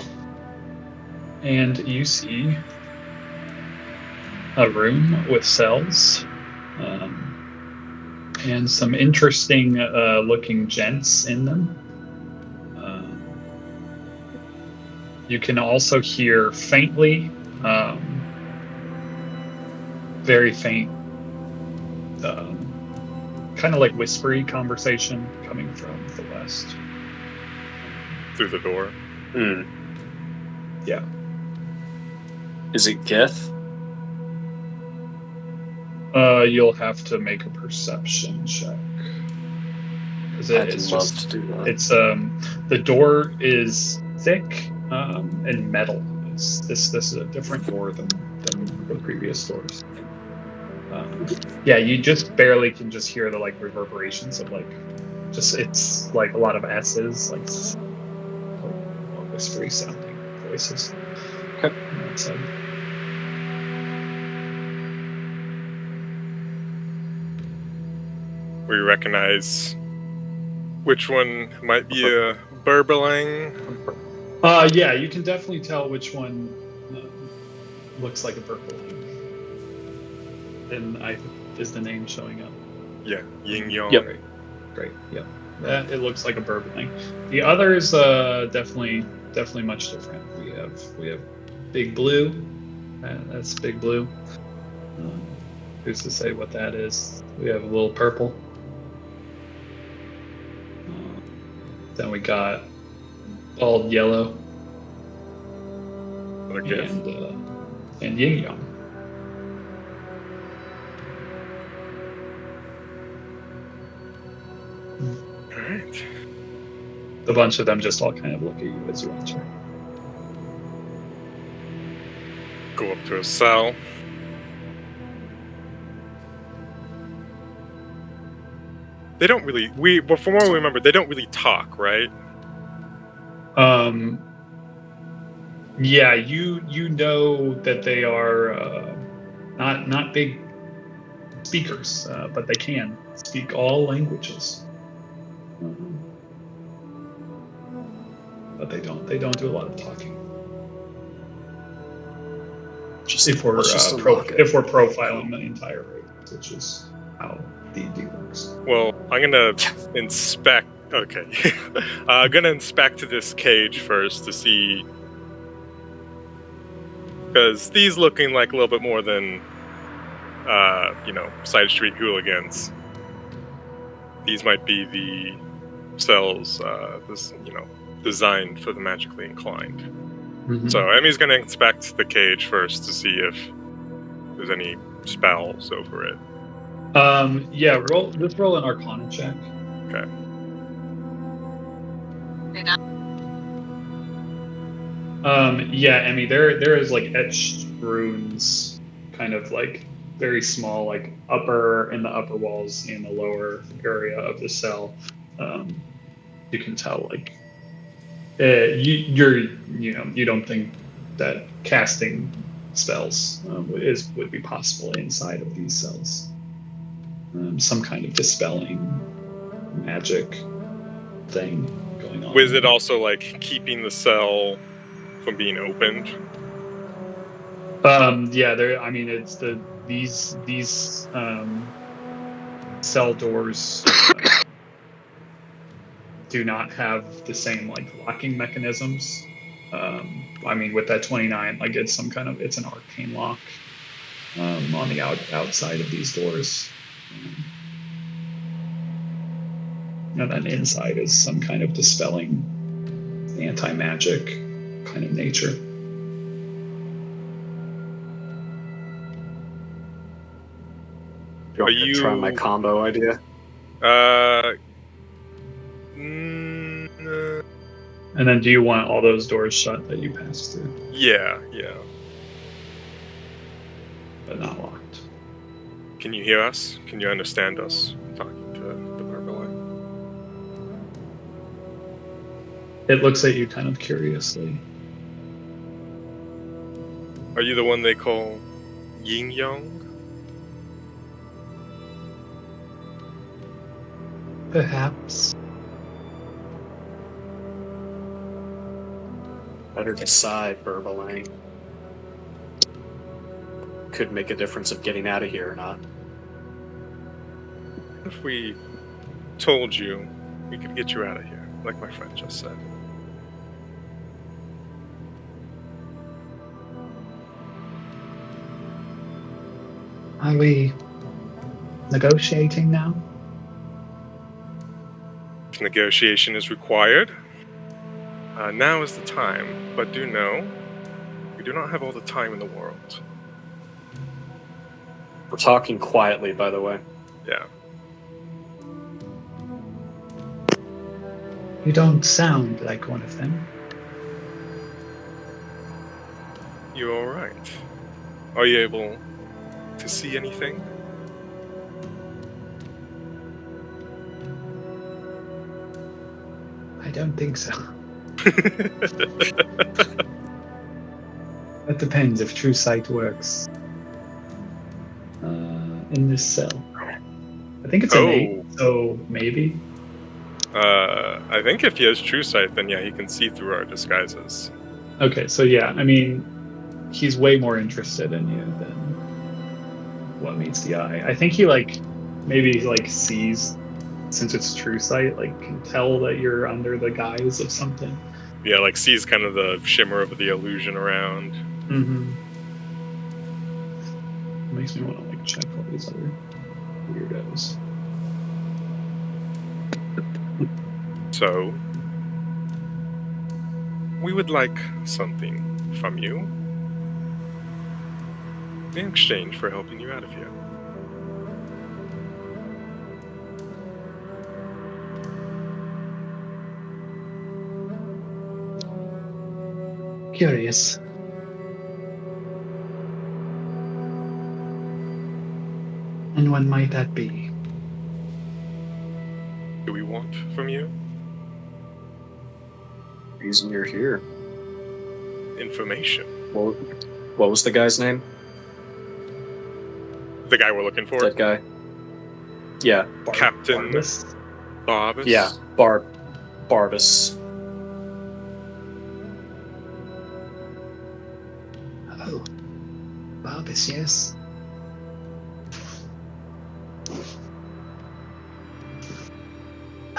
Speaker 1: And you see a room with cells. And some interesting looking gents in them. You can also hear faintly, very faint, kind of like whispery conversation coming from the west.
Speaker 3: Through the door.
Speaker 1: Yeah.
Speaker 2: Is it Gith?
Speaker 1: You'll have to make a perception check. Because
Speaker 2: I'd
Speaker 1: it's
Speaker 2: love
Speaker 1: just
Speaker 2: to do that.
Speaker 1: it's the door is thick and metal. This is a different door than the previous doors. Yeah, you just barely can just hear the like reverberations of like just it's like a lot of S's, like whispery sounding voices.
Speaker 2: Okay.
Speaker 1: on that side.
Speaker 3: We recognize which one might be a Burbalang.
Speaker 1: Yeah, you can definitely tell which one looks like a purple. And is the name showing up?
Speaker 3: Yeah, Ying Yang.
Speaker 2: Yep.
Speaker 1: Great. Yep. It looks like a burbling. The others definitely much different. We have Big Blue. That's Big Blue. Who's to say what that is? We have a little purple. Then we got Bald Yellow
Speaker 3: Okay.
Speaker 1: and Yin Yang.
Speaker 3: Alright.
Speaker 1: A bunch of them just all kind of look at you as you enter.
Speaker 3: Go up to a cell. They don't really. From what we remember, they don't really talk, right?
Speaker 1: Yeah, you know that they are not big speakers, but they can speak all languages. But they don't do a lot of talking. If we're profiling the entire race, which is how D&D works.
Speaker 3: Well, I'm gonna inspect. Okay, I'm gonna inspect this cage first to see, because these looking like a little bit more than, side street hooligans. These might be the cells, designed for the magically inclined.
Speaker 1: Mm-hmm.
Speaker 3: So Emmy's gonna inspect the cage first to see if there's any spells over it.
Speaker 1: Yeah, let's roll an Arcana check.
Speaker 3: Okay.
Speaker 1: Yeah, Emmy, there is like etched runes, kind of like very small, like in the upper walls in the lower area of the cell. You can tell like you don't think that casting spells would be possible inside of these cells. Some kind of dispelling magic thing going on.
Speaker 3: Was it also like keeping the cell from being opened?
Speaker 1: Yeah, it's these cell doors do not have the same like locking mechanisms. With that 29, like it's an arcane lock on the outside of these doors. And then inside is some kind of dispelling anti-magic kind of nature.
Speaker 2: Are you try my combo idea?
Speaker 1: And then do you want all those doors shut that you passed through?
Speaker 3: Yeah.
Speaker 1: But not locked.
Speaker 3: Can you hear us? Can you understand us talking to the Burbalang?
Speaker 1: It looks at you kind of curiously.
Speaker 3: Are you the one they call Yin Yang?
Speaker 1: Perhaps.
Speaker 2: Better decide, Burbalang. Could make a difference of getting out of here or not.
Speaker 3: If we told you, we could get you out of here, like my friend just said.
Speaker 1: Are we negotiating now?
Speaker 3: If negotiation is required, now is the time, but do know, we do not have all the time in the world.
Speaker 2: We're talking quietly, by the way.
Speaker 3: Yeah.
Speaker 1: You don't sound like one of them.
Speaker 3: You alright? Are you able to see anything?
Speaker 1: I don't think so. That depends if true sight works. In this cell. I think it's an 8, So maybe.
Speaker 3: I think if he has true sight, then yeah, he can see through our disguises.
Speaker 1: Okay, so yeah, I mean, he's way more interested in you than what meets the eye. I think he maybe sees, since it's true sight, can tell that you're under the guise of something.
Speaker 3: Yeah, like sees kind of the shimmer of the illusion around.
Speaker 1: Mm-hmm. It makes me want to check all these other weirdos.
Speaker 3: So, we would like something from you in exchange for helping you out of here.
Speaker 1: Curious. And when might that be?
Speaker 3: Do we want from you
Speaker 2: Reason you're here.
Speaker 3: information?
Speaker 2: What was the guy's name?
Speaker 3: The guy we're looking for?
Speaker 2: That guy? Yeah.
Speaker 3: Captain
Speaker 1: Barbus?
Speaker 3: Barbus?
Speaker 2: Yeah. Barbus.
Speaker 1: Oh. Barbus, yes.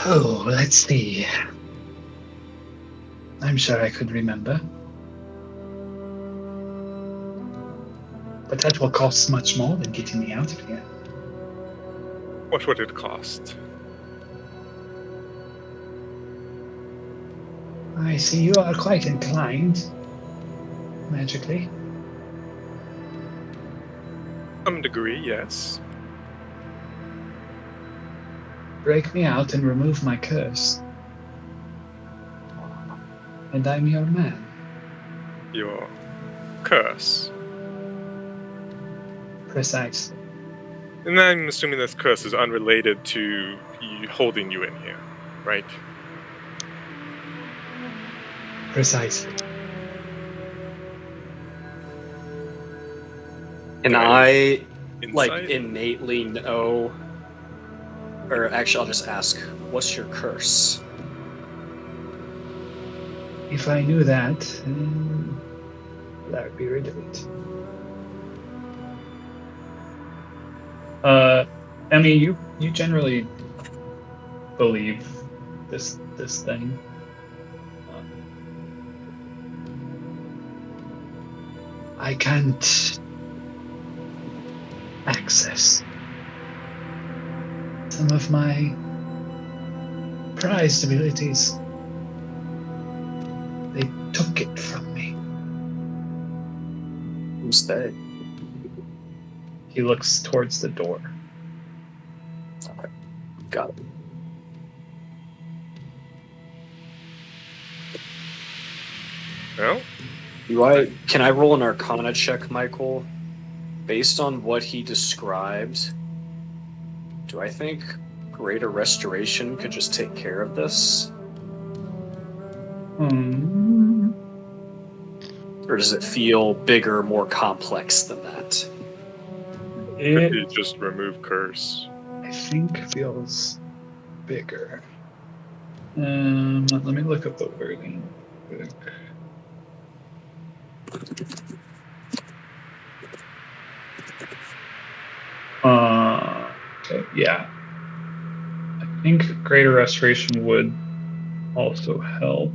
Speaker 1: Oh, let's see. I'm sure I could remember. But that will cost much more than getting me out of here.
Speaker 3: What would it cost?
Speaker 1: I see you are quite inclined. Magically.
Speaker 3: Some degree, yes.
Speaker 1: Break me out and remove my curse. And I'm your man.
Speaker 3: Your curse.
Speaker 1: Precisely.
Speaker 3: And I'm assuming this curse is unrelated to holding you in here, right?
Speaker 1: Precisely.
Speaker 2: And I
Speaker 3: Insight?
Speaker 2: innately know, or actually I'll just ask, what's your curse?
Speaker 1: If I knew that, that would be rid of it. Emmy, you generally believe this thing. I can't access some of my prized abilities. They took it from me.
Speaker 2: Who's they?
Speaker 1: He looks towards the door.
Speaker 2: Okay. Got it.
Speaker 3: Well,
Speaker 2: Can I roll an Arcana check, Michael? Based on what he described, do I think Greater Restoration could just take care of this? Or does it feel bigger, more complex than that?
Speaker 3: could you just remove curse?
Speaker 1: I think feels bigger. Let me look up the wording. Quick. Okay, yeah. I think Greater Restoration would also help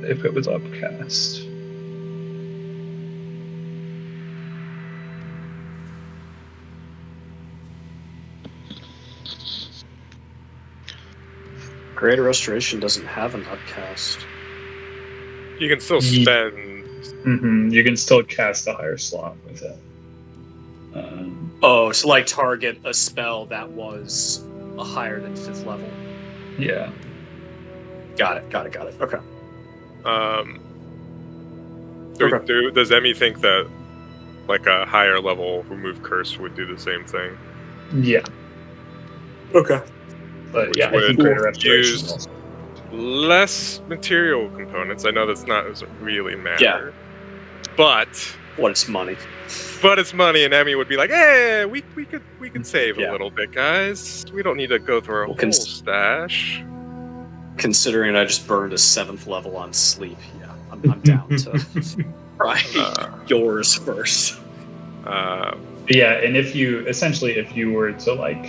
Speaker 1: if it was upcast.
Speaker 2: Greater Restoration doesn't have an upcast.
Speaker 3: You can still spend.
Speaker 1: You can still cast a higher slot with it.
Speaker 2: Oh, so like target a spell that was a higher than 5th level.
Speaker 1: Yeah.
Speaker 2: Got it. Okay.
Speaker 3: Does Emmy think that like a higher level remove curse would do the same thing?
Speaker 1: Yeah.
Speaker 2: Okay.
Speaker 1: But
Speaker 3: Which
Speaker 1: yeah, I
Speaker 3: would
Speaker 1: think Greater Restoration
Speaker 3: use
Speaker 1: also.
Speaker 3: less material components. I know that's not doesn't really matter. But
Speaker 2: What is money?
Speaker 3: But it's money, and Emmy would be like, "Hey, we could save
Speaker 2: Yeah.
Speaker 3: a little bit, guys. We don't need to go through our
Speaker 2: Well,
Speaker 3: whole stash."
Speaker 2: Considering I just burned a 7th level on sleep, yeah, I'm down to try yours first.
Speaker 1: Yeah, and if you were to like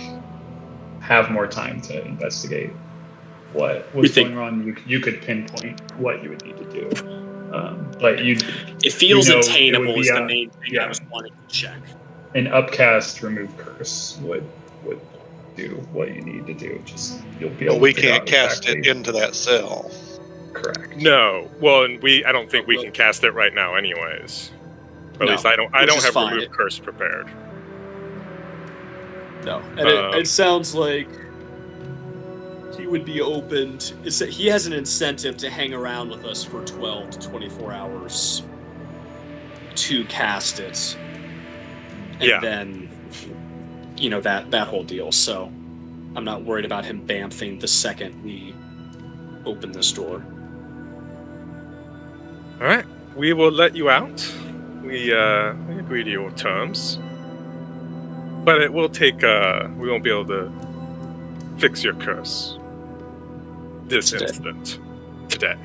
Speaker 1: have more time to investigate what was going on, you could pinpoint what you would need to do. Like
Speaker 2: it feels
Speaker 1: it would
Speaker 2: attainable
Speaker 1: be
Speaker 2: is the main thing I
Speaker 1: yeah.
Speaker 2: was wanting to check.
Speaker 1: An upcast remove curse would do what you need to do. Just you'll be able
Speaker 5: But we
Speaker 1: to figure
Speaker 5: can't
Speaker 1: out
Speaker 5: cast
Speaker 1: exactly.
Speaker 5: it into that cell.
Speaker 1: Correct.
Speaker 3: No, well, and I don't think we can cast it right now, anyways. Or at
Speaker 2: No,
Speaker 3: least I don't
Speaker 2: which is
Speaker 3: have
Speaker 2: fine.
Speaker 3: remove curse prepared.
Speaker 2: No, and it sounds like he would be open to. He has an incentive to hang around with us for 12 to 24 hours to cast it, and then that whole deal. So I'm not worried about him bamfing the second we open this door.
Speaker 3: All right, we will let you out. We agree to your terms, but it will take. We won't be able to fix your curse this instant today.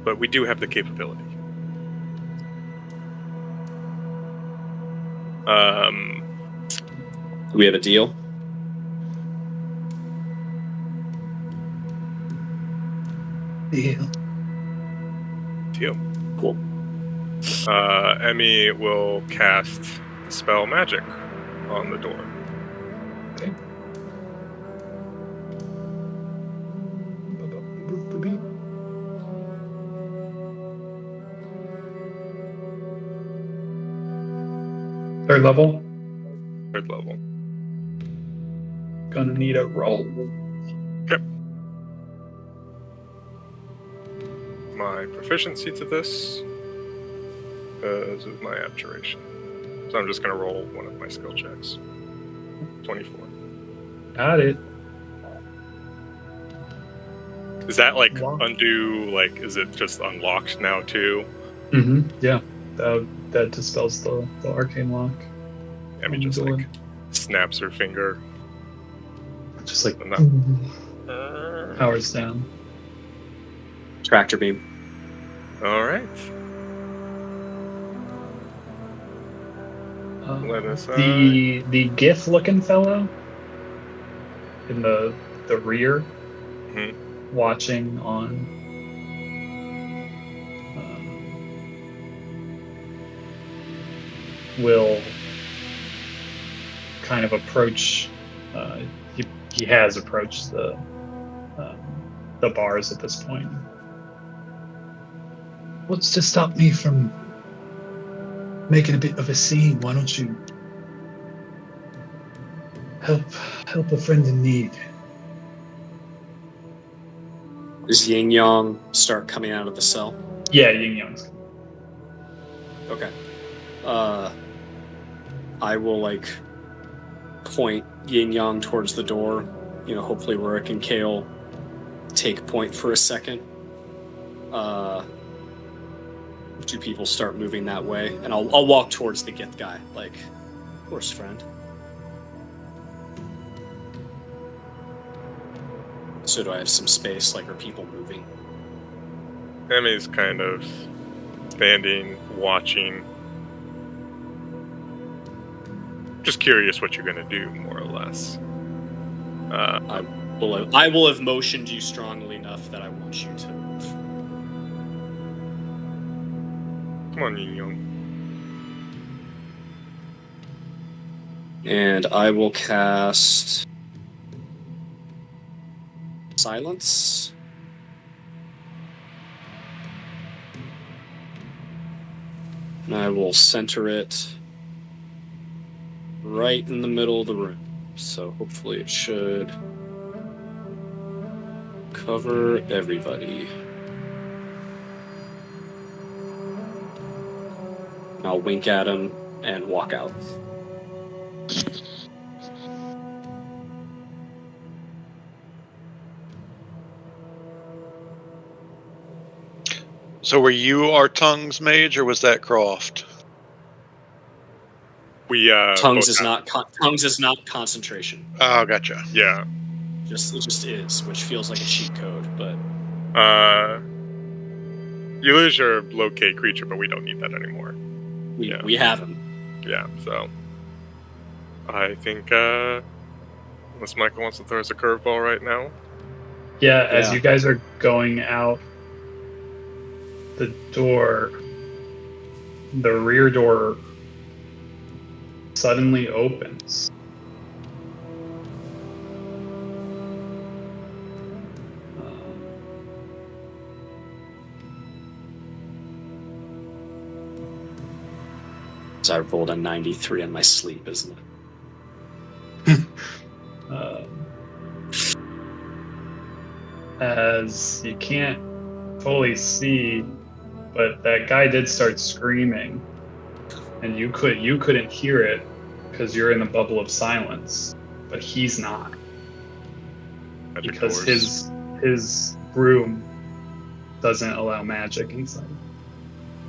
Speaker 3: But we do have the capability.
Speaker 2: Do we have a deal?
Speaker 1: Deal.
Speaker 2: Cool.
Speaker 3: Emmy will cast spell magic on the door.
Speaker 1: Okay. Third level.
Speaker 3: Third level.
Speaker 1: Gonna need a roll.
Speaker 3: Okay. My proficiency to this is with my abjuration. So I'm just going to roll one of my skill checks. 24.
Speaker 1: Got it.
Speaker 3: Is that like
Speaker 1: Wow.
Speaker 3: undo, like, is it just unlocked now too?
Speaker 1: Mm-hmm. Yeah. That dispels the arcane lock.
Speaker 3: Emmy just like snaps her finger.
Speaker 1: Just like
Speaker 3: No.
Speaker 1: powers down.
Speaker 2: Tractor beam.
Speaker 3: All right. Let us.
Speaker 1: The Gith looking fellow in the rear, watching on. Will kind of approach. He has approached the bars at this point. What's to stop me from making a bit of a scene? Why don't you help a friend in need?
Speaker 2: Does Yin Yang start coming out of the cell?
Speaker 1: Yeah, Yin Yang's.
Speaker 2: Okay. I will point Yin Yang towards the door. Hopefully Rurik and Kale take point for a second. Two people start moving that way, and I'll walk towards the Gith guy. Of course, friend. So do I have some space? Are people moving?
Speaker 3: Emmy's kind of standing, watching. Just curious what you're going to do, more or less.
Speaker 2: I will have motioned you strongly enough that I want you to move.
Speaker 3: Come on, Yin Yang.
Speaker 2: And I will cast Silence. And I will center it right in the middle of the room. So hopefully it should cover everybody. I'll wink at him and walk out.
Speaker 5: So were you our tongues mage, or was that Croft?
Speaker 3: We
Speaker 2: Tongues
Speaker 3: both
Speaker 2: is
Speaker 3: have-
Speaker 2: not tongues is not concentration.
Speaker 5: Oh, gotcha.
Speaker 3: Yeah.
Speaker 2: It just is, which feels like a cheat code, but
Speaker 3: You lose your locate creature, but we don't need that anymore.
Speaker 2: we have him.
Speaker 3: Yeah. So I think unless Michael wants to throw us a curveball right now.
Speaker 1: Yeah, as
Speaker 2: Yeah.
Speaker 1: you guys are going out the door, the rear door suddenly opens.
Speaker 2: So I rolled a 93 on my sleep, isn't it?
Speaker 1: As you can't fully see, but that guy did start screaming, and you couldn't hear it because you're in a bubble of silence, but he's not,
Speaker 3: Magic
Speaker 1: because
Speaker 3: doors.
Speaker 1: his room doesn't allow magic inside.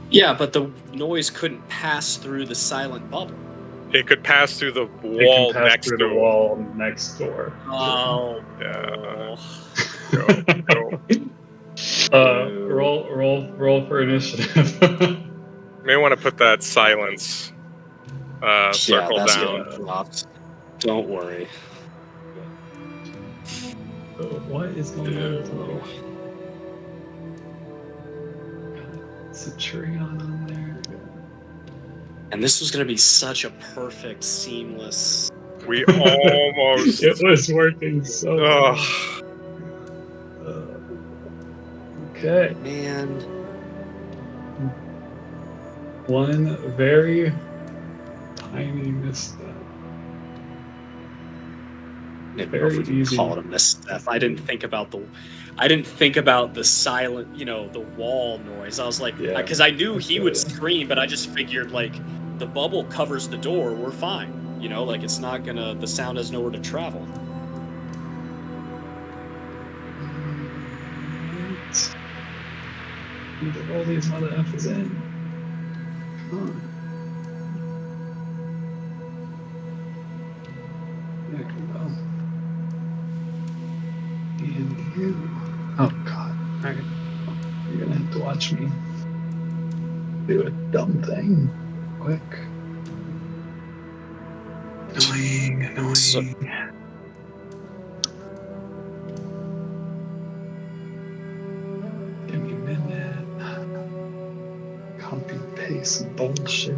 Speaker 2: Yeah, but the noise couldn't pass through the silent bubble.
Speaker 3: It could pass through the
Speaker 1: It
Speaker 3: wall
Speaker 1: can pass
Speaker 3: next
Speaker 1: through
Speaker 3: door.
Speaker 1: the wall next door.
Speaker 2: Oh.
Speaker 3: Yeah. Go.
Speaker 1: Roll for initiative.
Speaker 3: May want to put that silence circle
Speaker 2: that's
Speaker 3: down.
Speaker 2: getting dropped. Don't worry.
Speaker 1: What is going on today? Centurion on there.
Speaker 2: And this was going to be such a perfect, seamless.
Speaker 3: We almost.
Speaker 1: It was working so well.
Speaker 3: Ugh.
Speaker 1: Okay.
Speaker 2: Man.
Speaker 1: One very tiny misstep.
Speaker 2: I didn't know
Speaker 1: Very
Speaker 2: if we could
Speaker 1: easy.
Speaker 2: call it a misstep. I didn't think about the silent, the wall noise. I was like,
Speaker 1: Yeah,
Speaker 2: because I knew he would
Speaker 1: yeah.
Speaker 2: scream, but I just figured like the bubble covers the door, we're fine. Like it's not gonna. The sound has nowhere to travel.
Speaker 1: Need to roll these mother effers in. Come on. There we go. And you. Oh God! All right, you're gonna have to watch me do a dumb thing. Quick. Annoying.
Speaker 2: So-
Speaker 1: Give me a minute. Copy paste bullshit.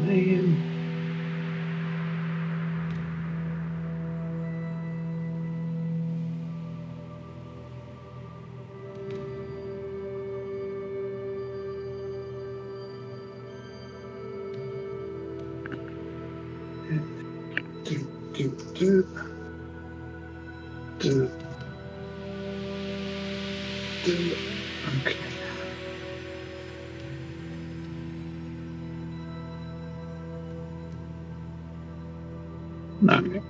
Speaker 1: Man. Do. Okay. No.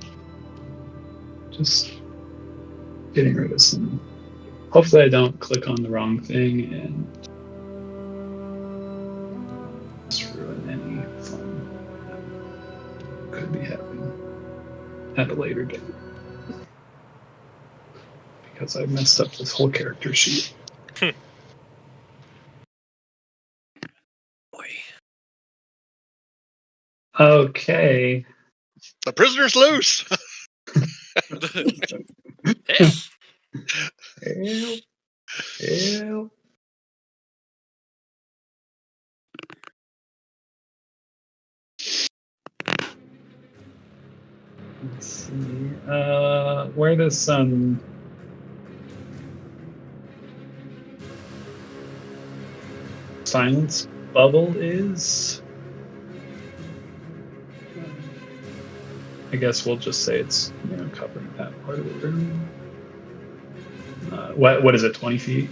Speaker 1: Just getting rid of some. Hopefully, I don't click on the wrong thing and just ruin any fun that could be happening at a later date. Because I messed up this whole character sheet.
Speaker 2: Boy.
Speaker 1: Okay.
Speaker 5: The prisoner's loose.
Speaker 6: Hey,
Speaker 1: Help. Help. Let's see. Where the sun. Silence bubble is. I guess we'll just say it's covering that part of the room. What is it? 20 feet.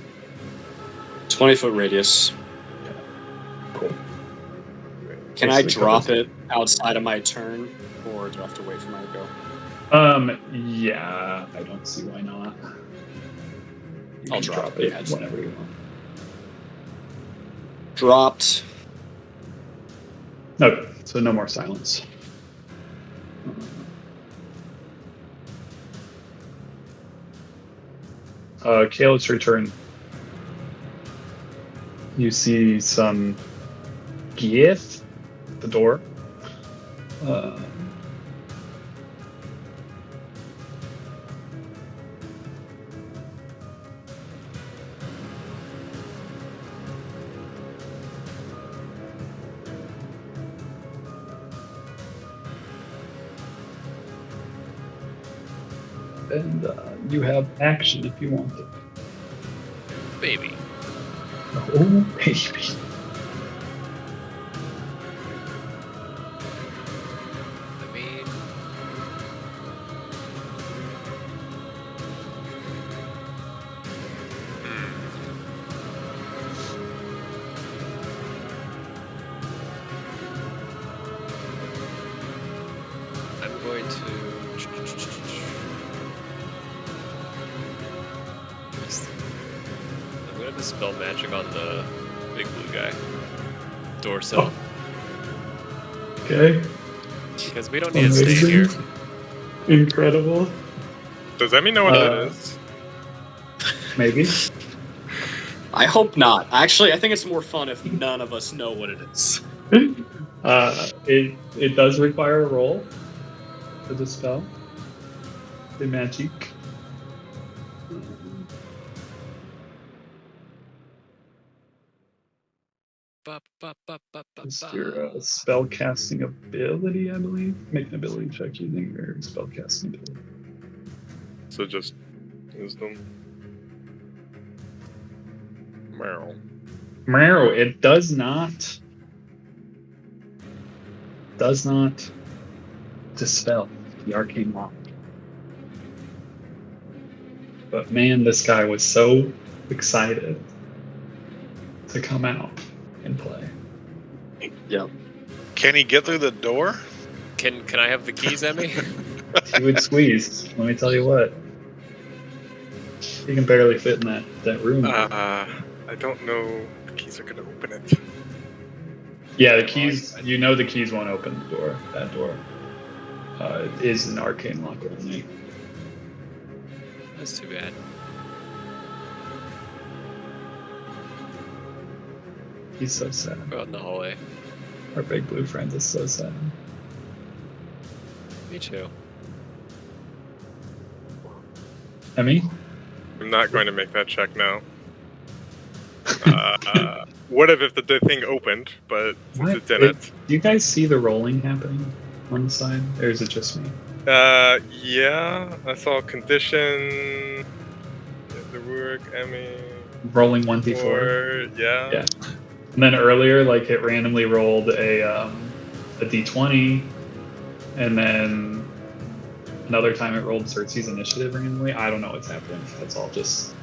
Speaker 2: 20-foot radius.
Speaker 1: Cool.
Speaker 2: Can I
Speaker 1: Basically
Speaker 2: drop
Speaker 1: covers-
Speaker 2: it outside of my turn, or do I have to wait for my go?
Speaker 1: Yeah, I don't see why not. You
Speaker 2: I'll
Speaker 1: can
Speaker 2: drop
Speaker 1: it
Speaker 2: it, yeah,
Speaker 1: whenever you want.
Speaker 2: dropped.
Speaker 1: Okay, so no more silence. Kale, it's your turn. You see some Gith at the door. And you have action if you want it.
Speaker 6: Baby.
Speaker 1: Oh, baby.
Speaker 6: I mean, I'm going to. I'm going to dispel magic on the big blue guy. Dorso.
Speaker 1: Okay.
Speaker 6: Because we don't need to stay here.
Speaker 1: Incredible.
Speaker 3: Does that mean know what it is?
Speaker 1: Maybe.
Speaker 4: I hope not. Actually, I think it's more fun if none of us know what it is.
Speaker 1: It does require a roll for the spell. The magic. It's your spell casting ability, I believe. Make an ability check using your spell casting ability.
Speaker 3: So just wisdom. Meryl.
Speaker 1: Marrow, it does not dispel the arcane lock. But man, this guy was so excited to come out and play.
Speaker 4: Yep.
Speaker 5: Can he get through the door?
Speaker 6: Can I have the keys, Emmy?
Speaker 1: He would squeeze. Let me tell you what. He can barely fit in that room.
Speaker 3: I don't know the keys are gonna open it.
Speaker 1: Yeah, the keys. You know the keys won't open the door. That door is an arcane lock only.
Speaker 6: That's too bad.
Speaker 1: He's so sad.
Speaker 6: Go out in the hallway.
Speaker 1: Our big blue friend is so sad.
Speaker 6: Me too.
Speaker 1: Emmy?
Speaker 3: I'm not going to make that check now. Would have if the thing opened, but since
Speaker 1: What?
Speaker 3: it didn't.
Speaker 1: Do you guys see the rolling happening on the side? Or is it just me?
Speaker 3: Yeah, I saw condition, the work, Emmy.
Speaker 1: Rolling 1d4.
Speaker 3: Or, yeah.
Speaker 1: Yeah. And then earlier, like, it randomly rolled a d20, and then another time it rolled Xerxes initiative randomly. I don't know what's happening. That's all just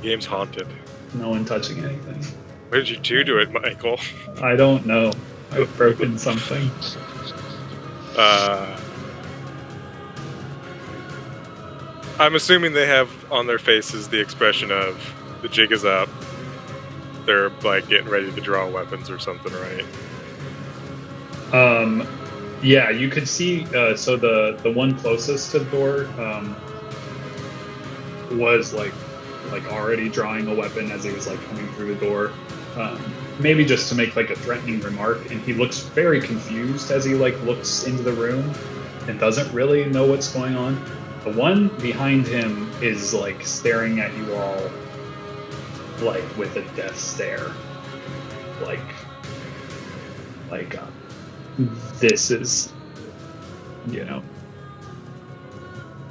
Speaker 3: Game's haunted.
Speaker 1: no one touching anything.
Speaker 3: What did you do to it, Michael?
Speaker 1: I don't know. I've broken something.
Speaker 3: I'm assuming they have on their faces the expression of the jig is up. They're like getting ready to draw weapons or something, right?
Speaker 1: Yeah, you could see. So the one closest to the door was like already drawing a weapon as he was like coming through the door. Maybe just to make like a threatening remark, and he looks very confused as he like looks into the room and doesn't really know what's going on. The one behind him is like staring at you all like with a death stare, like this is, you know,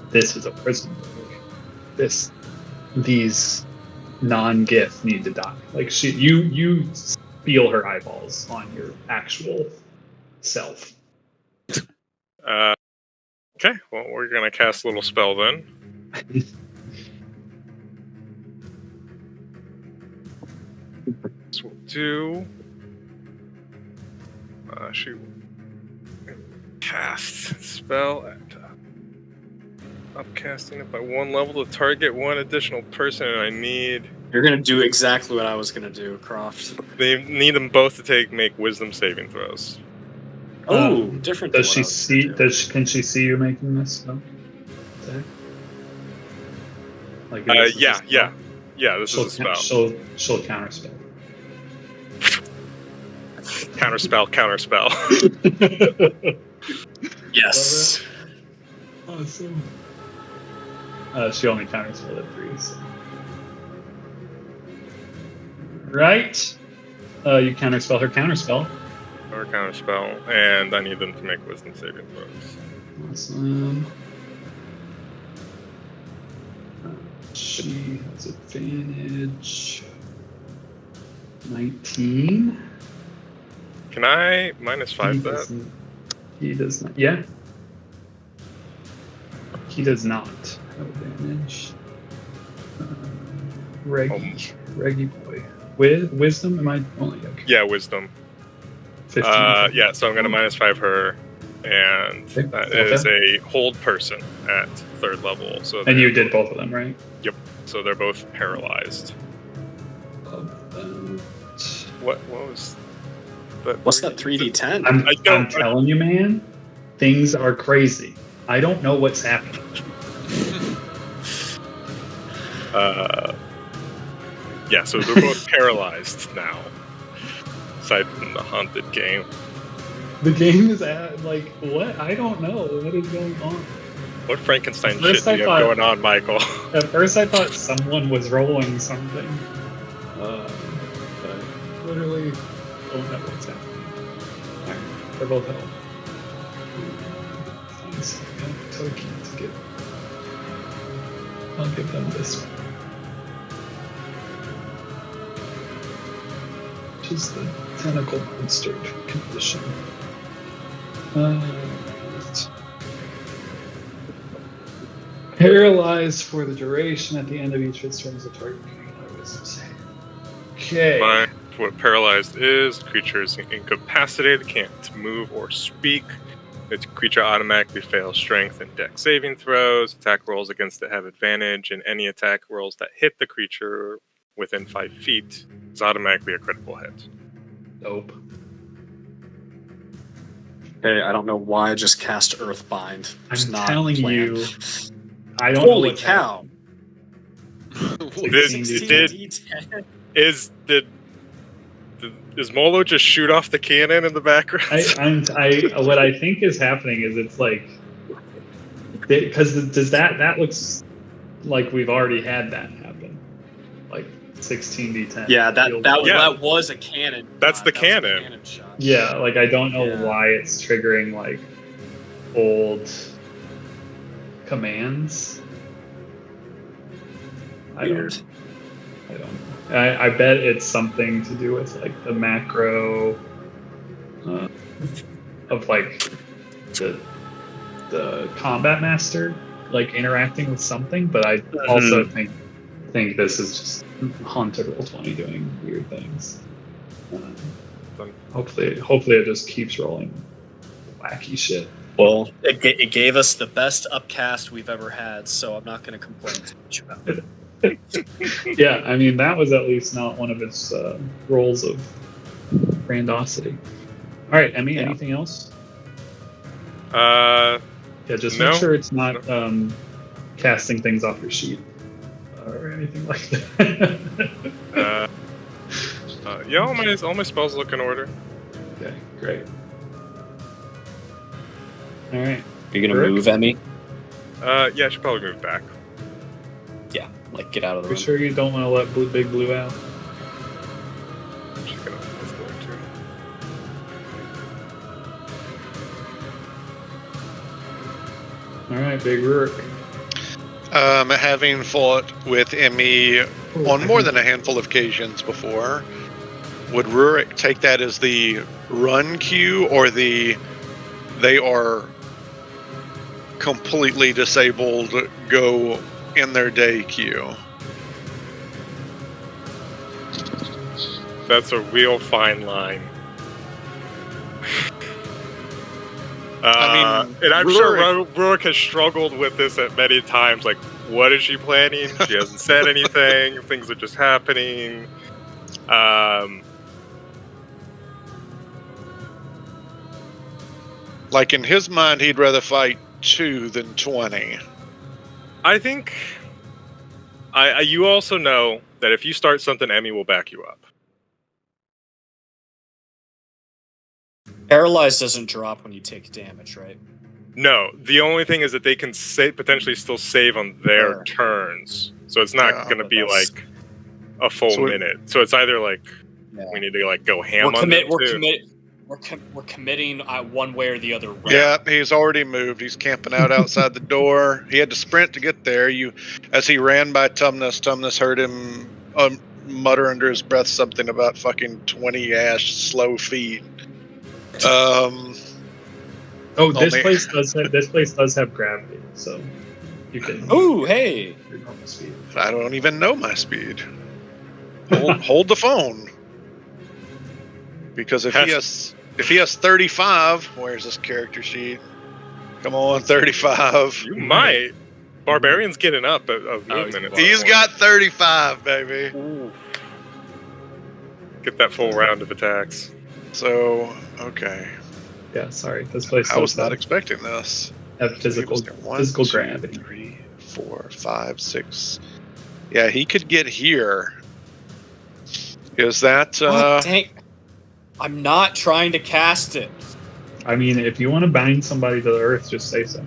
Speaker 1: this is a prison. These non-Gith need to die. Like you feel her eyeballs on your actual self.
Speaker 3: Okay, well, we're gonna cast a little spell then. So we'll do. Shoot. Cast spell at. Upcasting it by one level to target one additional person, and I need
Speaker 2: You're gonna do exactly what I was gonna do, Croft.
Speaker 3: They need them both to make wisdom saving throws.
Speaker 2: Oh, different.
Speaker 1: Does
Speaker 2: than what
Speaker 1: she
Speaker 2: I was
Speaker 1: see?
Speaker 2: gonna do.
Speaker 1: Can she see you making this? No? Like
Speaker 3: Yeah,
Speaker 1: this is a
Speaker 3: yeah,
Speaker 1: spell?
Speaker 3: this is a spell.
Speaker 1: She'll counterspell.
Speaker 3: Counterspell.
Speaker 2: Yes.
Speaker 1: Awesome. She only counterspelled at 3. So. Right. You counterspell her counterspell.
Speaker 3: Or counterspell, and I need them to make wisdom saving throws.
Speaker 1: Awesome. She has advantage. 19.
Speaker 3: Can I -5 that?
Speaker 1: He does not. Yeah. He does not have advantage. Reggie boy. Wisdom? Am I only okay?
Speaker 3: Yeah, wisdom.
Speaker 1: 15.
Speaker 3: Yeah, so I'm gonna -5 her, and
Speaker 1: Okay.
Speaker 3: that is a hold person at 3rd level. So
Speaker 1: And you did both of them, right?
Speaker 3: so they're both paralyzed. What was that?
Speaker 2: What's that 3d10?
Speaker 1: I'm
Speaker 3: I don't-
Speaker 1: telling you, man, things are crazy. I don't know what's happening.
Speaker 3: Yeah, so they're both paralyzed now. Aside from the haunted game.
Speaker 1: The game is at, like, what? I don't know. What is going on?
Speaker 3: What Frankenstein
Speaker 1: First
Speaker 3: shit do you
Speaker 1: I
Speaker 3: have
Speaker 1: thought-
Speaker 3: going on, Michael?
Speaker 1: At first, I thought someone was rolling something. But literally don't know what's happening. Alright, they're both held. Find some kind of token to get. I'll give them this one. Which is the tentacle monster condition. Paralyzed for the duration at the end of each of its turns. The target. Okay.
Speaker 3: Fine. What paralyzed is, the creature is incapacitated, can't move or speak. The creature automatically fails strength and dex saving throws. Attack rolls against it have advantage, and any attack rolls that hit the creature within 5 feet is automatically a critical hit.
Speaker 1: Dope.
Speaker 2: Okay, I don't know why I just cast Earthbind. It's
Speaker 1: I'm
Speaker 2: not
Speaker 1: telling
Speaker 2: planned.
Speaker 1: you, I don't know
Speaker 2: Holy
Speaker 1: what's
Speaker 2: cow!
Speaker 3: Is Molo just shoot off the cannon in the background?
Speaker 1: What I think is happening is it's like, because does that looks like we've already had that happen, like 16d10.
Speaker 2: Yeah, that
Speaker 3: Yeah.
Speaker 2: was a cannon.
Speaker 3: That's the
Speaker 2: That was a
Speaker 3: cannon.
Speaker 2: cannon shot.
Speaker 1: Yeah, like I don't know
Speaker 2: Yeah.
Speaker 1: why it's triggering like old commands.
Speaker 2: Weird.
Speaker 1: I don't know. I bet it's something to do with like the macro of like the combat master like interacting with something, but I also think this is just Haunted Roll20 doing weird things. Hopefully it just keeps rolling wacky shit.
Speaker 2: Well, it gave us the best upcast we've ever had, so I'm not going to complain too much about it.
Speaker 1: Yeah, I mean that was at least not one of its roles of grandiosity. All right, Emmy, anything else? Yeah, just
Speaker 3: No.
Speaker 1: make sure it's not casting things off your sheet or anything like that.
Speaker 3: Yeah, all my spells look in order.
Speaker 1: Okay, great. All right.
Speaker 2: You're going to
Speaker 1: Rick?
Speaker 2: move, Emmy?
Speaker 3: Yeah, I should probably move back.
Speaker 2: Yeah, like get out of the
Speaker 1: Be
Speaker 2: room.
Speaker 1: sure you don't want to let Big Blue out.
Speaker 3: I'm just gonna let's go to.
Speaker 1: All right, Big Rourke.
Speaker 5: Having fought with Emmy on more than a handful of occasions before, would Rurik take that as the run cue or they are completely disabled, go in their day cue?
Speaker 3: That's a real fine line.
Speaker 5: I mean,
Speaker 3: and I'm sure Rurik has struggled with this at many times. Like, What is she planning? She hasn't said anything. Things are just happening.
Speaker 5: Like in his mind, he'd rather fight 2 than 20.
Speaker 3: I think you also know that if you start something, Emmy will back you up.
Speaker 2: Paralyzed doesn't drop when you take damage, right?
Speaker 3: No, the only thing is that they can potentially still save on their turns. So it's not going to be like a full minute. So it's either like we need to like go ham on them
Speaker 2: We're committing one way or the other. Right?
Speaker 5: Yeah, he's already moved. He's camping out outside the door. He had to sprint to get there. As he ran by Tumnus heard him mutter under his breath something about fucking 20-ash slow feet.
Speaker 1: This place does have gravity, so you can.
Speaker 2: Ooh, hey!
Speaker 1: Your normal speed.
Speaker 5: I don't even know my speed. Hold the phone. Because if he has 35, where's this character sheet? Come on, 35.
Speaker 3: You might. Barbarian's getting up of movement.
Speaker 5: He's got 35, baby.
Speaker 3: Ooh. Get that full round of attacks.
Speaker 5: So, okay.
Speaker 1: Yeah, sorry. This place.
Speaker 5: I was not expecting this.
Speaker 1: Have physical gravity.
Speaker 5: 3, 4, 5, 6. Yeah, he could get here. Is that?
Speaker 2: Dang. I'm not trying to cast it.
Speaker 1: I mean, if you want to bind somebody to the earth, just say so.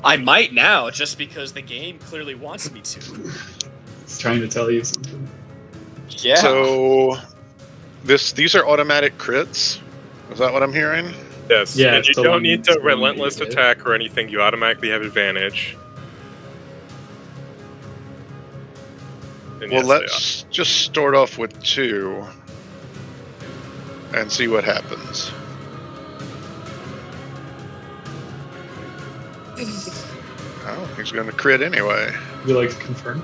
Speaker 2: I might now, just because the game clearly wants me to.
Speaker 1: It's trying to tell you something.
Speaker 2: Yeah.
Speaker 5: So, these are automatic crits. Is that what I'm hearing?
Speaker 3: Yes.
Speaker 1: Yeah,
Speaker 3: and you don't need to relentless attack or anything. You automatically have advantage. And
Speaker 5: Well, let's just start off with 2 and see what happens. Oh, he's going to crit anyway.
Speaker 1: Would you like to confirm?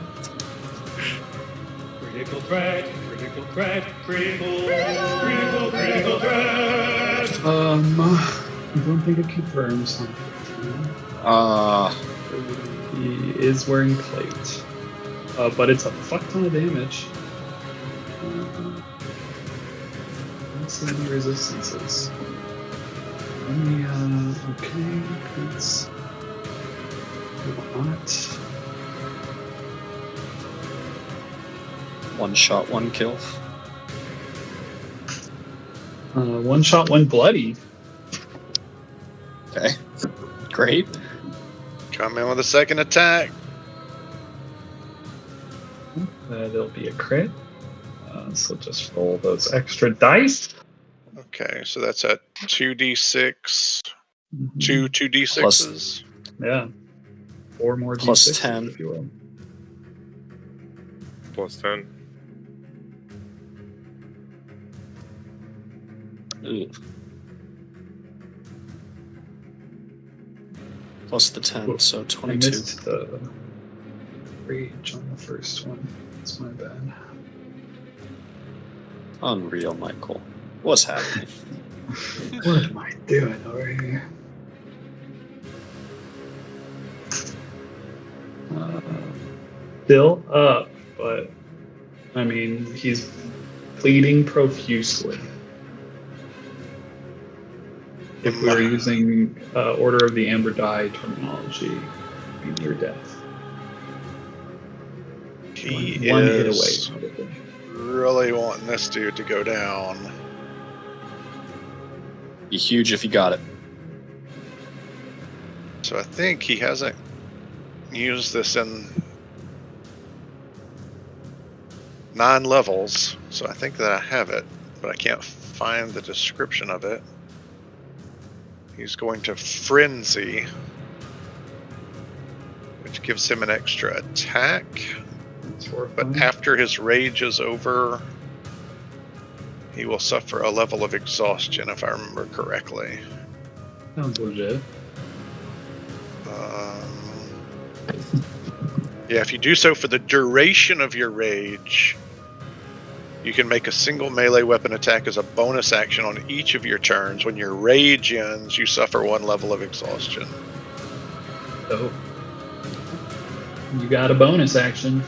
Speaker 7: Critical threat, critical threat, critical threat.
Speaker 1: I don't think it confirms. He is wearing plate. But it's a fuck ton of damage. Let's see any resistances. Okay, that's not.
Speaker 2: One shot, one kill.
Speaker 1: One shot, one bloody.
Speaker 2: Okay. Great.
Speaker 5: Come in with a second attack.
Speaker 1: There'll be a crit. So just roll those extra dice.
Speaker 5: Okay, so that's at 2d6.
Speaker 1: Mm-hmm.
Speaker 5: 2d6s.
Speaker 1: Yeah. 4 more
Speaker 2: Plus
Speaker 1: d6s,
Speaker 2: 10.
Speaker 1: if you will.
Speaker 3: Plus 10.
Speaker 2: Ooh. Plus the 10, so 22.
Speaker 1: I missed the rage on the first one. That's my bad.
Speaker 2: Unreal, Michael. What's happening?
Speaker 1: What am I doing over here? Still up, but I mean, he's bleeding profusely. If we were using Order of the Amber Die terminology, near death.
Speaker 5: He
Speaker 1: One
Speaker 5: is
Speaker 1: hit away, probably.
Speaker 5: really wanting this dude to go down.
Speaker 2: Be huge if you got it.
Speaker 5: So I think he hasn't used this in 9 levels. So I think that I have it, but I can't find the description of it. He's going to Frenzy, which gives him an extra attack. But after his rage is over, he will suffer a level of exhaustion, if I remember correctly.
Speaker 1: Sounds legit.
Speaker 5: Yeah, if you do so for the duration of your rage, you can make a single melee weapon attack as a bonus action on each of your turns. When your rage ends, you suffer 1 level of exhaustion.
Speaker 1: Oh. You got a bonus action.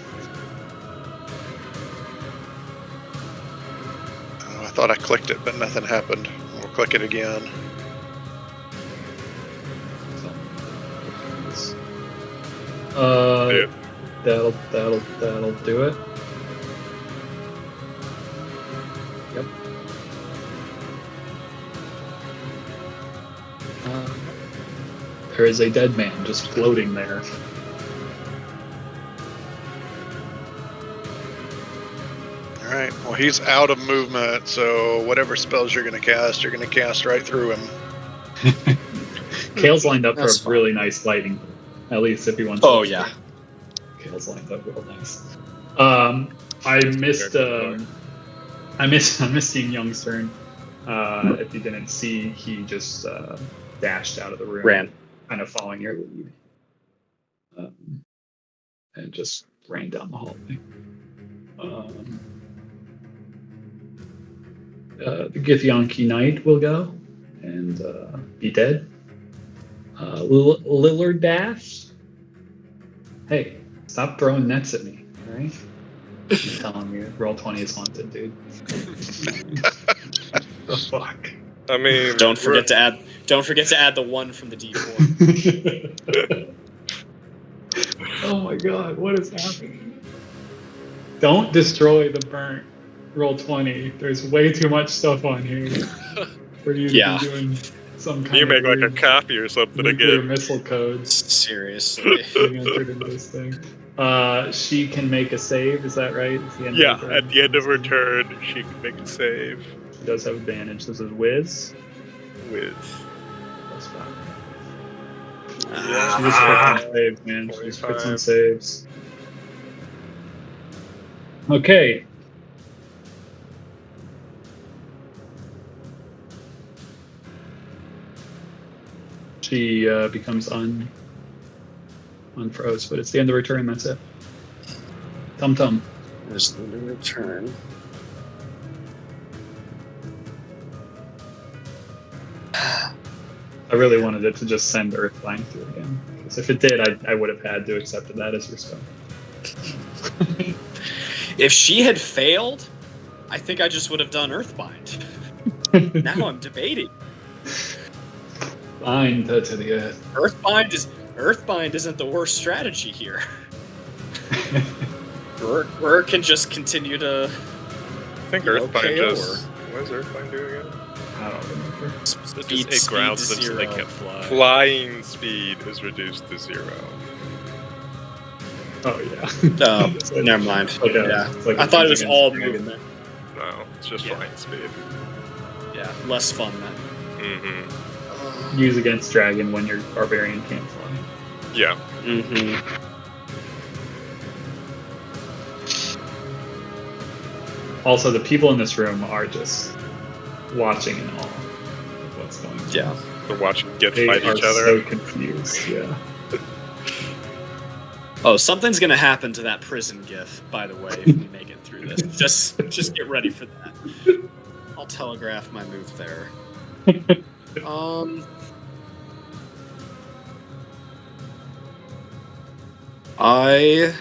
Speaker 5: Oh, I thought I clicked it, but nothing happened. We'll click it again.
Speaker 3: Yeah.
Speaker 1: That'll do it. Yep. There is a dead man just floating there.
Speaker 5: All right. Well, he's out of movement, so whatever spells you're going to cast right through him.
Speaker 1: Kale's lined up for
Speaker 2: That's
Speaker 1: a
Speaker 2: fine.
Speaker 1: really nice lighting. At least if he wants.
Speaker 2: Oh
Speaker 1: to.
Speaker 2: yeah.
Speaker 1: Kale's lined up real nice. I missed seeing Young's turn. If you didn't see, he just dashed out of the room.
Speaker 2: Ran.
Speaker 1: Kind of following your lead. And just ran down the hallway. The Githyanki Knight will go and be dead. Lillard Dash. Hey, stop throwing nets at me, alright? I'm telling you, Roll20 is haunted, dude. The fuck?
Speaker 3: I mean,
Speaker 2: Don't forget to add the 1 from the D4.
Speaker 1: Oh my god, what is happening? Don't destroy the burnt Roll20. There's way too much stuff on here for you to
Speaker 2: Yeah.
Speaker 1: be doing some kind
Speaker 3: you
Speaker 1: of
Speaker 3: make like a
Speaker 1: weird
Speaker 3: copy or something
Speaker 1: nuclear
Speaker 3: again.
Speaker 1: missile codes
Speaker 2: Seriously.
Speaker 1: being entered into this thing. She can make a save, is that right? It's the end
Speaker 3: Yeah,
Speaker 1: of her
Speaker 3: at the end of her turn, she can make a save
Speaker 1: She does have advantage. This is Wiz.
Speaker 3: with.
Speaker 1: That's fine. She
Speaker 2: Ah.
Speaker 1: just crits on saves, man. She just crits on
Speaker 3: 25.
Speaker 1: saves. Okay. She becomes unfroze, but it's the end of her turn. That's it. Tum Tum.
Speaker 2: There's the new return.
Speaker 1: I really wanted it to just send Earthbind through again. Because if it did, I would have had to accept that as your spell.
Speaker 2: If she had failed, I think I just would have done Earthbind. Now I'm debating.
Speaker 1: Bind her to the earth.
Speaker 2: Earthbind isn't the worst strategy here. Or can just continue to
Speaker 3: I think
Speaker 2: You know,
Speaker 3: Earthbind
Speaker 2: KO
Speaker 3: just. What does Earthbind do again?
Speaker 1: I don't remember.
Speaker 6: It grounds them so they
Speaker 2: zero.
Speaker 6: can't fly.
Speaker 3: Flying speed is reduced to 0.
Speaker 1: Oh yeah.
Speaker 2: Oh, never mind.
Speaker 1: Like a-
Speaker 2: Yeah.
Speaker 1: it's like a
Speaker 2: I thought it was
Speaker 1: Dungeons
Speaker 2: all
Speaker 1: and
Speaker 2: moving
Speaker 1: Dragons.
Speaker 2: there.
Speaker 3: No, it's just
Speaker 2: Yeah.
Speaker 3: flying speed.
Speaker 2: Yeah, less fun then.
Speaker 3: Mm-hmm.
Speaker 1: Use against dragon when your barbarian can't fly.
Speaker 3: Yeah.
Speaker 2: Mm-hmm.
Speaker 1: Also, the people in this room are just watching in awe of what's going on.
Speaker 2: Yeah.
Speaker 3: They're watching Gith
Speaker 1: They
Speaker 3: fight
Speaker 1: are
Speaker 3: each other.
Speaker 1: so confused. Yeah.
Speaker 2: Oh, something's gonna happen to that prison gif, by the way, if we make it through this. Just get ready for that. I'll telegraph my move there. I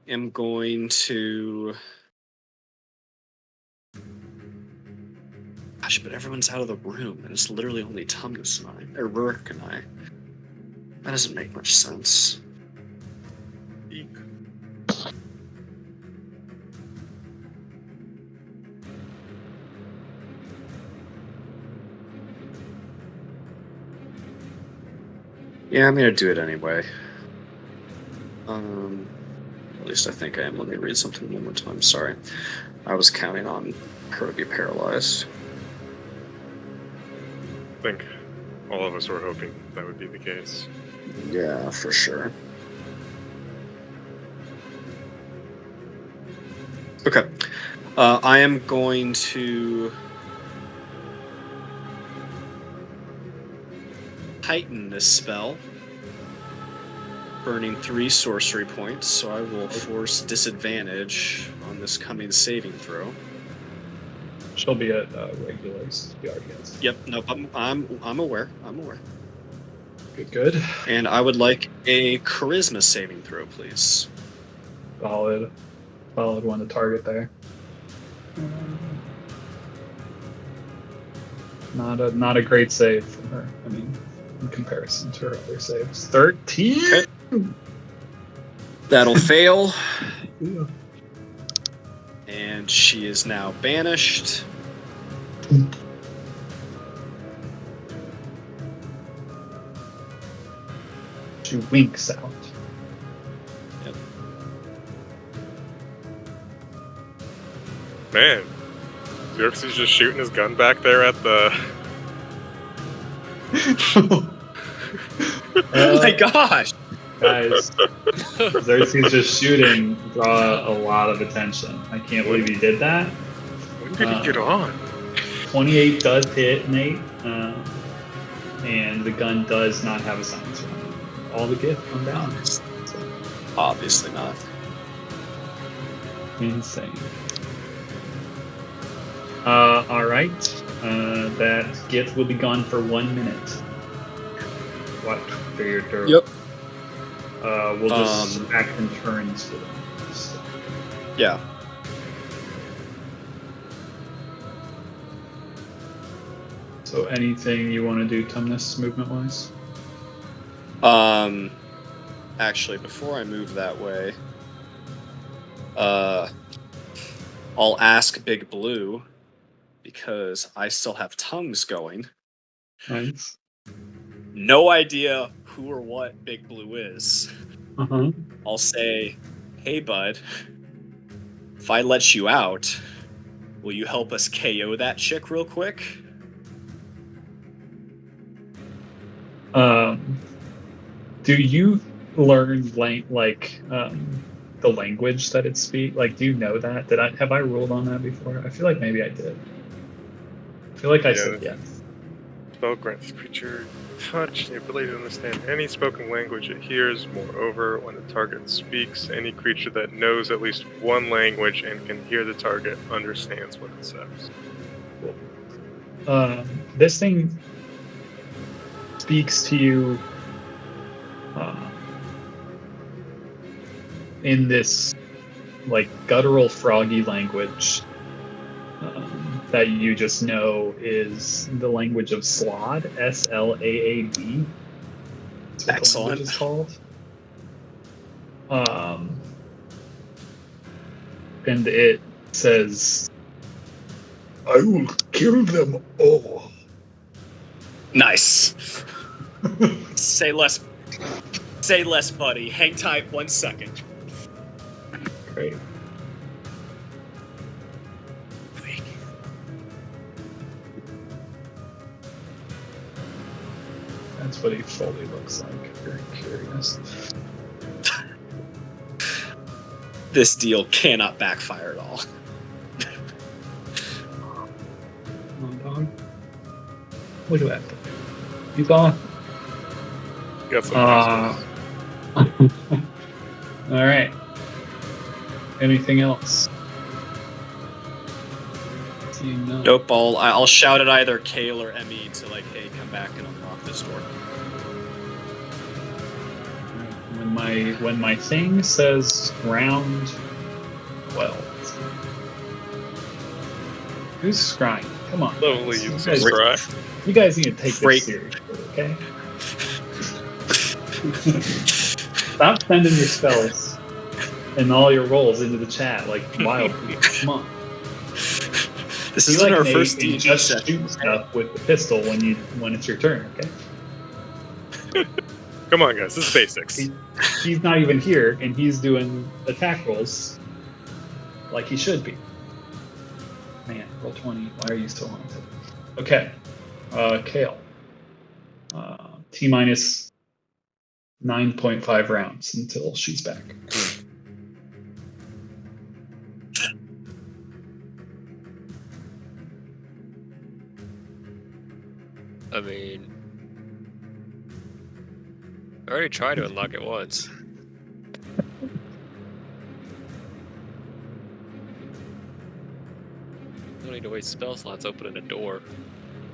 Speaker 2: am going to. Gosh, but everyone's out of the room, and it's literally only Tumnus and I, or Rurik and I. That doesn't make much sense. Yeah, I'm gonna do it anyway. At least I think I am. Let me read something one more time. Sorry. I was counting on her to be paralyzed.
Speaker 3: I think all of us were hoping that would be the case.
Speaker 2: Yeah, for sure. Okay. I am going to heighten this spell, burning 3 sorcery points, so I will force disadvantage on this coming saving throw.
Speaker 1: She'll be at regulars. She already has.
Speaker 2: Yep, nope, I'm aware. I'm aware.
Speaker 1: Good.
Speaker 2: And I would like a charisma saving throw, please.
Speaker 1: Solid one to target there. Not a great save from her. I mean, in comparison to her other saves. 13.
Speaker 2: Okay. That'll fail.
Speaker 1: Yeah.
Speaker 2: And she is now banished.
Speaker 1: She winks out.
Speaker 2: Yep.
Speaker 3: Man, Xerxes just shooting his gun back there at the.
Speaker 2: Oh my gosh!
Speaker 1: Guys, Xerxes just shooting draw a lot of attention. I can't believe he did that.
Speaker 3: When did he get on?
Speaker 1: 28 does hit, Nate, and the gun does not have a silencer on it. All the gift come down.
Speaker 2: Obviously not.
Speaker 1: Insane. All right. That gift will be gone for 1 minute. What for your turn?
Speaker 2: Yep.
Speaker 1: We'll just act in turns for them. So,
Speaker 2: Yeah.
Speaker 1: so anything you want to do, Tumnus, movement-wise?
Speaker 2: Actually, before I move that way, I'll ask Big Blue, because I still have tongues going.
Speaker 1: Nice.
Speaker 2: No idea who or what Big Blue is.
Speaker 1: Uh-huh.
Speaker 2: I'll say, hey bud, if I let you out, will you help us KO that chick real quick?
Speaker 1: Do you learn the language that it speaks? Like, do you know that? Have I ruled on that before? I feel like maybe I did. I feel like I said yes.
Speaker 3: Spell grants the creature touch the ability to understand any spoken language it hears. Moreover, when the target speaks, any creature that knows at least one language and can hear the target understands what it says.
Speaker 1: This thing speaks to you in this like guttural froggy language that you just know is the language of Slaad, S-L-A-A-D. That's what the
Speaker 2: Excellent.
Speaker 1: language is called. And it says, "I will kill them all."
Speaker 2: Nice. Say less, buddy. Hang tight 1 second.
Speaker 1: Great. That's what he fully looks like. Very curious.
Speaker 2: This deal cannot backfire at all.
Speaker 1: Come on, dog. Look at that. He's on.
Speaker 3: Got some
Speaker 1: All right. Anything else? Do you know?
Speaker 2: Nope. I'll shout at either Kale or Emmy to like, hey, come back and unlock this door.
Speaker 1: When my thing says round 12. Who's scrying? Come on.
Speaker 3: Lovely,
Speaker 1: guys.
Speaker 3: you scry.
Speaker 1: You guys need to take
Speaker 2: Great.
Speaker 1: this seriously, okay? Stop sending your spells and all your rolls into the chat like wild people. Come on.
Speaker 2: This
Speaker 1: Be
Speaker 2: isn't
Speaker 1: like
Speaker 2: our
Speaker 1: Nate
Speaker 2: first
Speaker 1: and
Speaker 2: D&D
Speaker 1: just
Speaker 2: session.
Speaker 1: shoot stuff with the pistol when it's your turn, okay?
Speaker 3: Come on, guys. This is basics.
Speaker 1: He's not even here, and he's doing attack rolls like he should be. Man, roll 20. Why are you still on it? Okay. Kale. T minus 9.5 rounds until she's back.
Speaker 6: I mean, I already tried to unlock it once. Don't need to waste spell slots opening a door.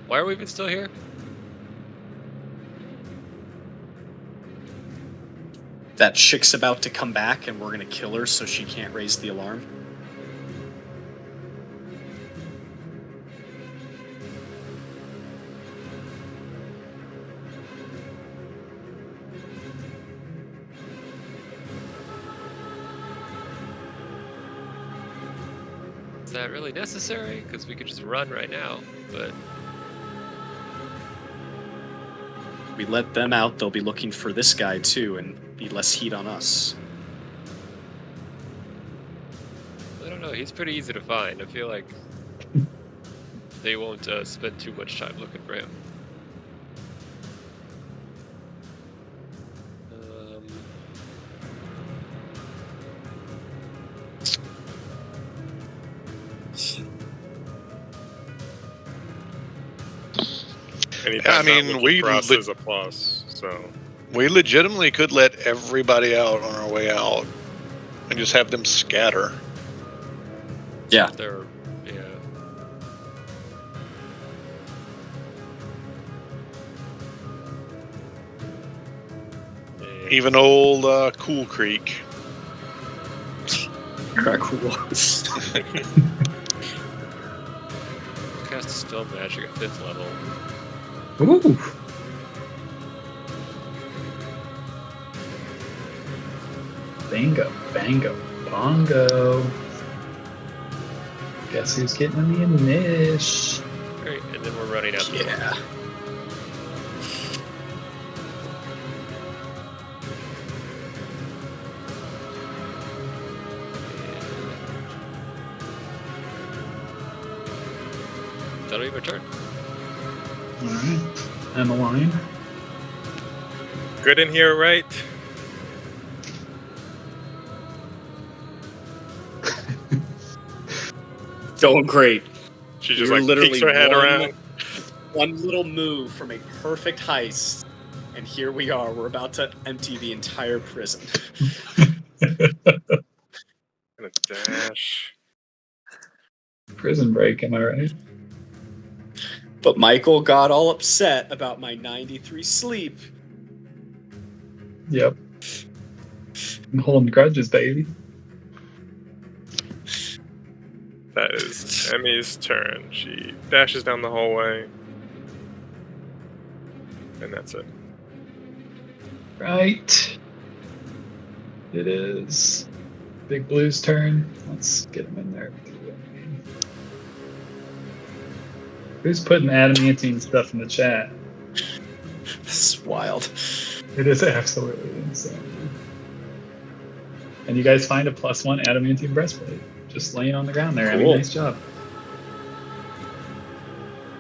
Speaker 6: Why are we even still here?
Speaker 4: that chick's about to come back and we're gonna kill her so she can't raise the alarm?
Speaker 6: Is that really necessary? Because we could just run right now, but
Speaker 4: We let them out, they'll be looking for this guy too, and be less heat on us.
Speaker 6: I don't know. He's pretty easy to find. I feel like they won't spend too much time looking for him.
Speaker 3: Anytime
Speaker 5: I mean,
Speaker 3: not looking
Speaker 5: we
Speaker 3: for us
Speaker 5: lit-
Speaker 3: is a plus. So
Speaker 5: We legitimately could let everybody out on our way out and just have them scatter.
Speaker 4: Yeah.
Speaker 6: They're, yeah. Yeah.
Speaker 5: Even old Cool Creek.
Speaker 4: Cool.
Speaker 6: Cast Dispel Magic at 5th level.
Speaker 1: Ooh. Bingo, bango, bongo. Guess who's getting the inish?
Speaker 6: Great, and then we're running out.
Speaker 4: Yeah.
Speaker 6: That'll be my turn.
Speaker 1: Alright. Emmeline.
Speaker 3: good in here, right?
Speaker 4: Going great.
Speaker 3: She just
Speaker 4: You're
Speaker 3: like
Speaker 4: literally
Speaker 3: peeks her head
Speaker 4: one-
Speaker 3: around.
Speaker 4: One little move from a perfect heist, and here we are. We're about to empty the entire prison.
Speaker 3: Gonna dash.
Speaker 1: Prison break, am I right?
Speaker 4: But Michael got all upset about my 93 sleep.
Speaker 1: Yep. I'm holding grudges, baby.
Speaker 3: That is Emmy's turn. She dashes down the hallway. And that's it.
Speaker 1: Right. It is Big Blue's turn. Let's get him in there. Who's putting adamantine stuff in the chat?
Speaker 4: This is wild.
Speaker 1: It is absolutely insane. And you guys find a +1 adamantine breastplate. Just laying on the ground there. I mean,
Speaker 4: Cool.
Speaker 1: nice job.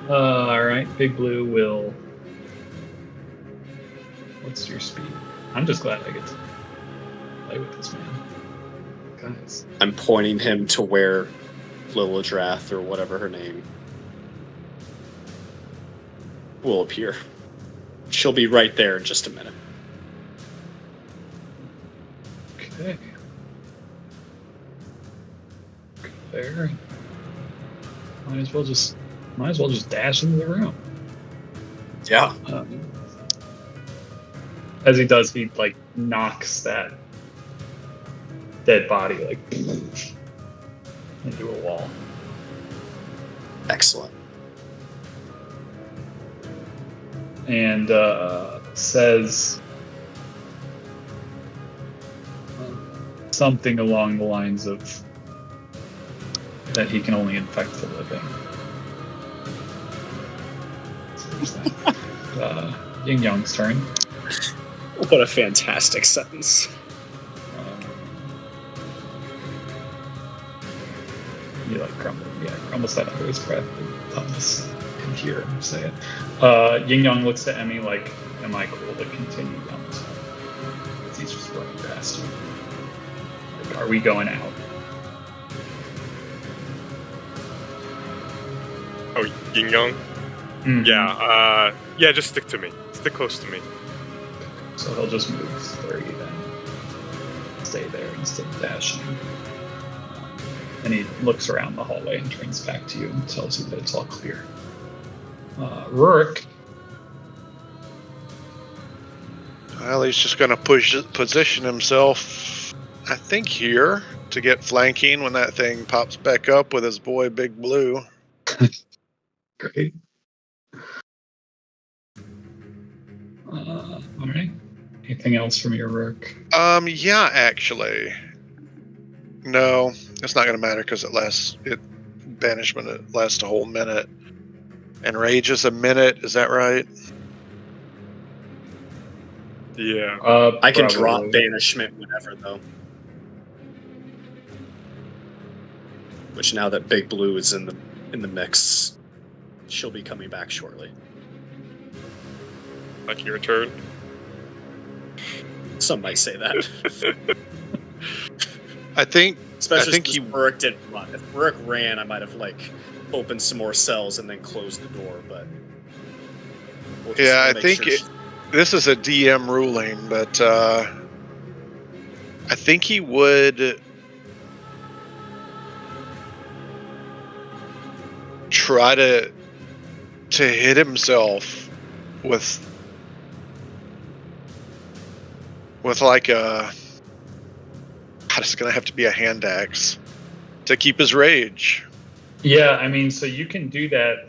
Speaker 1: Alright, Big Blue will... What's your speed? I'm just glad I get to play with this man. Guys.
Speaker 4: I'm pointing him to where Lilidrath, or whatever her name, will appear. She'll be right there in just a minute.
Speaker 1: Okay. Go there. Might as well just dash into the room.
Speaker 4: Yeah.
Speaker 1: As he does, he like knocks that dead body like into a wall.
Speaker 4: Excellent.
Speaker 1: And says something along the lines of that he can only infect the living. So there's that. Ying Yang's turn.
Speaker 4: What a fantastic sentence.
Speaker 1: He like grumbles that under his breath. Thomas can hear him say it. Ying Yang looks at Emmy like, "Am I cool to continue down this way?" He's just running past you. Like, are we going out?
Speaker 3: Oh, Yin Yang?
Speaker 1: Mhm.
Speaker 3: Yeah, just stick to me. Stick close to me.
Speaker 1: So he'll just move 30 then. Stay there instead of dashing. And he looks around the hallway and turns back to you and tells you that it's all clear. Rurik.
Speaker 5: Well, he's just going to position himself, I think, here to get flanking when that thing pops back up with his boy Big Blue.
Speaker 1: Great. All right. Anything else from your Rook?
Speaker 5: Yeah, actually. No, it's not going to matter because banishment it lasts a whole minute. And rage is a minute, is that right?
Speaker 3: Yeah.
Speaker 4: I can
Speaker 1: Probably.
Speaker 4: drop banishment whenever, though. Which now that Big Blue is in the mix, she'll be coming back shortly.
Speaker 8: Like your turn.
Speaker 4: Some might say that.
Speaker 5: I think
Speaker 4: Especially
Speaker 5: think
Speaker 4: since Rurik didn't run. If Rurik ran, I might have opened some more cells and then closed the door. But
Speaker 5: I think this is a DM ruling, but I think he would try to hit himself with like a. It's gonna have to be a hand axe to keep his rage.
Speaker 1: Yeah, I mean, so you can do that.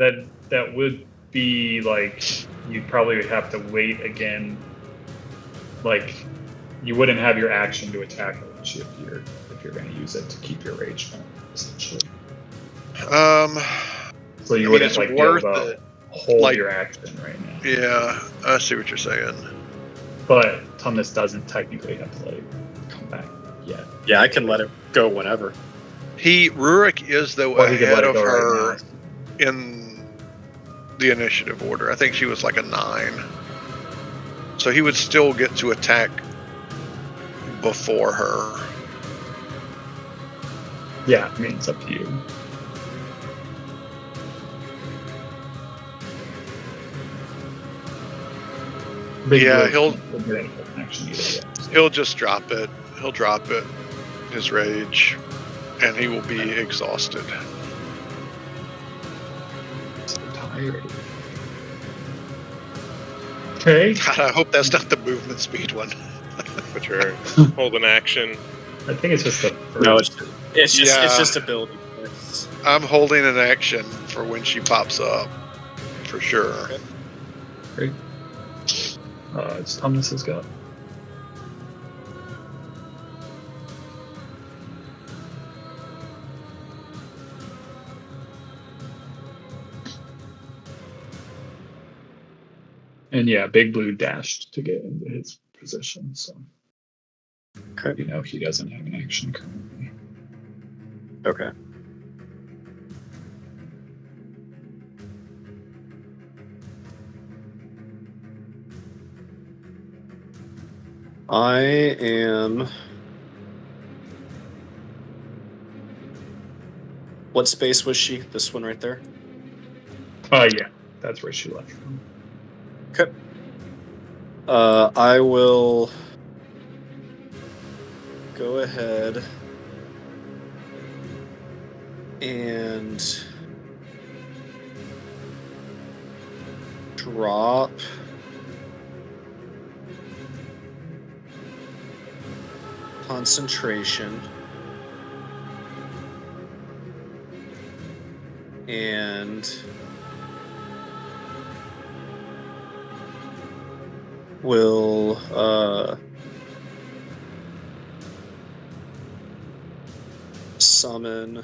Speaker 1: That would be like you'd probably have to wait again. Like you wouldn't have your action to attack a Lich if you're going to use it to keep your rage down, essentially. So you wouldn't be able to hold your action right now.
Speaker 5: Yeah, I see what you're saying.
Speaker 1: But Tumnus doesn't technically have to come back yet.
Speaker 4: Yeah, I can let it go whenever.
Speaker 5: Rurik is though
Speaker 1: Well, he could
Speaker 5: ahead
Speaker 1: let it
Speaker 5: of
Speaker 1: go
Speaker 5: her
Speaker 1: right
Speaker 5: in the initiative order. I think she was like a 9. So he would still get to attack before her.
Speaker 1: Yeah, I mean, it's up to you.
Speaker 5: He'll just drop it. He'll drop it. His rage. And he will be exhausted.
Speaker 1: So tired. Okay.
Speaker 5: God, I hope that's not the movement speed one.
Speaker 8: But you're holding action.
Speaker 1: I think it's just the first.
Speaker 4: No, it's just ability.
Speaker 5: I'm holding an action for when she pops up. For sure.
Speaker 1: Okay. Great. It's Tumnus's go. And yeah, Big Blue dashed to get into his position, so
Speaker 4: okay.
Speaker 1: You know he doesn't have an action currently.
Speaker 4: Okay. I am. What space was she? This one right there?
Speaker 1: Yeah, that's where she left from.
Speaker 4: Okay. I will go ahead and drop concentration and will summon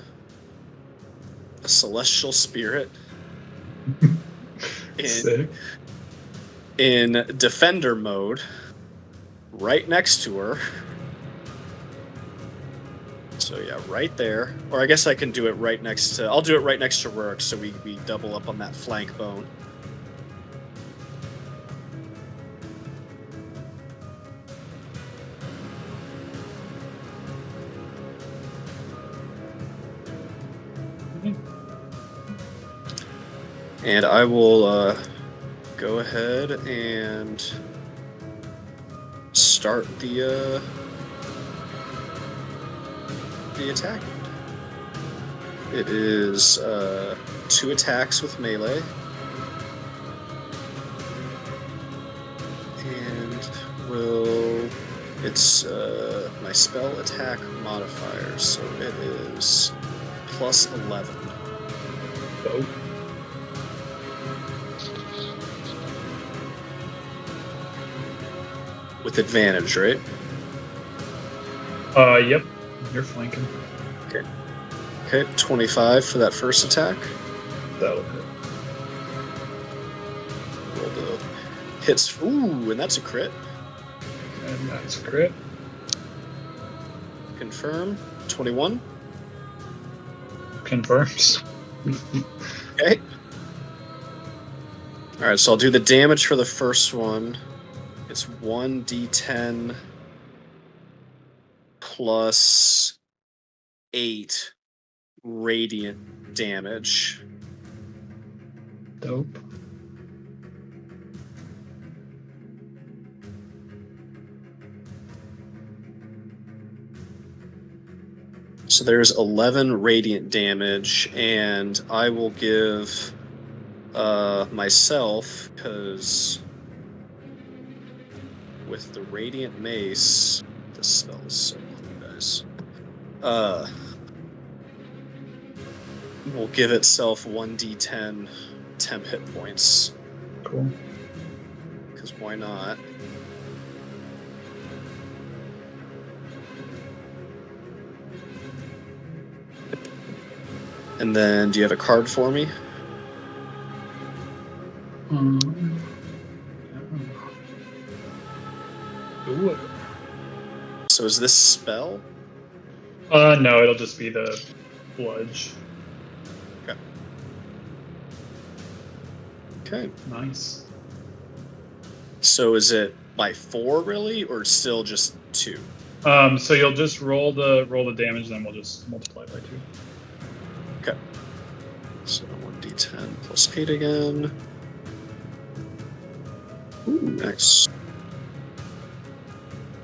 Speaker 4: a celestial spirit in defender mode right next to her. So yeah, right there. Or I guess I can do it right next to... I'll do it right next to Rurik so we double up on that flank bone. And I will go ahead and start the attack. It is 2 attacks with melee. And will
Speaker 2: It's my spell attack modifier, so it is plus 11.
Speaker 1: Oh,
Speaker 2: With advantage, right?
Speaker 1: yep. You're flanking.
Speaker 2: Okay, 25 for that first attack.
Speaker 1: That'll hit.
Speaker 2: Roll the hits. Ooh, and that's a crit.
Speaker 1: And that's a crit.
Speaker 2: Confirm. 21.
Speaker 1: Confirms.
Speaker 2: Okay. Alright, so I'll do the damage for the first one. It's 1d10 plus 8 radiant damage.
Speaker 1: Dope.
Speaker 2: So there's 11 radiant damage, and I will give myself, because with the radiant mace, this spell is so cool, guys. Will give itself 1d10 temp hit points,
Speaker 1: Cool.
Speaker 2: because why not? And then, do you have a card for me?
Speaker 1: Ooh.
Speaker 2: So is this spell?
Speaker 1: No, it'll just be the bludge.
Speaker 2: Okay.
Speaker 1: Nice.
Speaker 2: So is it by 4 really, or still just 2?
Speaker 1: So you'll just roll the damage, then we'll just multiply by 2.
Speaker 2: Okay. So 1d10 plus 8 again. Ooh, nice.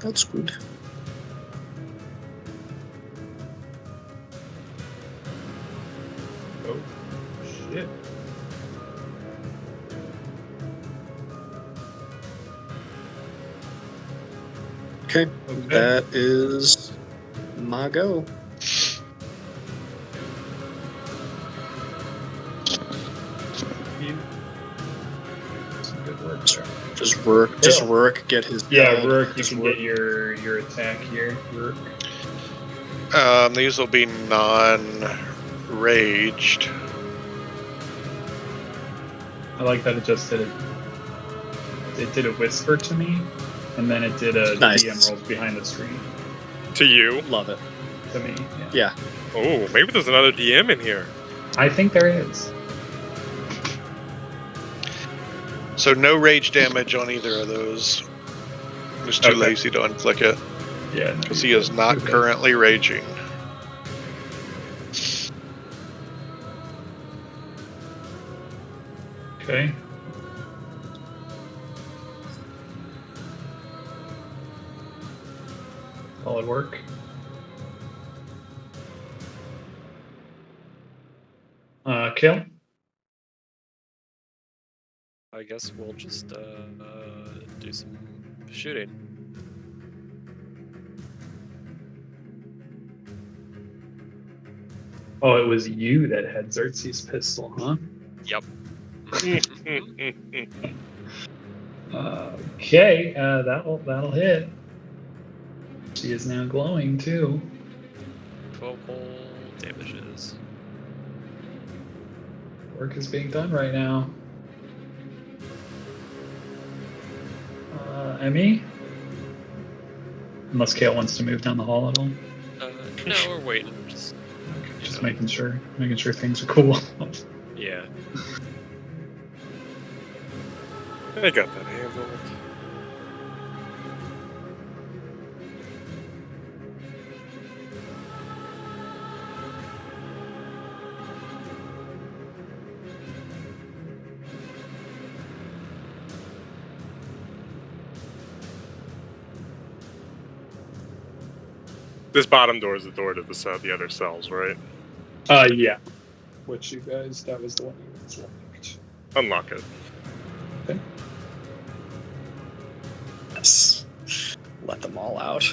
Speaker 2: That's good.
Speaker 1: Oh, shit.
Speaker 2: Okay,
Speaker 1: Okay.
Speaker 2: that is my go.
Speaker 1: You- Some good work, sir.
Speaker 2: Just Rourke get his
Speaker 1: Yeah,
Speaker 2: pad.
Speaker 1: Rourke, you
Speaker 2: Just
Speaker 1: can
Speaker 2: Rourke.
Speaker 1: get your attack here, Rourke.
Speaker 5: These will be non-raged.
Speaker 1: I like that it just did it. It did a whisper to me, and then it did a
Speaker 2: Nice.
Speaker 1: DM rolls behind the screen
Speaker 8: To you.
Speaker 2: Love it.
Speaker 1: to me.
Speaker 2: Yeah.
Speaker 8: Oh, maybe there's another DM in here.
Speaker 1: I think there is.
Speaker 5: So no rage damage on either of those. I'm just too
Speaker 1: Okay.
Speaker 5: lazy to unclick it
Speaker 1: Yeah, no,
Speaker 5: because he is not
Speaker 1: okay.
Speaker 5: currently raging.
Speaker 1: Okay. Solid work. Kill.
Speaker 6: I guess we'll just do some shooting.
Speaker 1: Oh, it was you that had Xerxes' pistol, huh?
Speaker 6: Yep.
Speaker 1: Okay, that'll hit. She is now glowing too.
Speaker 6: 12 whole damages.
Speaker 1: Work is being done right now. Emmy? Unless Kale wants to move down the hall at all.
Speaker 6: No, we're waiting. Just
Speaker 1: Just making sure things are cool.
Speaker 6: yeah.
Speaker 8: I got that handled. This bottom door is the door to the other cells, right?
Speaker 1: Yeah. Which you guys, that was the one you guys locked.
Speaker 8: Unlock it.
Speaker 1: Okay.
Speaker 2: Yes. let them all out.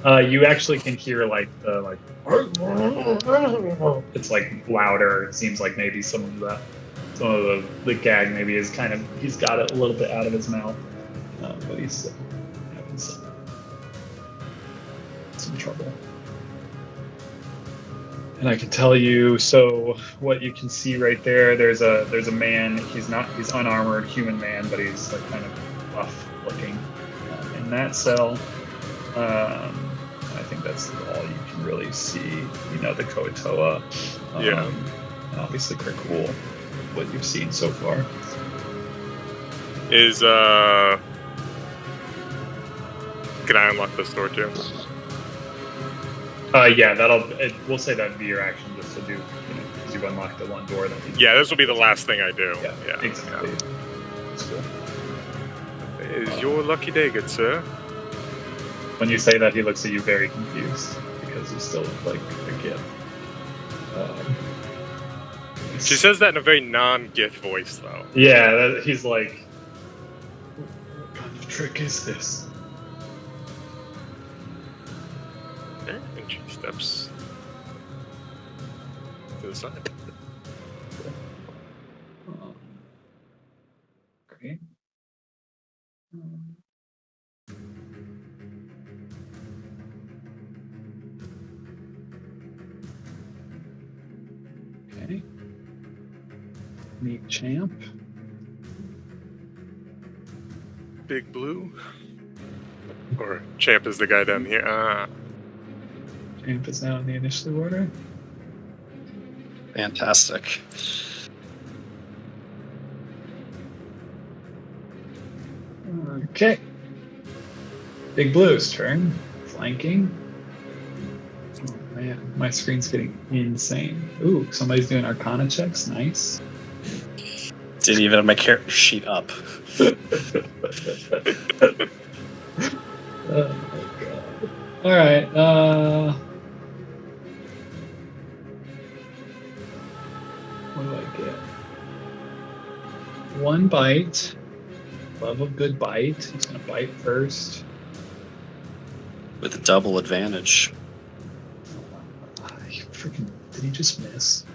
Speaker 1: You actually can hear like the it's like louder. It seems like maybe some of the gag maybe is kind of he's got it a little bit out of his mouth, but he's still having some trouble. And I can tell you, so what you can see right there, there's a man. He's unarmored, human man, but he's like kind of buff looking in that cell. I think that's all you can really see. You know, the Koatoa.
Speaker 8: Yeah.
Speaker 1: And obviously Kirkwool, what you've seen so far.
Speaker 8: Is can I unlock this door too?
Speaker 1: Yeah, we'll say that'd be your action just to do, because you've unlocked the one door that you
Speaker 8: Yeah, this will be the last thing I do.
Speaker 1: Yeah, exactly. That's cool.
Speaker 8: It is your lucky day, good sir.
Speaker 1: When you say that, he looks at you very confused because you still look like a gift.
Speaker 8: She says that in a very non-Gith voice, though.
Speaker 1: Yeah, he's like, what kind of trick is this?
Speaker 8: Okay, and she steps to the side.
Speaker 1: Great. Okay. Meet Champ.
Speaker 8: Big Blue? Or Champ is the guy down here.
Speaker 1: Champ is now in the initiative order.
Speaker 2: Fantastic.
Speaker 1: Okay. Big Blue's turn. Flanking. Oh man, my screen's getting insane. Ooh, somebody's doing Arcana checks. Nice.
Speaker 2: Didn't even have my character sheet up.
Speaker 1: Oh my god. Alright, what do I get? One bite. Love a good bite. He's gonna bite first.
Speaker 2: With a double advantage.
Speaker 1: Did he just miss?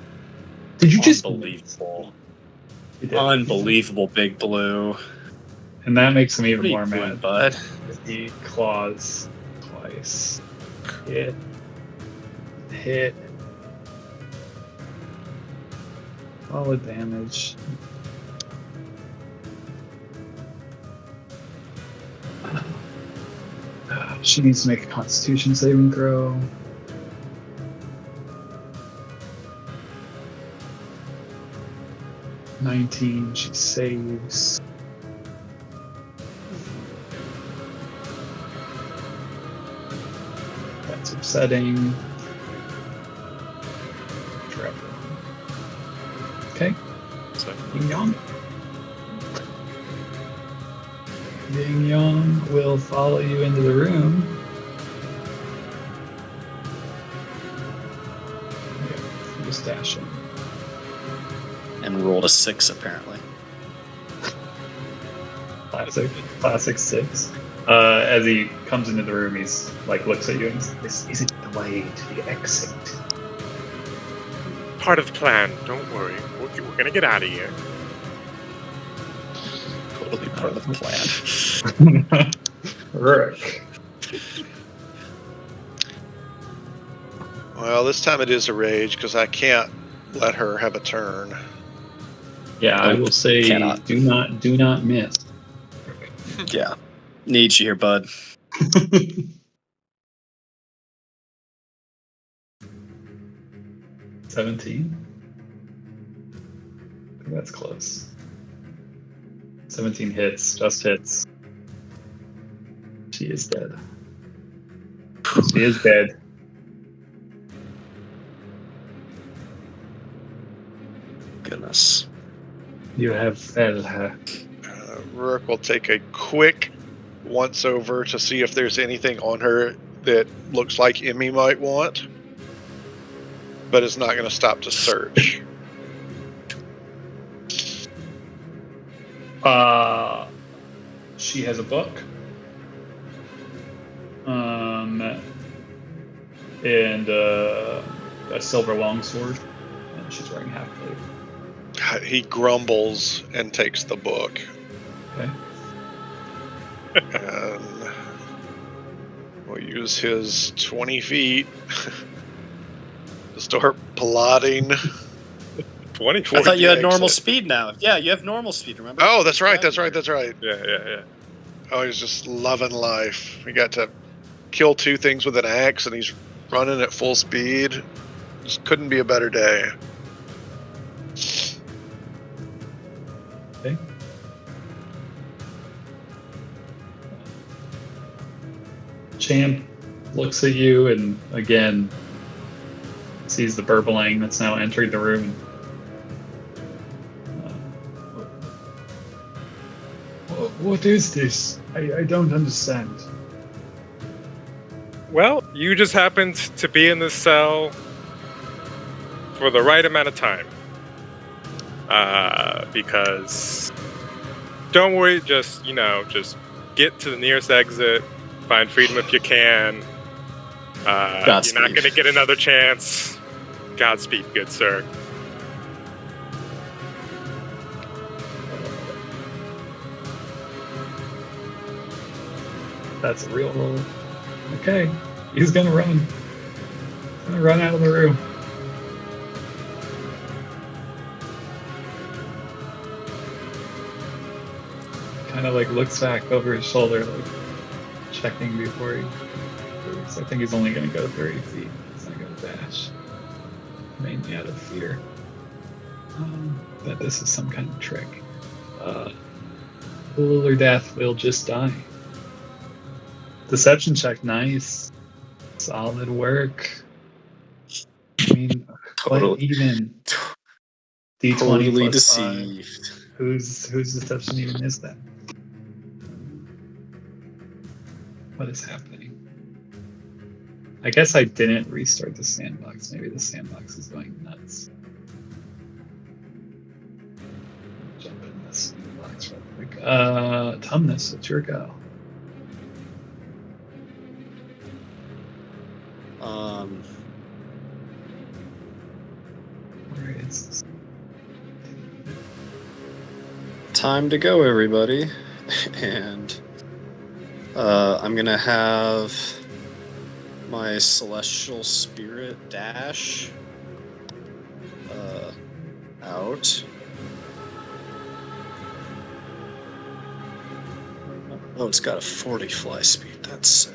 Speaker 1: Did you just
Speaker 2: Unbelievable.
Speaker 1: He did.
Speaker 2: Unbelievable, Big Blue.
Speaker 1: And that makes him
Speaker 2: What
Speaker 1: even
Speaker 2: are you
Speaker 1: more
Speaker 2: doing,
Speaker 1: mad.
Speaker 2: bud?
Speaker 1: He claws twice. Hit. Hit. Solid damage. She needs to make a Constitution saving throw. (19). She saves. That's upsetting. Okay. Ding Yong. Ding Yong will follow you into the room. Okay, just dash in.
Speaker 2: And rolled a 6, apparently.
Speaker 1: Classic 6. As he comes into the room, he's like looks at you and says, "This isn't the way to the exit."
Speaker 8: Part of the plan. Don't worry. We're gonna get out of here.
Speaker 2: Totally part of the plan.
Speaker 1: Rook.
Speaker 5: Well, this time it is a rage because I can't let her have a turn.
Speaker 1: Yeah, I will say,
Speaker 2: Cannot.
Speaker 1: do not miss.
Speaker 2: Yeah. Need you here, bud.
Speaker 1: 17. That's close. 17 hits, just hits. She is dead. She is dead.
Speaker 2: Goodness.
Speaker 1: You have felled her.
Speaker 5: Rourke will take a quick once over to see if there's anything on her that looks like Emmy might want, but is not going to stop to search.
Speaker 1: she has a book. And a silver longsword. And she's wearing half plate.
Speaker 5: He grumbles and takes the book.
Speaker 1: Okay.
Speaker 5: And we'll use his 20 feet to start plotting.
Speaker 3: 24.
Speaker 2: I thought you had
Speaker 5: exit.
Speaker 2: normal speed now. Yeah, you have normal speed, remember?
Speaker 5: Oh, that's right. That's right. That's right.
Speaker 3: Yeah.
Speaker 5: Oh, he's just loving life. He got to kill 2 things with an axe, and he's running at full speed. Just couldn't be a better day.
Speaker 1: Okay. Champ looks at you and again sees the burbling that's now entering the room. What is this? I don't understand.
Speaker 3: Well, you just happened to be in this cell for the right amount of time. Because don't worry, just get to the nearest exit, find freedom if you can. You're not going to get another chance. Godspeed, good sir.
Speaker 1: That's a real roll. Okay, he's gonna run. He's gonna run out of the room. Kind of like looks back over his shoulder, like checking before he moves. I think he's only gonna go 30 feet. He's not gonna dash. Mainly out of fear that this is some kind of trick. Fool or death will just die. Deception check, nice. Solid work. I mean, quite even. D20
Speaker 2: Totally
Speaker 1: plus
Speaker 2: deceived.
Speaker 1: 5. Whose deception even is that? What is happening? I guess I didn't restart the sandbox. Maybe the sandbox is going nuts. Jump in this sandbox real quick. Tumnus, what's your go? Where is this?
Speaker 2: Time to go, everybody. And I'm gonna have my celestial spirit dash out. Oh, it's got a 40 fly speed. That's sick.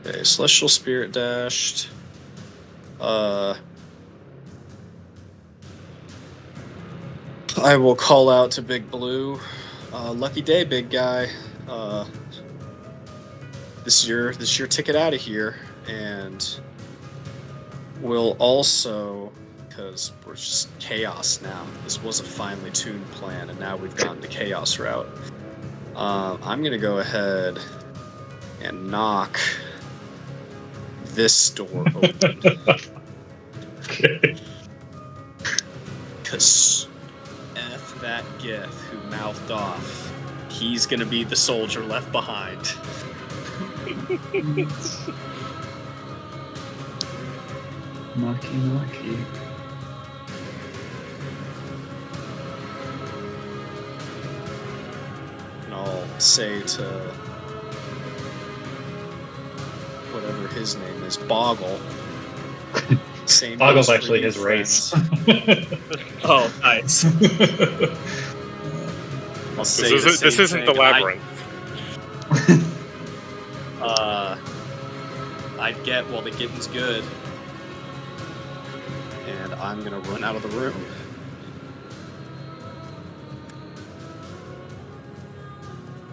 Speaker 2: Okay, celestial spirit dashed. I will call out to Big Blue. Lucky day, big guy. This is your ticket out of here, and we'll also, because we're just chaos now. This was a finely tuned plan, and now we've gone the chaos route. I'm gonna go ahead and knock this door open.
Speaker 1: Okay.
Speaker 2: Because F that Gith who mouthed off, he's gonna be the soldier left behind.
Speaker 1: Knocky, knocky.
Speaker 2: And I'll say to whatever his name is, Boggle. Same
Speaker 1: Boggle's
Speaker 2: goes for
Speaker 1: actually
Speaker 2: you,
Speaker 1: his race.
Speaker 2: Oh, nice. I'll say
Speaker 3: This isn't the labyrinth.
Speaker 2: I'd get while the getting's good. And I'm gonna run out of the room.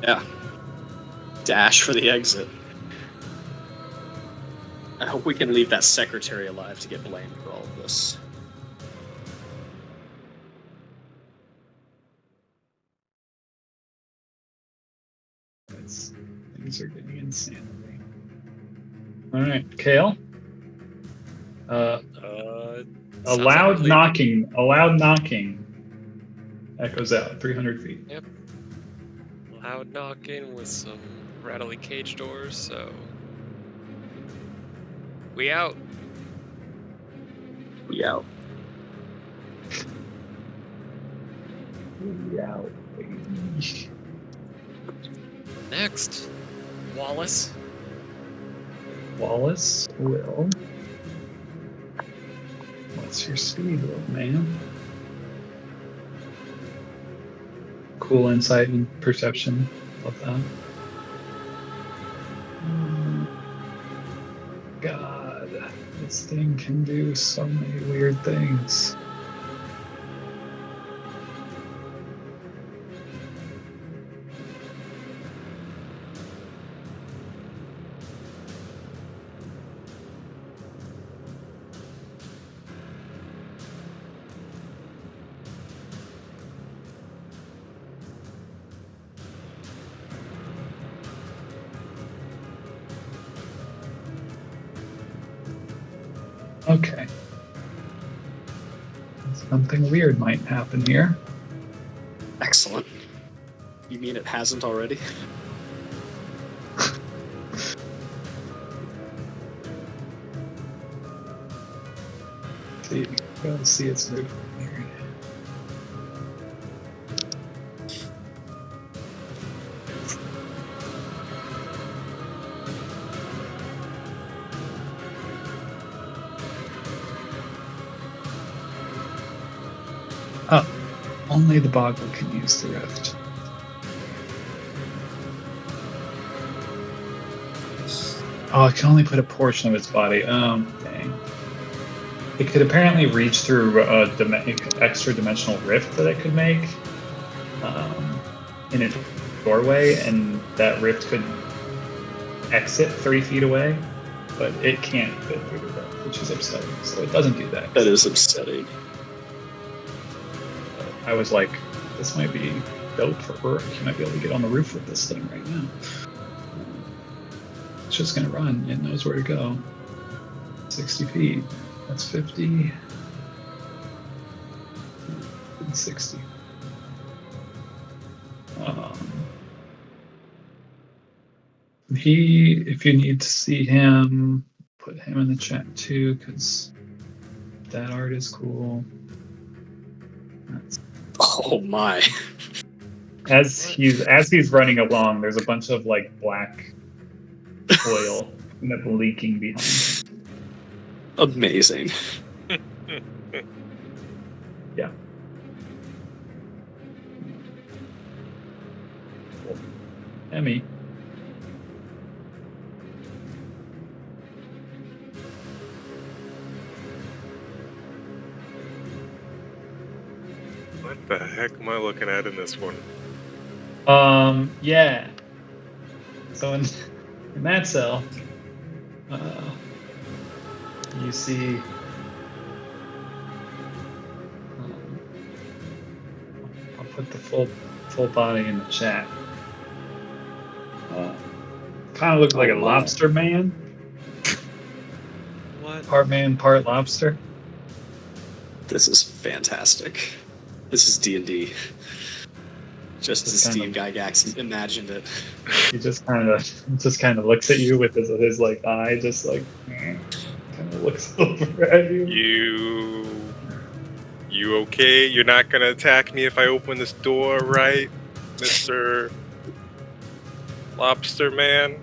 Speaker 2: Yeah. Dash for the exit. I hope we can leave that secretary alive to get blamed for all of this.
Speaker 1: things are getting insanity. All right, Kale. A
Speaker 6: sounds
Speaker 1: loud
Speaker 6: like relief.
Speaker 1: knocking echoes out 300 feet.
Speaker 6: Loud knocking with some rattly cage doors, so we out.
Speaker 2: Yeah.
Speaker 1: Yeah.
Speaker 6: Next, Wallace.
Speaker 1: Wallace will. What's your speed, little man? Cool insight and perception. Love that. God, this thing can do so many weird things. Okay. Something weird might happen here.
Speaker 2: Excellent. You mean it hasn't already?
Speaker 1: See, go see its movement here. Oh, only the Boggle can use the rift. Oh, it can only put a portion of its body. Dang. It could apparently reach through a extra dimensional rift that it could make in its doorway, and that rift could exit 3 feet away, but it can't fit through the rift, which is upsetting. So it doesn't do that.
Speaker 2: That is upsetting.
Speaker 1: I was like, this might be dope for Uruk. You might be able to get on the roof with this thing right now. It's just gonna run. It knows where to go. 60 feet. That's 50. And 60. If you need to see him, put him in the chat too, because that art is cool.
Speaker 2: Oh my.
Speaker 1: As he's running along, there's a bunch of like black oil leaking behind him.
Speaker 2: Amazing.
Speaker 1: Yeah. Cool. Emmy.
Speaker 3: What the heck am I looking at in this one?
Speaker 1: Yeah. So in that cell, you see I'll put the full body in the chat. Kind of looks like a lobster man.
Speaker 6: What?
Speaker 1: Part man, part lobster.
Speaker 2: This is fantastic. This is D&D. Just as Steve Gygax imagined it.
Speaker 1: He just kind of looks at you with his like eye, just like kind of looks over at you.
Speaker 3: You okay? You're not gonna attack me if I open this door, right, Mr. Lobster Man?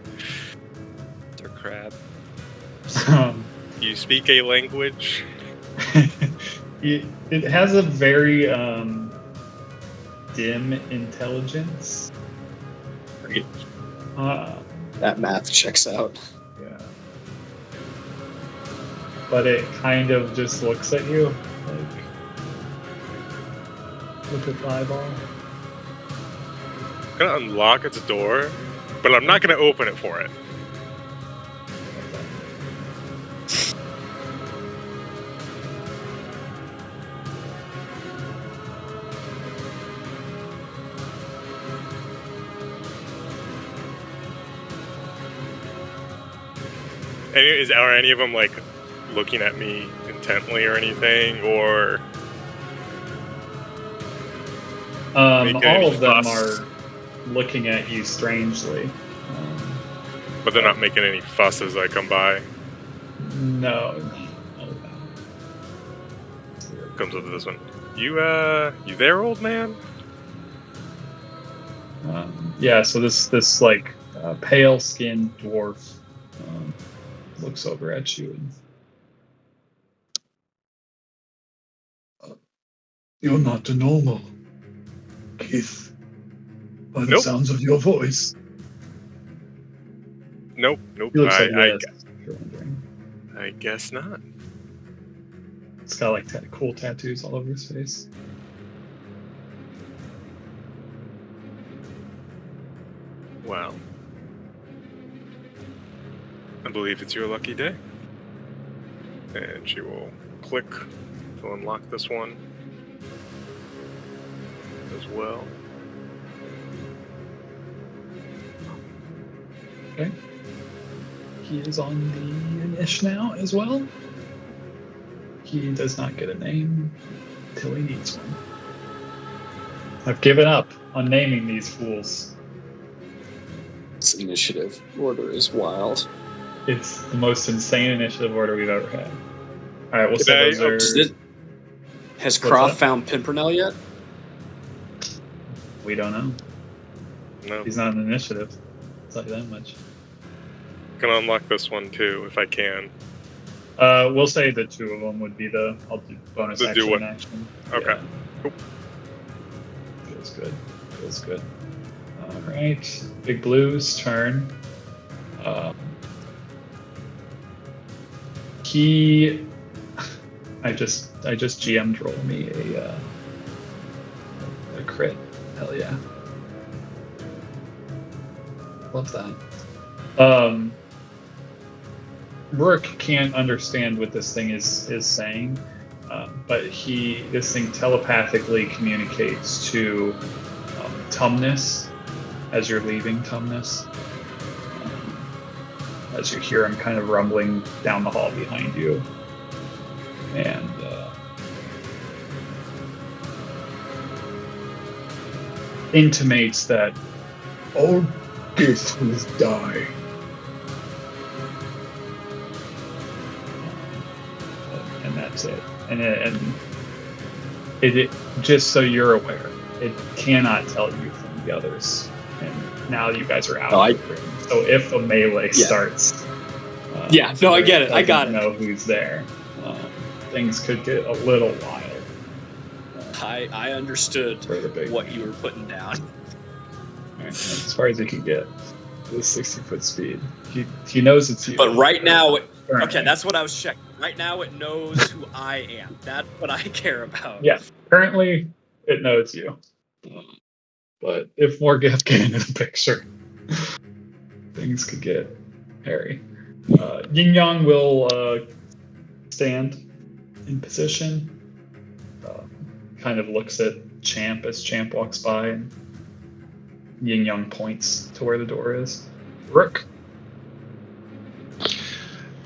Speaker 6: Mr. Crab.
Speaker 3: You speak a language?
Speaker 1: It has a very dim intelligence.
Speaker 2: Great.
Speaker 1: Uh,
Speaker 2: That math checks out.
Speaker 1: yeah. But it kind of just looks at you, like, with its eyeball.
Speaker 3: I'm gonna unlock its door, but I'm not gonna open it for it.
Speaker 8: Are any of them like looking at me intently or anything, or making any
Speaker 1: all of them
Speaker 8: fuss?
Speaker 1: are looking at you strangely.
Speaker 8: But they're not making any fuss as I come by.
Speaker 1: No.
Speaker 8: Comes up to this one. You there, old man?
Speaker 1: Yeah, so this like pale-skinned dwarf looks over at you and you're not the normal Keith by the
Speaker 8: Nope.
Speaker 1: sounds of your voice.
Speaker 8: Nope.
Speaker 1: He looks like this, if you're wondering.
Speaker 8: I guess not.
Speaker 1: It's got like cool tattoos all over his face.
Speaker 8: Well, I believe it's your lucky day. And she will click to unlock this one as well.
Speaker 1: Okay. He is on the Inish now as well. He does not get a name until he needs one. I've given up on naming these fools.
Speaker 2: This initiative order is wild.
Speaker 1: It's the most insane initiative order we've ever had. All right, we'll
Speaker 8: Did
Speaker 1: say
Speaker 8: I-
Speaker 1: those are.
Speaker 2: Has
Speaker 1: What's
Speaker 2: Croft
Speaker 1: that?
Speaker 2: found Pimpernel yet?
Speaker 1: We don't know.
Speaker 8: No.
Speaker 1: He's not an initiative. I'll tell you that much.
Speaker 8: Gonna unlock this one too if I can.
Speaker 1: We'll say the two of them would be the. I'll do bonus
Speaker 8: The do
Speaker 1: action
Speaker 8: what?
Speaker 1: and action.
Speaker 8: Okay.
Speaker 1: Yeah.
Speaker 8: Cool.
Speaker 1: Feels good. Feels good. All right. Big Blue's turn. He. I just GM'd roll me a crit. Hell yeah. Love that. Rook can't understand what this thing is saying, but this thing telepathically communicates to Tumnus as you're leaving Tumnus. As you hear him kind of rumbling down the hall behind you, and intimates that all Gith will die. And that's it. And it just so you're aware, it cannot tell you from the others. And now you guys are out
Speaker 2: No,
Speaker 1: of the room. So if a melee
Speaker 2: Yeah.
Speaker 1: starts,
Speaker 2: Yeah, no, I get it. I
Speaker 1: doesn't
Speaker 2: got it.
Speaker 1: know who's there. Things could get a little wild.
Speaker 2: I understood
Speaker 1: For the big
Speaker 2: what you were putting down.
Speaker 1: Alright, as far as he can get with 60-foot speed. He knows it's you.
Speaker 2: But right now,
Speaker 1: Currently.
Speaker 2: okay, that's what I was checking. Right now, it knows who I am. That's what I care about.
Speaker 1: Yeah, currently it knows you. But if more Gith get into the picture, things could get hairy. Yin Yang will stand in position. Kind of looks at Champ as Champ walks by, and Yin Yang points to where the door is. Rook.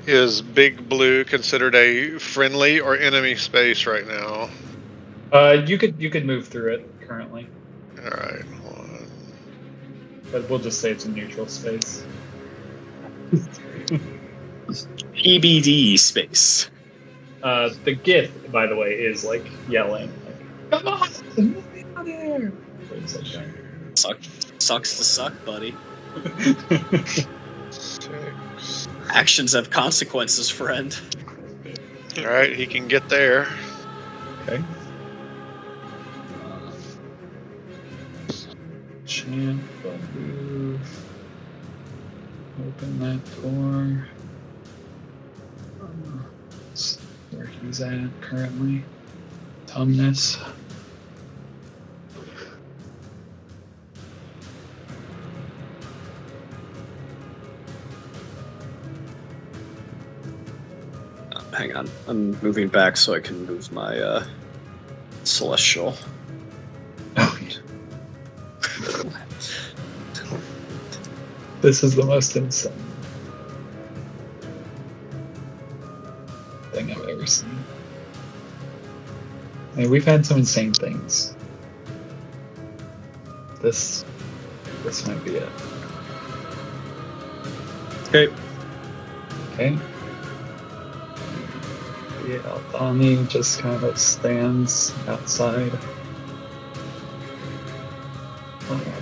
Speaker 5: Is Big Blue considered a friendly or enemy space right now?
Speaker 1: You could move through it currently,
Speaker 5: All right. Hold on.
Speaker 1: but we'll just say it's a neutral space.
Speaker 2: PBD space.
Speaker 1: The Gith, by the way, is like yelling, like, "Come on, move me out of here!" Things like
Speaker 2: Sucks to suck, buddy.
Speaker 1: that.
Speaker 5: 6.
Speaker 2: Actions have consequences, friend.
Speaker 5: All right, he can get there.
Speaker 1: Okay. Champ, move. Open that door. That's where he's at currently. Tumnus.
Speaker 2: Hang on, I'm moving back so I can move my celestial.
Speaker 1: Oh, this is the most insane. thing I've ever seen. I mean, we've had some insane things. This might be it.
Speaker 4: Okay.
Speaker 1: Okay. Yeah, Aldani just kind of stands outside.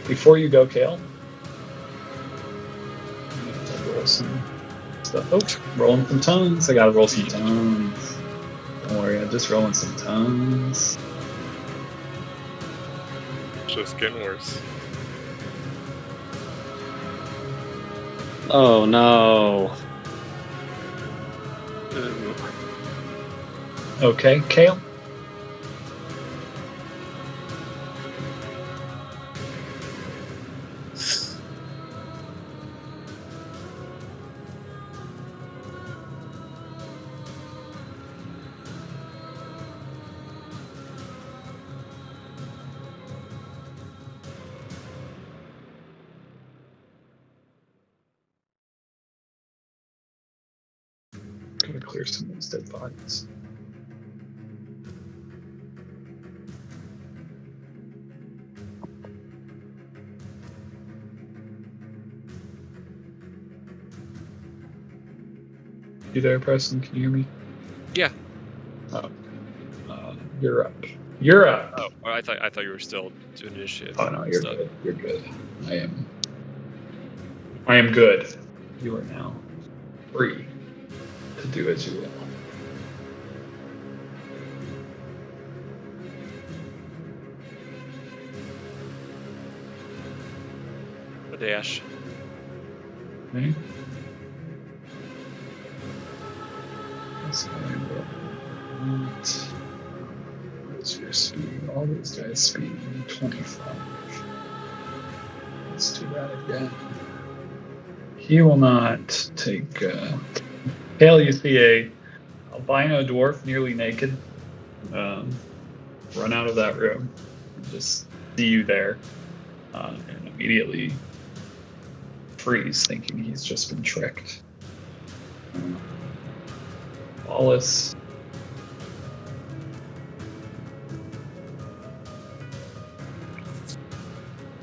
Speaker 1: Before you go, Kale, I'm gonna roll some stuff. Oh, rolling some tons. I gotta roll some tons. Don't worry, I'm just rolling some tons.
Speaker 8: It's just getting worse.
Speaker 2: Oh no.
Speaker 1: Okay, Kale. Gotta clear some of these dead bodies. You there, Preston? Can you hear me?
Speaker 6: Yeah.
Speaker 1: Oh. You're up. You're up.
Speaker 6: Oh, I thought you were still doing initiative.
Speaker 1: Oh no, you're
Speaker 6: stuff.
Speaker 1: good. You're good. I am good. You are now free to do as you will.
Speaker 6: A dash.
Speaker 1: Okay. That's fine, but what's your speed? All these guys' speed 25. Let's do that again. He will not take. Kale, you see a albino dwarf, nearly naked, run out of that room. Just see you there, and immediately freeze, thinking he's just been tricked. Wallace.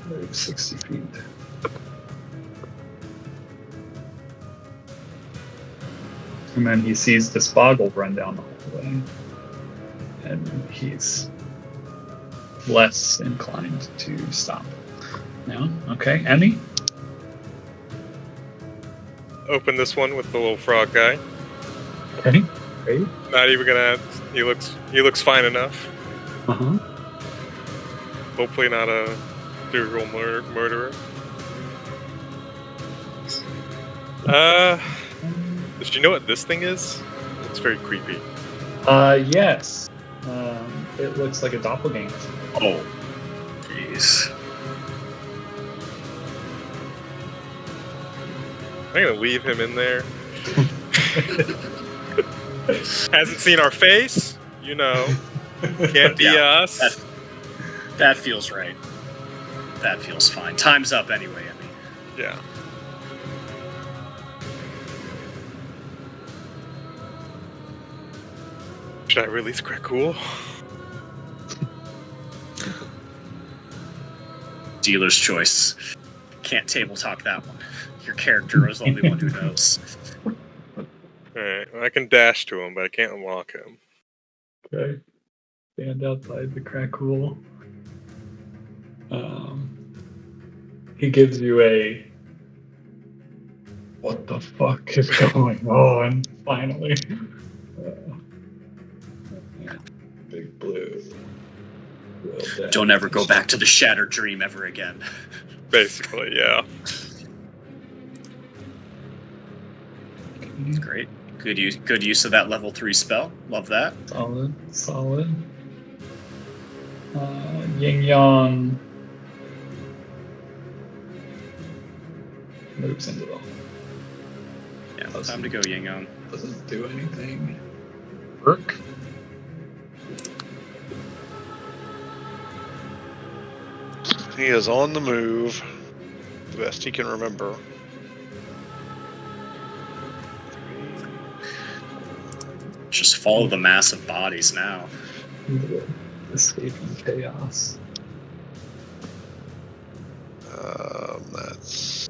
Speaker 1: Move 60 feet. And then he sees this boggle run down the hallway. And he's less inclined to stop. Now, okay, Emmy?
Speaker 8: Open this one with the little frog guy.
Speaker 1: Okay, great.
Speaker 8: Not even gonna. He looks fine enough.
Speaker 1: Uh-huh.
Speaker 8: Hopefully not a serial murderer. Did you know what this thing is? It's very creepy.
Speaker 1: Yes. It looks like a doppelganger.
Speaker 4: Oh, jeez.
Speaker 8: I'm gonna leave him in there. Hasn't seen our face, you know. Can't be
Speaker 4: Yeah,
Speaker 8: us.
Speaker 4: That feels right. That feels fine. Time's up anyway, Emmy.
Speaker 8: Yeah. Should I release Krakool?
Speaker 4: Dealer's choice. Can't table talk that one. Your character is the only one who knows.
Speaker 8: Alright, well, I can dash to him, but I can't unlock him.
Speaker 1: Okay. Stand outside the Krakool. He gives you a what the fuck is going on? Finally. Big Blue.
Speaker 4: Don't ever go back to the Shattered Dream ever again.
Speaker 8: Basically, yeah.
Speaker 4: Great. Good use of that level 3 spell. Love that.
Speaker 1: Solid. Yin Yang moves into the
Speaker 4: Yeah, time to go, Yin Yang.
Speaker 1: doesn't do anything. Work.
Speaker 5: He is on the move, the best he can remember.
Speaker 4: Just follow the mass of bodies now.
Speaker 1: Escaping chaos.
Speaker 5: That's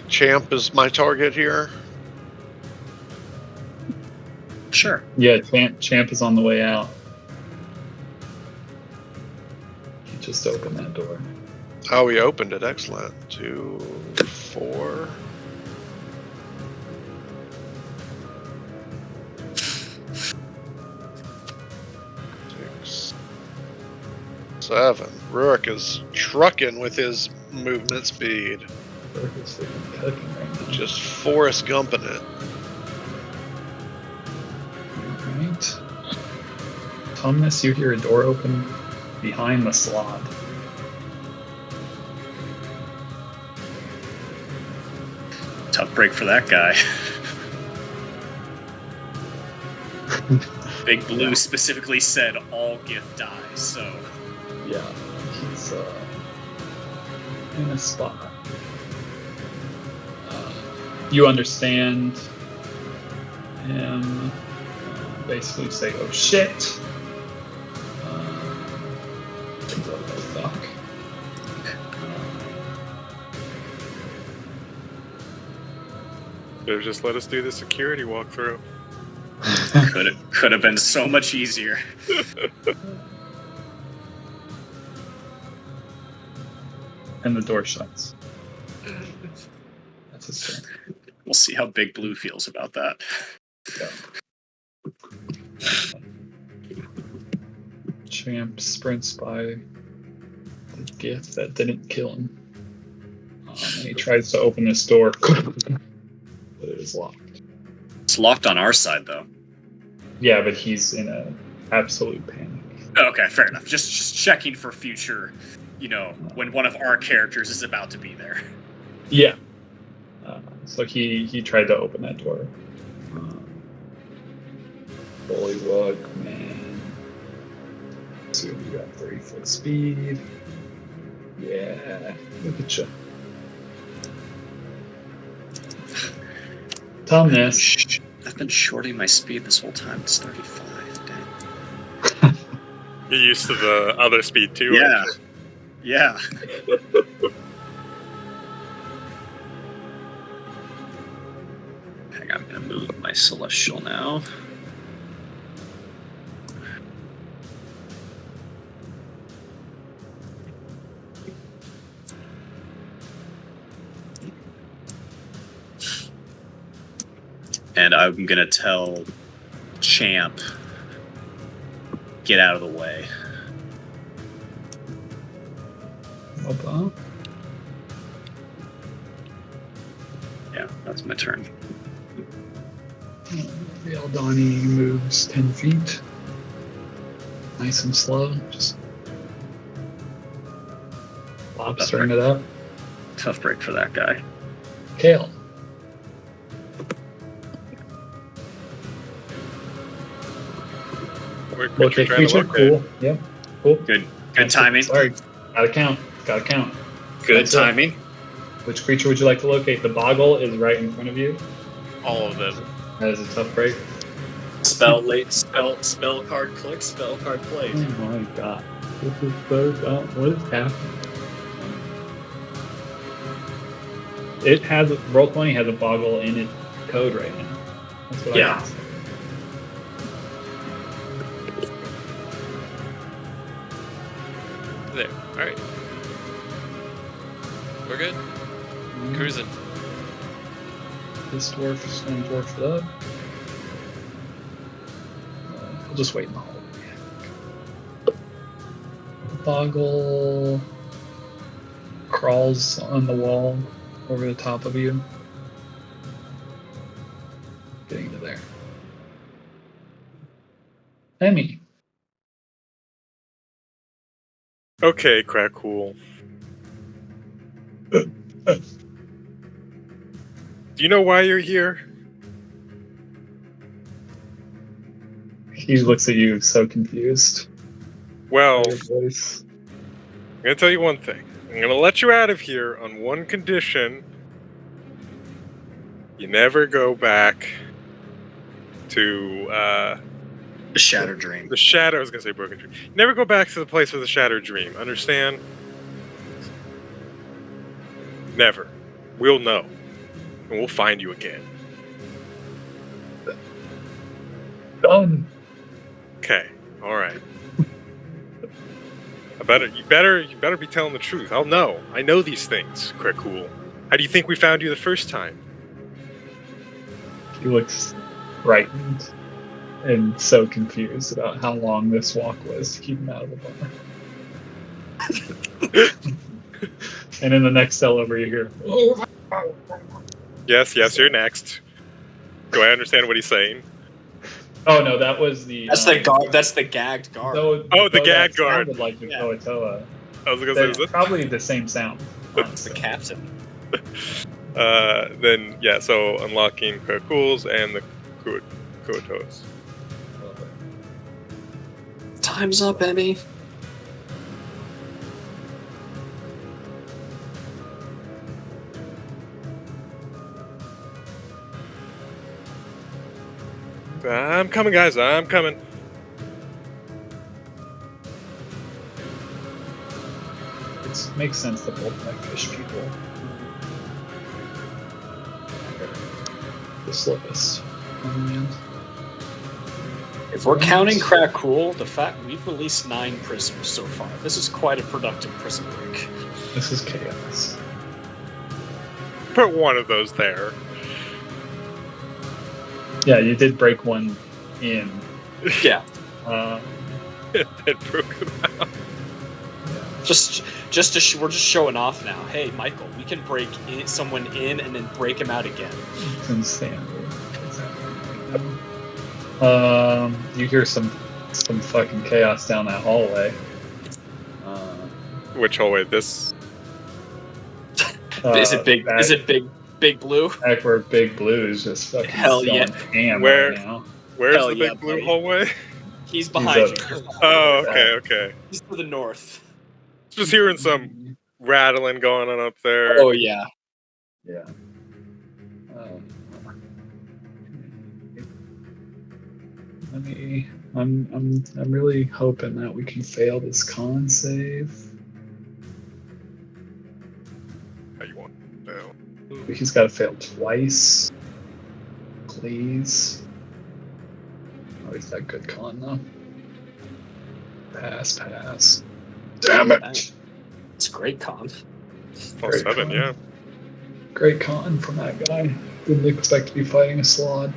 Speaker 5: Champ is my target here.
Speaker 4: Sure.
Speaker 1: Yeah, Champ is on the way out. He just opened that door.
Speaker 5: Oh, he opened it. Excellent. 2, 4. 6, 7. Rurik is trucking with his movement speed.
Speaker 1: Rurik is freaking cooking right now.
Speaker 5: Just Forrest Gumping it.
Speaker 1: Alright. Tumnus, you hear a door open behind the slot.
Speaker 4: Tough break for that guy. Big Blue specifically said all Gith dies, so.
Speaker 1: Yeah, he's in a spot. You understand him basically say, "Oh shit." What the fuck?
Speaker 8: Should have just let us do the security walkthrough.
Speaker 4: Could have been so much easier.
Speaker 1: And the door shuts. That's his turn.
Speaker 4: We'll see how Big Blue feels about that.
Speaker 1: Yeah. Champ sprints by the gift that didn't kill him. And he tries to open this door, but it is locked.
Speaker 4: It's locked on our side, though.
Speaker 1: Yeah, but he's in a absolute panic.
Speaker 4: Okay, fair enough. Just checking for future, when one of our characters is about to be there.
Speaker 1: Yeah. So he tried to open that door. Bully Rook, man. So you got 30-foot speed. Yeah, look at you. Tumnus.
Speaker 4: I've been shorting my speed this whole time. It's 35. Dang.
Speaker 8: You're used to the other speed too.
Speaker 4: Yeah.
Speaker 8: aren't you?
Speaker 4: Yeah. Hang on, I'm gonna move my Celestial now. And I'm gonna tell Champ, get out of the way.
Speaker 1: Okay.
Speaker 4: Yeah, that's my turn.
Speaker 1: The Eldani moves 10 feet. Nice and slow. Just lobstering it up.
Speaker 4: Tough break for that guy.
Speaker 1: Kale.
Speaker 8: What creature
Speaker 1: Okay,
Speaker 8: trying to
Speaker 1: creature.
Speaker 8: locate?
Speaker 1: Cool. Yep. Cool.
Speaker 4: Good timing.
Speaker 1: Sorry. Gotta count.
Speaker 4: Good
Speaker 1: That's it.
Speaker 4: timing.
Speaker 1: Which creature would you like to locate? The Boggle is right in front of you.
Speaker 6: All of them.
Speaker 1: That is a tough break.
Speaker 4: Spell card click, spell card played.
Speaker 1: Oh my god. This is so dumb. What is happening? It has Roll20 has a Boggle in its code right now. That's what
Speaker 4: Yeah.
Speaker 1: I asked.
Speaker 6: There. Alright. We're good. Cruising.
Speaker 1: This dwarf is going to dwarf it up. I'll just wait in the hallway. Boggle crawls on the wall over the top of you. Getting to there. Emmy.
Speaker 8: Okay, crack cool. Do you know why you're here?
Speaker 1: He looks at you so confused.
Speaker 8: Well,
Speaker 1: Your voice.
Speaker 8: I'm gonna tell you one thing. I'm gonna let you out of here on one condition. You never go back to
Speaker 4: The Shattered Dream.
Speaker 8: the Shadow. I was gonna say Broken Dream. Never go back to the place with the Shattered Dream. Understand? Never. We'll know, and we'll find you again.
Speaker 1: Done.
Speaker 8: Okay. All right. You better be telling the truth. I'll know. I know these things, Krekul. How do you think we found you the first time?
Speaker 1: He looks frightened and so confused about how long this walk was to keep him out of the bar. And in the next cell over, you hear, "Oh."
Speaker 8: Yes, you're next. Do I understand what he's saying?
Speaker 1: Oh no, that was the.
Speaker 4: That's the guard. That's the gagged guard.
Speaker 8: The gag guard.
Speaker 1: Sounded like the
Speaker 4: Yeah.
Speaker 1: Koatoa.
Speaker 8: I was gonna say, is
Speaker 1: That's probably the same sound.
Speaker 4: It's the captain.
Speaker 8: then yeah. So unlocking Krekul's and the Kuotos.
Speaker 4: Time's up, Emmy.
Speaker 8: I'm coming, guys. I'm coming.
Speaker 1: It makes sense that both like fish people. The slowest on the end.
Speaker 4: If we're counting Krakul, the fact we've released 9 prisoners so far. This is quite a productive prison break.
Speaker 1: This is chaos.
Speaker 8: Put one of those there.
Speaker 1: Yeah, you did break one in.
Speaker 4: Yeah.
Speaker 8: It broke him out.
Speaker 4: We're just showing off now. Hey, Michael, we can break someone in and then break him out again.
Speaker 1: It's insanity. You hear some fucking chaos down that hallway.
Speaker 8: Which hallway? This?
Speaker 4: Is it big?
Speaker 1: Back,
Speaker 4: Is it big blue?
Speaker 1: back where Big Blue is just fucking
Speaker 4: Hell
Speaker 1: going
Speaker 4: yeah.
Speaker 1: ham
Speaker 8: Where-
Speaker 1: right now?
Speaker 8: Where's
Speaker 4: Hell
Speaker 8: the
Speaker 4: yeah,
Speaker 8: big blue
Speaker 4: buddy.
Speaker 8: hallway?
Speaker 4: He's behind
Speaker 1: He's
Speaker 4: you.
Speaker 8: Oh, okay.
Speaker 4: He's to the north.
Speaker 8: Just hearing some rattling going on up there.
Speaker 4: Oh yeah.
Speaker 1: Yeah. I'm really hoping that we can fail this con save.
Speaker 8: How you want? No.
Speaker 1: He's got to fail twice. Please. Oh, he's got good con though. Pass. Damn it!
Speaker 4: It's great con.
Speaker 8: All
Speaker 1: Great
Speaker 8: 7,
Speaker 1: con.
Speaker 8: yeah.
Speaker 1: Great con from that guy. Didn't expect to be fighting a Slod.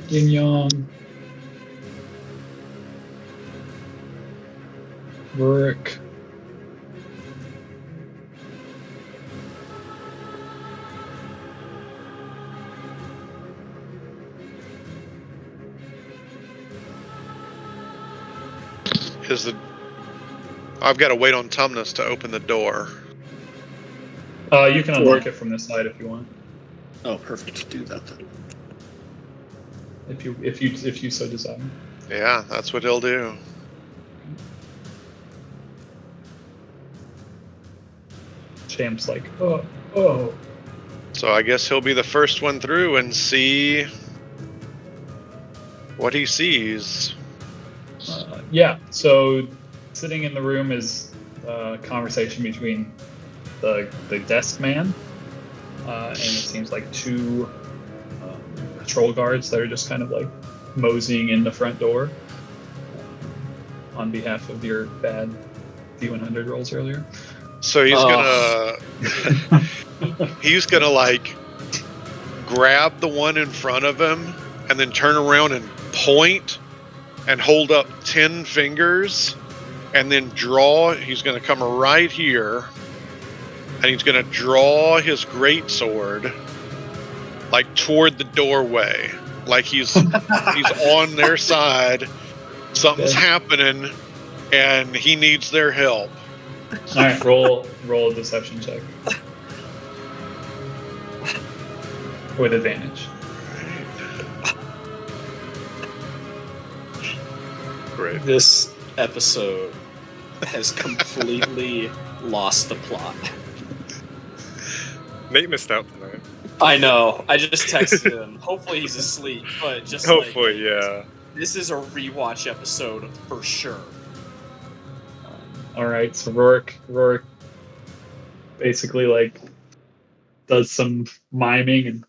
Speaker 1: Yin Yang. Rurik.
Speaker 5: I've got to wait on Tumnus to open the door.
Speaker 1: You can unlock it from this side if you want.
Speaker 4: Oh, perfect. Do that then.
Speaker 1: If you so desire.
Speaker 5: Yeah, that's what he'll do.
Speaker 1: Champ's like, oh.
Speaker 5: So I guess he'll be the first one through and see what he sees.
Speaker 1: Yeah, so sitting in the room is a conversation between the desk man and it seems like 2 patrol guards that are just kind of like moseying in the front door on behalf of your bad D100 rolls earlier.
Speaker 5: So he's gonna like grab the one in front of him and then turn around and point and hold up 10 fingers and then draw. He's gonna come right here and he's gonna draw his greatsword like toward the doorway, like he's on their side. Something's happening and he needs their help.
Speaker 1: All right, roll a deception check with advantage.
Speaker 8: Great.
Speaker 4: This episode has completely lost the plot.
Speaker 8: Nate missed out tonight.
Speaker 4: I know. I just texted him. Hopefully he's asleep, but just
Speaker 8: Hopefully,
Speaker 4: like,
Speaker 8: yeah.
Speaker 4: this is a rewatch episode for sure.
Speaker 1: All right, so Rourke basically like does some miming and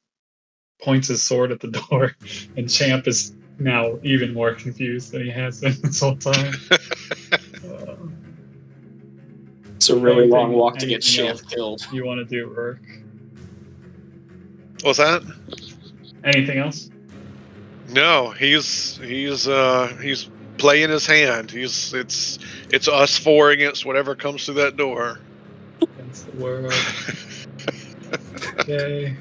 Speaker 1: points his sword at the door, and Champ is now even more confused than he has been this whole time.
Speaker 4: It's a really
Speaker 1: anything-
Speaker 4: long walk to get
Speaker 1: anything
Speaker 4: Champ
Speaker 1: else
Speaker 4: killed.
Speaker 1: You want to do, Rourke?
Speaker 5: What's that?
Speaker 1: Anything else?
Speaker 5: No, he's playing his hand. It's us four against whatever comes through that door.
Speaker 1: Against the world. Okay.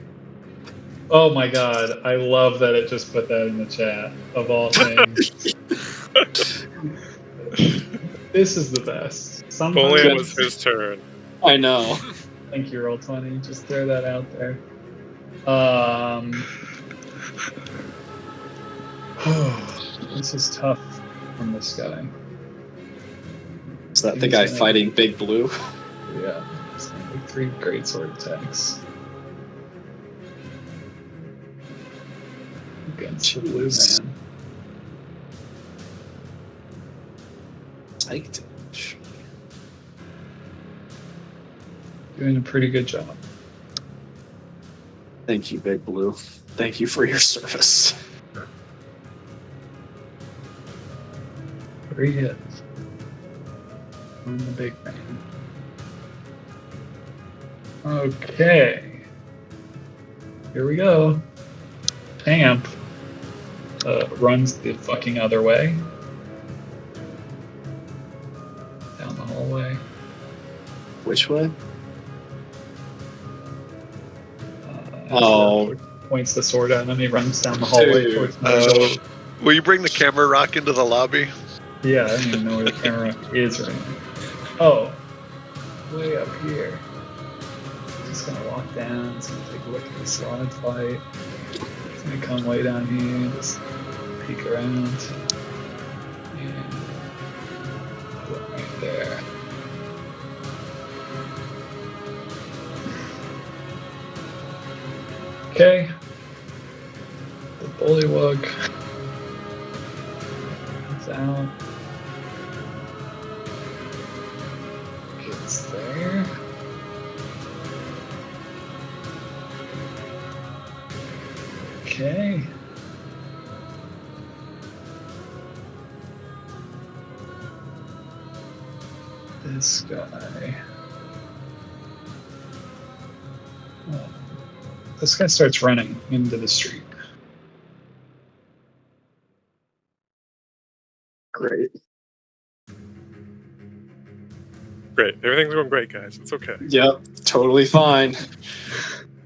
Speaker 1: Oh my god, I love that it just put that in the chat, of all things. This is the best.
Speaker 8: If
Speaker 1: Sometimes
Speaker 8: only it was his turn.
Speaker 4: I know.
Speaker 1: Thank you, Roll20. Just throw that out there. This is tough from this guy.
Speaker 4: Is that the guy fighting Big Blue?
Speaker 1: Yeah, it's gonna be 3 great sword attacks. Against the blue
Speaker 4: Jeez.
Speaker 1: man.
Speaker 4: Psyched.
Speaker 1: Doing a pretty good job.
Speaker 4: Thank you, Big Blue. Thank you for your service.
Speaker 1: 3 hits. On the big man. Okay. Here we go. Champ runs the fucking other way. Down the hallway.
Speaker 4: Which way? Oh.
Speaker 1: Points the sword at him. He runs down the hallway
Speaker 4: Dude.
Speaker 1: towards another door.
Speaker 5: Will you bring the camera rock into the lobby?
Speaker 1: Yeah, I don't even know where the camera is right now. Oh, way up here. He's just gonna walk down. He's gonna take a look at the slide fight. He's gonna come way down here, just peek around. And put it right there. Okay. The bullywug is out. Gets there. Okay. This guy. Oh. This guy starts running into the street.
Speaker 4: Great.
Speaker 8: Great. Everything's going great, guys. It's okay.
Speaker 4: Yep, totally fine.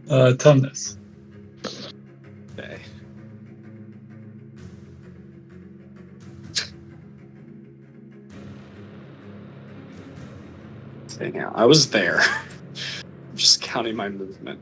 Speaker 1: Tumnus.
Speaker 4: Okay. Hang out. I was there. I'm just counting my movement.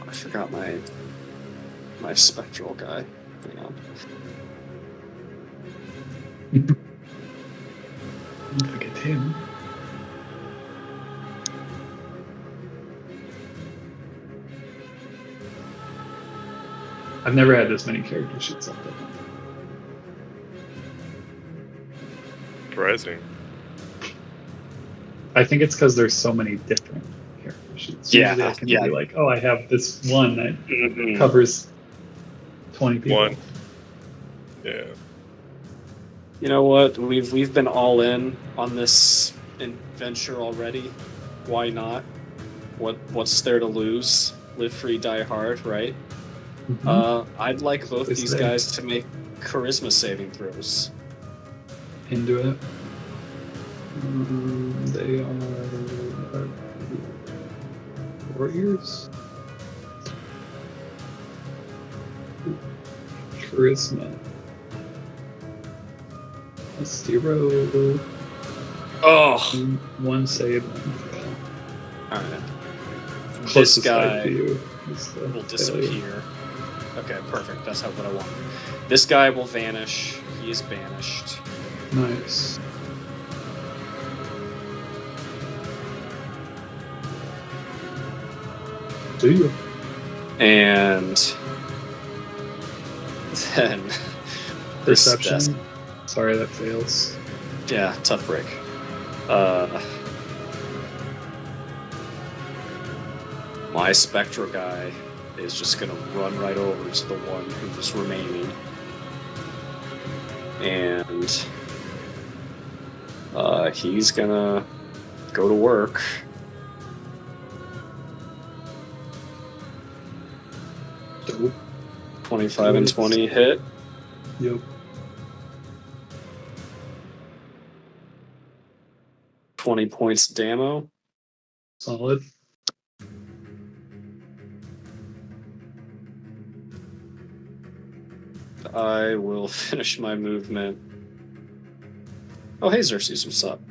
Speaker 4: I forgot my spectral guy. Hang on.
Speaker 1: Don't forget him. I've never had this many character sheets up there.
Speaker 8: Surprising.
Speaker 1: I think it's because there's so many different character sheets.
Speaker 4: Yeah,
Speaker 1: Usually I can
Speaker 4: yeah.
Speaker 1: be like, oh, I have this one that
Speaker 4: Mhm.
Speaker 1: covers 20 people.
Speaker 8: One. Yeah.
Speaker 4: You know what? We've been all in on this adventure already. Why not? What's there to lose? Live free, die hard, right?
Speaker 1: Mhm.
Speaker 4: I'd like both
Speaker 1: It's
Speaker 4: these
Speaker 1: there.
Speaker 4: guys to make charisma saving throws.
Speaker 1: Into it. They are warriors. Charisma. A 0.
Speaker 4: Oh,
Speaker 1: One save. One fail.
Speaker 4: alright. This
Speaker 1: Closest
Speaker 4: guy
Speaker 1: to you is the
Speaker 4: will
Speaker 1: failure.
Speaker 4: disappear. Okay, perfect. That's what I wanted. This guy will vanish. He is banished.
Speaker 1: Nice. Do you?
Speaker 4: And then this
Speaker 1: Perception? Sorry, that fails.
Speaker 4: yeah, tough break. My spectral guy is just gonna run right over to the one who's remaining, and he's gonna go to work.
Speaker 1: Dope.
Speaker 4: 25 and 20 hit.
Speaker 1: Yep.
Speaker 4: 20 points damo.
Speaker 1: Solid.
Speaker 4: I will finish my movement. Oh, hey, Xerxes, what's up?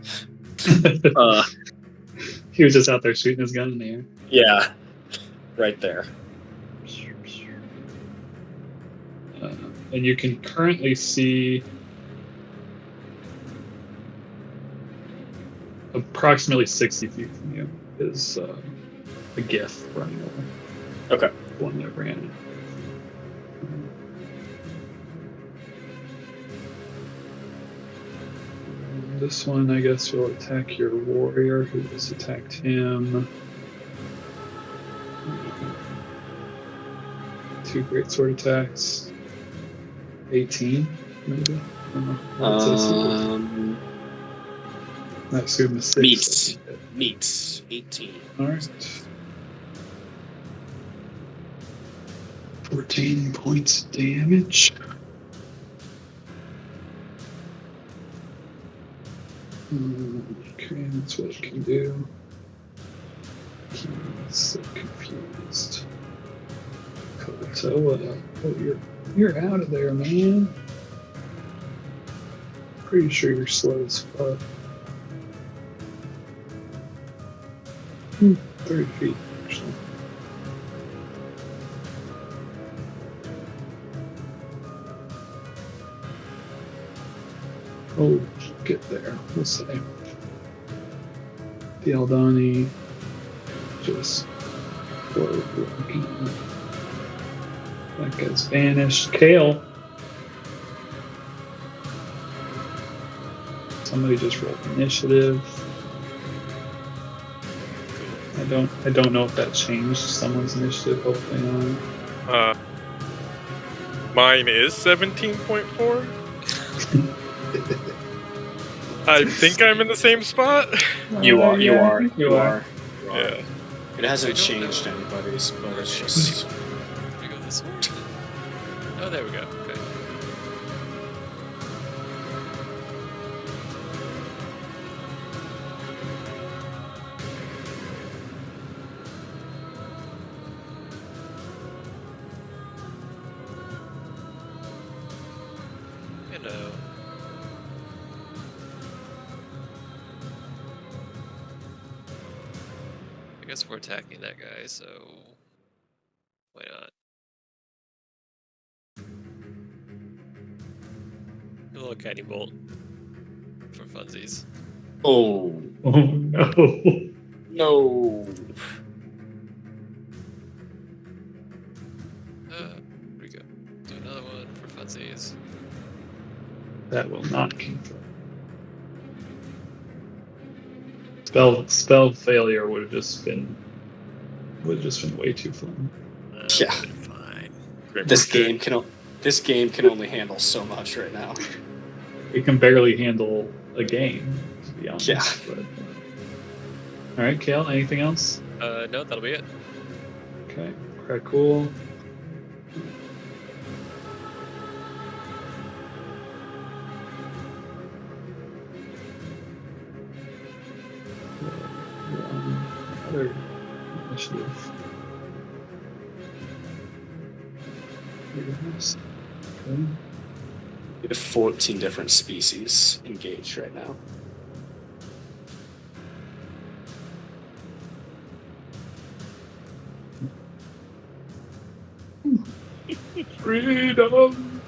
Speaker 1: He was just out there shooting his gun in the air.
Speaker 4: Yeah, right there.
Speaker 1: And you can currently see approximately 60 feet from you is a GIF running over.
Speaker 4: Okay.
Speaker 1: One that ran. This one, I guess, will attack your warrior who just attacked him. 2 greatsword attacks. 18, maybe. I don't know. I assume the 6.
Speaker 4: Meets 18.
Speaker 1: Alright. 14 points of damage. Okay, that's what it can do. He's so confused. So, you're out of there, man. Pretty sure you're slow as fuck. 30 feet, actually. Oh, get there. We'll see. The Aldani just that guy's vanished. Kale. Somebody just rolled initiative. I don't know if that changed someone's initiative. Hopefully not.
Speaker 8: Mine is 17.4. I think I'm in the same spot.
Speaker 4: You are.
Speaker 8: Yeah.
Speaker 4: It hasn't changed anybody's, but it's just.
Speaker 6: We go this way. Oh, there we go. Okay. You know. I guess we're attacking that guy, so why not? A little guiding bolt for funsies.
Speaker 4: Oh
Speaker 1: Oh no.
Speaker 4: no!
Speaker 6: Here we go. Do another one for funsies.
Speaker 1: That will not confirm. Spell failure would have just been way too fun.
Speaker 4: Yeah.
Speaker 6: Fine.
Speaker 4: This game can only handle so much right now.
Speaker 1: We can barely handle a game, to be honest.
Speaker 4: Yeah.
Speaker 1: But, all right, Kale. Anything else?
Speaker 6: No, that'll be it.
Speaker 1: Okay. Crack cool. Other initiative. Okay.
Speaker 4: We have 14 different species engaged right now.
Speaker 1: Freedom!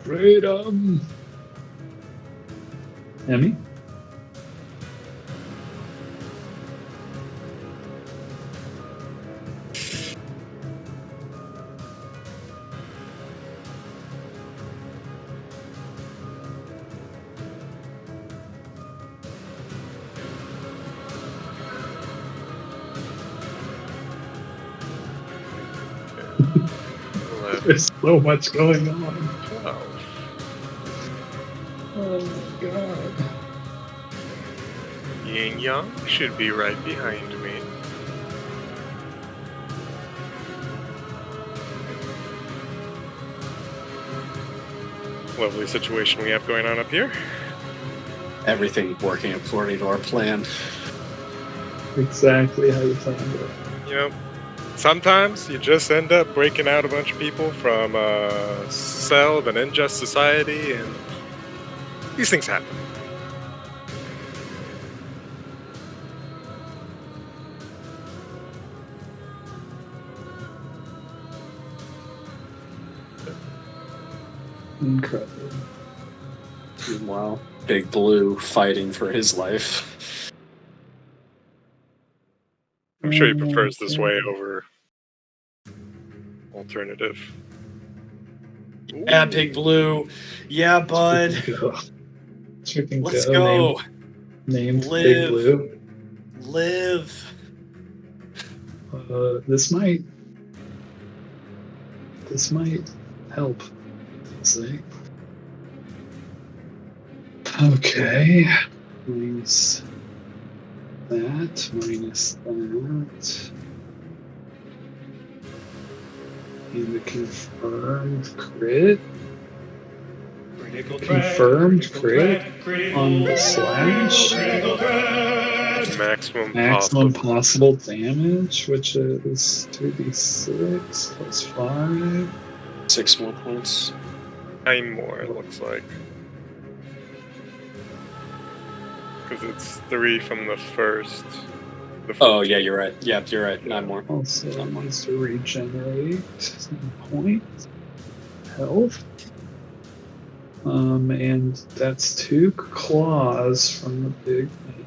Speaker 1: Freedom! Emmy? There's so much going on.
Speaker 8: 12.
Speaker 1: Oh my god.
Speaker 8: Yin Yang should be right behind me. Lovely situation we have going on up here.
Speaker 2: Everything working according to our plan.
Speaker 1: Exactly how you planned it.
Speaker 8: You know, sometimes you just end up breaking out a bunch of people from a cell of an unjust society, and these things happen.
Speaker 1: Incredible.
Speaker 2: Meanwhile, Big Blue fighting for his life.
Speaker 8: I'm sure he prefers this way over alternative.
Speaker 2: Yeah, Big Blue. Yeah, bud.
Speaker 1: Chicken
Speaker 2: Let's
Speaker 1: go.
Speaker 2: go.
Speaker 1: Named Big
Speaker 2: Live.
Speaker 1: Blue.
Speaker 2: Live.
Speaker 1: This might help. I'll say. Okay. Minus that. Minus that. And the confirmed crit.
Speaker 7: Critical
Speaker 1: Confirmed
Speaker 7: threat,
Speaker 1: crit on the slash.
Speaker 7: critical threat.
Speaker 8: Maximum possible.
Speaker 1: Possible damage, which is 2d6 plus 5.
Speaker 2: 6 more points.
Speaker 8: 9 more, it looks like. Because it's 3 from the first.
Speaker 2: Oh, yeah, you're right. Yeah, you're right. 9 more.
Speaker 1: Also needs to regenerate some points. Health. And that's 2 claws from the big man.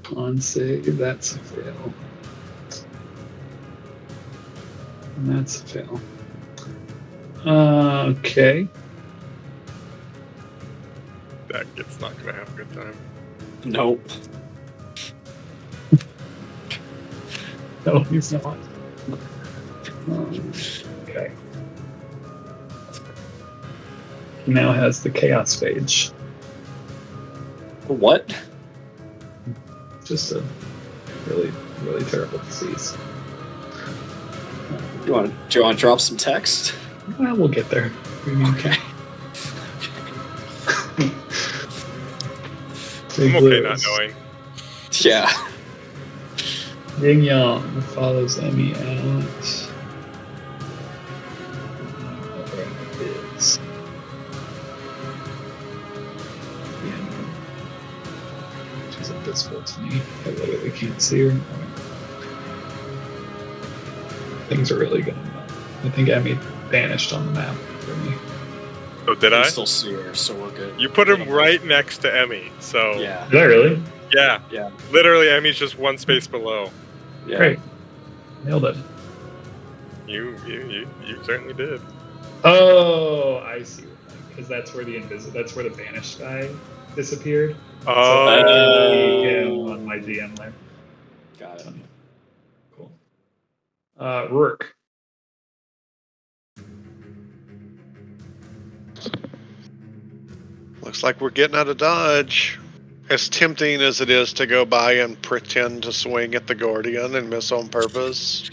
Speaker 1: Con save, that's a fail. And that's a fail. Okay.
Speaker 8: That kid's not gonna have a good time.
Speaker 2: Nope.
Speaker 1: No, he's not. Okay. He now has the Chaos Phage.
Speaker 2: What?
Speaker 1: Just a really, really terrible disease.
Speaker 2: Do you want to drop some text?
Speaker 1: Well, we'll get there.
Speaker 2: Okay.
Speaker 1: Big
Speaker 8: I'm okay not
Speaker 1: Blues.
Speaker 8: knowing.
Speaker 2: Yeah.
Speaker 1: Ying Yang follows Emmy out. Where it is. She's invisible to me. I literally can't see her. Things are really going on. I think Emmy vanished on the map for me.
Speaker 8: Oh, did
Speaker 2: I
Speaker 8: I?
Speaker 2: can still see her, so we're good.
Speaker 8: You put him right next to Emmy, so
Speaker 2: Yeah.
Speaker 1: Did I really?
Speaker 8: yeah.
Speaker 2: Yeah.
Speaker 8: Literally, Emmy's just one space below.
Speaker 2: Yeah.
Speaker 1: Great. Nailed it.
Speaker 8: You certainly did.
Speaker 1: Oh, I see. Because that's where that's where the banished guy disappeared.
Speaker 8: Oh,
Speaker 1: I can see him on my DM there.
Speaker 2: Got it.
Speaker 1: Cool. Rourke.
Speaker 5: Looks like we're getting out of Dodge. As tempting as it is to go by and pretend to swing at the Guardian and miss on purpose,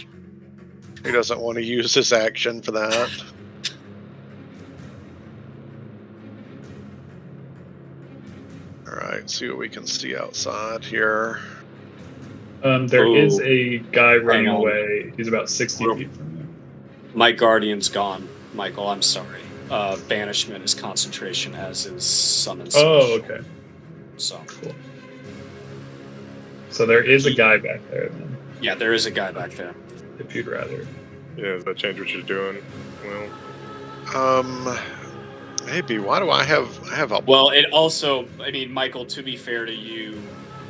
Speaker 5: he doesn't want to use his action for that. Alright, see what we can see outside here.
Speaker 1: There
Speaker 2: Oh.
Speaker 1: is a guy running
Speaker 2: on.
Speaker 1: away. He's about 60
Speaker 2: Oh.
Speaker 1: feet from you.
Speaker 2: My guardian's gone. Michael, I'm sorry. banishment is concentration, as is summon.
Speaker 1: Oh, okay.
Speaker 2: So
Speaker 1: Cool. So there is a guy back there then,
Speaker 2: yeah, there is a guy back there.
Speaker 1: if you'd rather.
Speaker 8: Yeah, does that change what you're doing? Well,
Speaker 5: Maybe. Why do I have a?
Speaker 2: Well, it also, I mean, Michael, to be fair to you,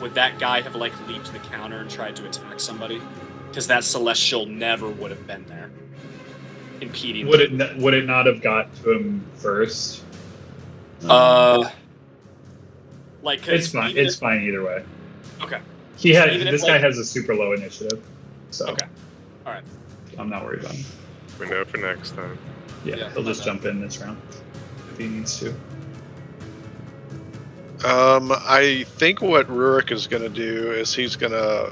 Speaker 2: would that guy have like leaped the counter and tried to attack somebody? Because that celestial never would have been there, impeding.
Speaker 1: Would it not have got to him first?
Speaker 2: Like 'cause
Speaker 1: It's fine.
Speaker 2: even
Speaker 1: It's
Speaker 2: if-
Speaker 1: fine either way.
Speaker 2: Okay.
Speaker 1: He had
Speaker 2: Even if,
Speaker 1: this guy
Speaker 2: like-
Speaker 1: has a super low initiative, so
Speaker 2: Okay. All right.
Speaker 1: I'm not worried about him.
Speaker 8: we know for next time.
Speaker 1: Yeah,
Speaker 2: Yeah,
Speaker 1: he'll just
Speaker 2: my
Speaker 1: jump in this round if he needs to.
Speaker 5: I think what Rurik is going to do is he's going to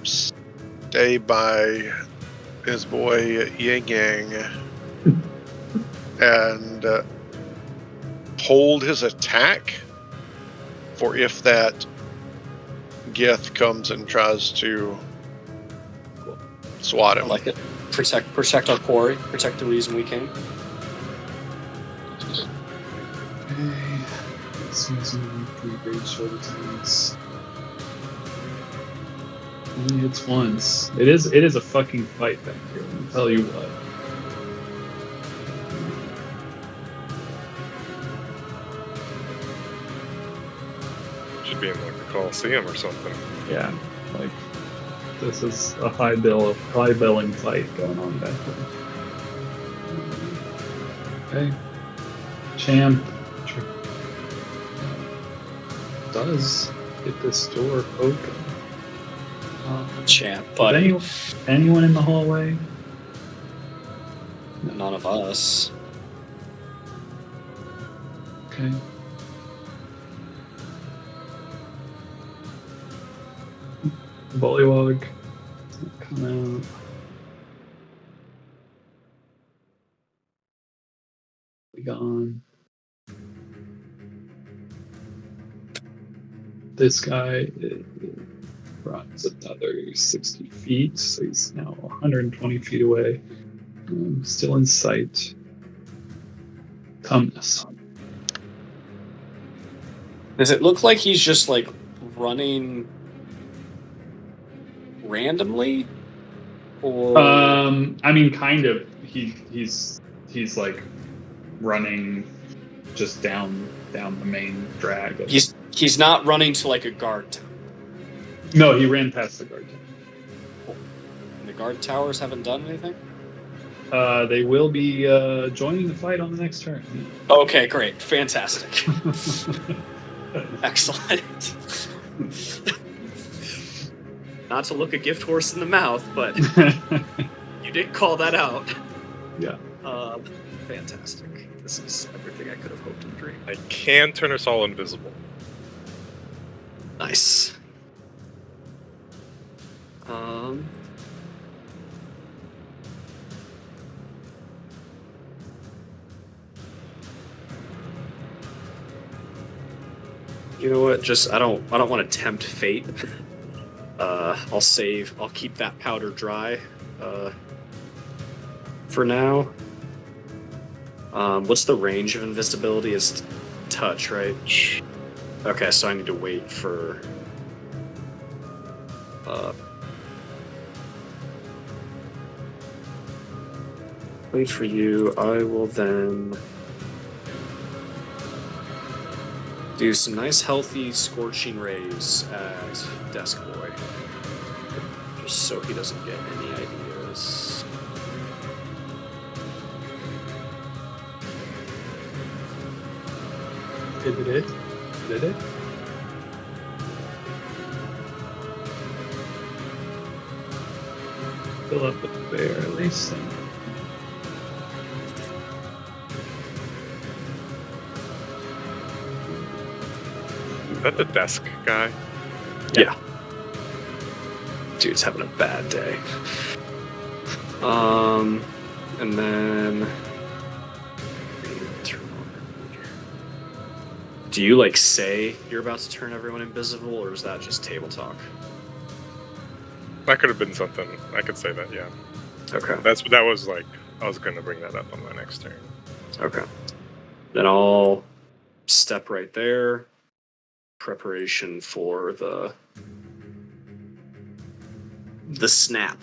Speaker 5: stay by his boy Yin Yang and hold his attack for if that Gith comes and tries to swat
Speaker 2: I
Speaker 5: him.
Speaker 2: like it. Protect our quarry. Protect the reason we came.
Speaker 1: Okay. Season 3 great short attacks. Only hits once. It is a fucking fight back here. I'll tell you what.
Speaker 8: Should be in like the Coliseum or something.
Speaker 1: Yeah, like this is a high billing fight going on back there. Okay. Champ does get this door open.
Speaker 2: Champ,
Speaker 1: Is
Speaker 2: buddy.
Speaker 1: anyone in the hallway?
Speaker 2: None of us.
Speaker 1: Okay. Bullywog. Come out. Be gone. This guy runs another 60 feet, so he's now 120 feet away. Still in sight. Tumnus.
Speaker 2: Does it look like he's just like running randomly? Or
Speaker 1: I mean, kind of. He's like running just down the main drag.
Speaker 2: he's not running to like a guard tower.
Speaker 1: No, he ran past the guard tower.
Speaker 2: And the guard towers haven't done anything?
Speaker 1: They will be joining the fight on the next turn.
Speaker 2: Okay, great. Fantastic. Excellent. Not to look a gift horse in the mouth, but you did call that out.
Speaker 1: Yeah.
Speaker 2: Fantastic. This is everything I could have hoped and dreamed.
Speaker 8: I can turn us all invisible.
Speaker 2: Nice. You know what? Just I don't want to tempt fate. I'll keep that powder dry. For now. What's the range of invisibility? Is touch, right? Okay, so I need to wait for. Wait for you. I will then do some nice, healthy, scorching rays at Desk Boy, just so he doesn't get any ideas.
Speaker 1: Did it? Fill up the bear at least. Then.
Speaker 8: Is that the desk guy?
Speaker 2: Yeah. Dude's having a bad day. And then. Do you like say you're about to turn everyone invisible, or is that just table talk?
Speaker 8: That could have been something. I could say that, yeah.
Speaker 2: Okay.
Speaker 8: That was like I was going to bring that up on my next turn.
Speaker 2: Okay. Then I'll step right there. Preparation for the snap.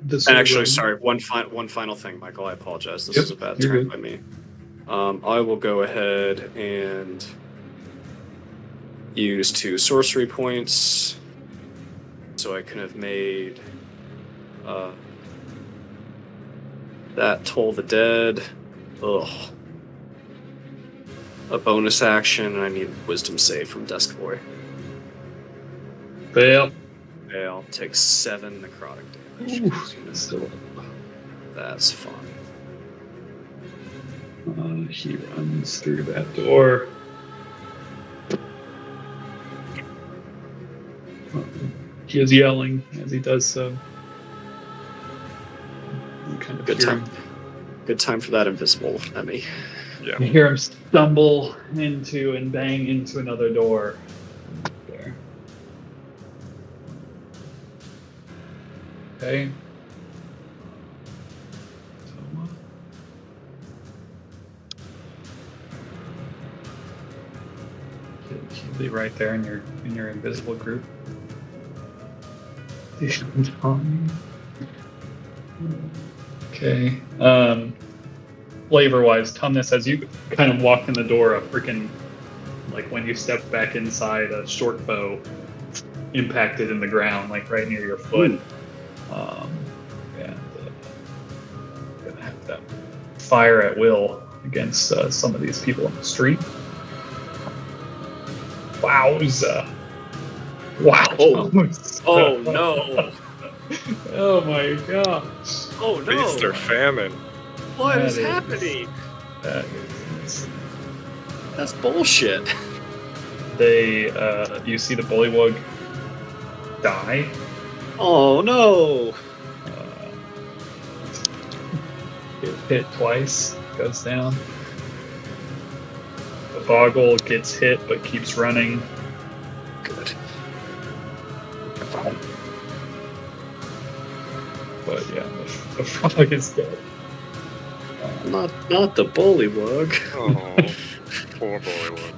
Speaker 1: This
Speaker 2: And
Speaker 1: will
Speaker 2: actually,
Speaker 1: run-
Speaker 2: sorry, one final thing, Michael. I apologize. This
Speaker 1: Yep,
Speaker 2: is a bad
Speaker 1: you're
Speaker 2: turn
Speaker 1: good.
Speaker 2: by me. I will go ahead and use 2 sorcery points, so I can have made that Toll the Dead. Ugh. A bonus action, and I need Wisdom save from Desk Boy.
Speaker 1: Fail.
Speaker 2: Fail. Take 7 necrotic damage.
Speaker 1: Ooh, still.
Speaker 2: That's fun.
Speaker 1: He runs through that door. He is yelling as he does so. You kind of
Speaker 2: Good
Speaker 1: hear
Speaker 2: time.
Speaker 1: him.
Speaker 2: Good time for that invisible enemy.
Speaker 8: Yeah.
Speaker 1: You hear him stumble into and bang into another door. There. Okay. He'll be right there in your invisible group. Okay. Flavor-wise, Tumnus, as you kind of walk in the door, a freaking, like when you step back inside, a short bow impacted in the ground, like right near your foot. And gonna have that fire at will against some of these people on the street. Wowza! Wow!
Speaker 2: Oh no!
Speaker 1: Oh my gosh!
Speaker 2: Oh no!
Speaker 8: Feast or famine.
Speaker 2: What
Speaker 1: That
Speaker 2: is
Speaker 1: is-
Speaker 2: happening?
Speaker 1: That is,
Speaker 2: That's bullshit.
Speaker 1: they, you see the bullywug die.
Speaker 2: Oh no!
Speaker 1: Get hit twice, goes down. The boggle gets hit but keeps running.
Speaker 2: Good.
Speaker 1: But yeah, the frog is dead.
Speaker 2: Not the bullywug.
Speaker 8: Oh, poor boy.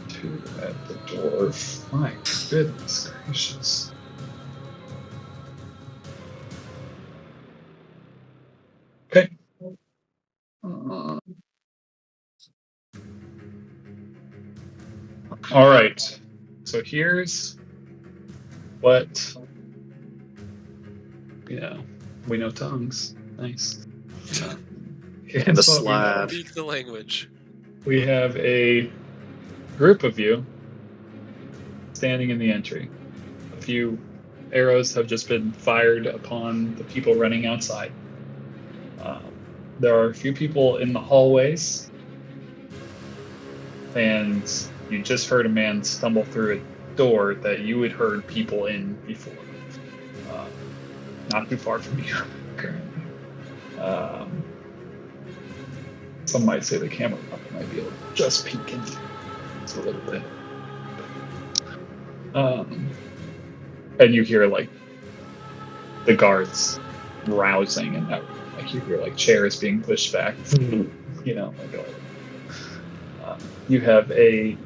Speaker 1: Two at the dwarf. My goodness gracious. Okay. All right. So here's what, we know tongues. Nice. Here's
Speaker 2: The
Speaker 1: what we know.
Speaker 2: slab.
Speaker 6: Speak the language.
Speaker 1: We have a group of you standing in the entry. A few arrows have just been fired upon the people running outside. There are a few people in the hallways, and you just heard a man stumble through a door that you had heard people in before. Not too far from you, currently. Some might say the camera might be able to just peek in a little bit. And you hear like the guards rousing, and that, like you hear like chairs being pushed back. You have a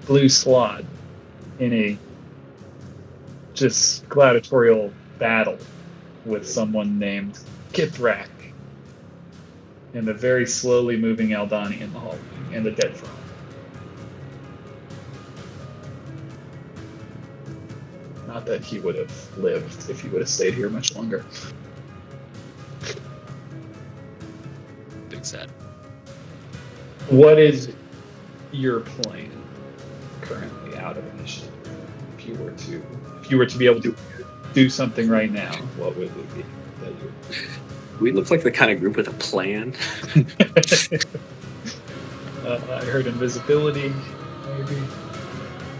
Speaker 1: blue slot in a just gladiatorial battle with someone named Githrak and the very slowly moving Aldani in the hallway and the dead frog. Not that he would have lived if he would have stayed here much longer.
Speaker 6: Big sad.
Speaker 1: What is your plan currently out of initiative? If you were to be able to do something right now, what would it be that you
Speaker 2: We look like the kind of group with a plan.
Speaker 1: I heard invisibility, maybe.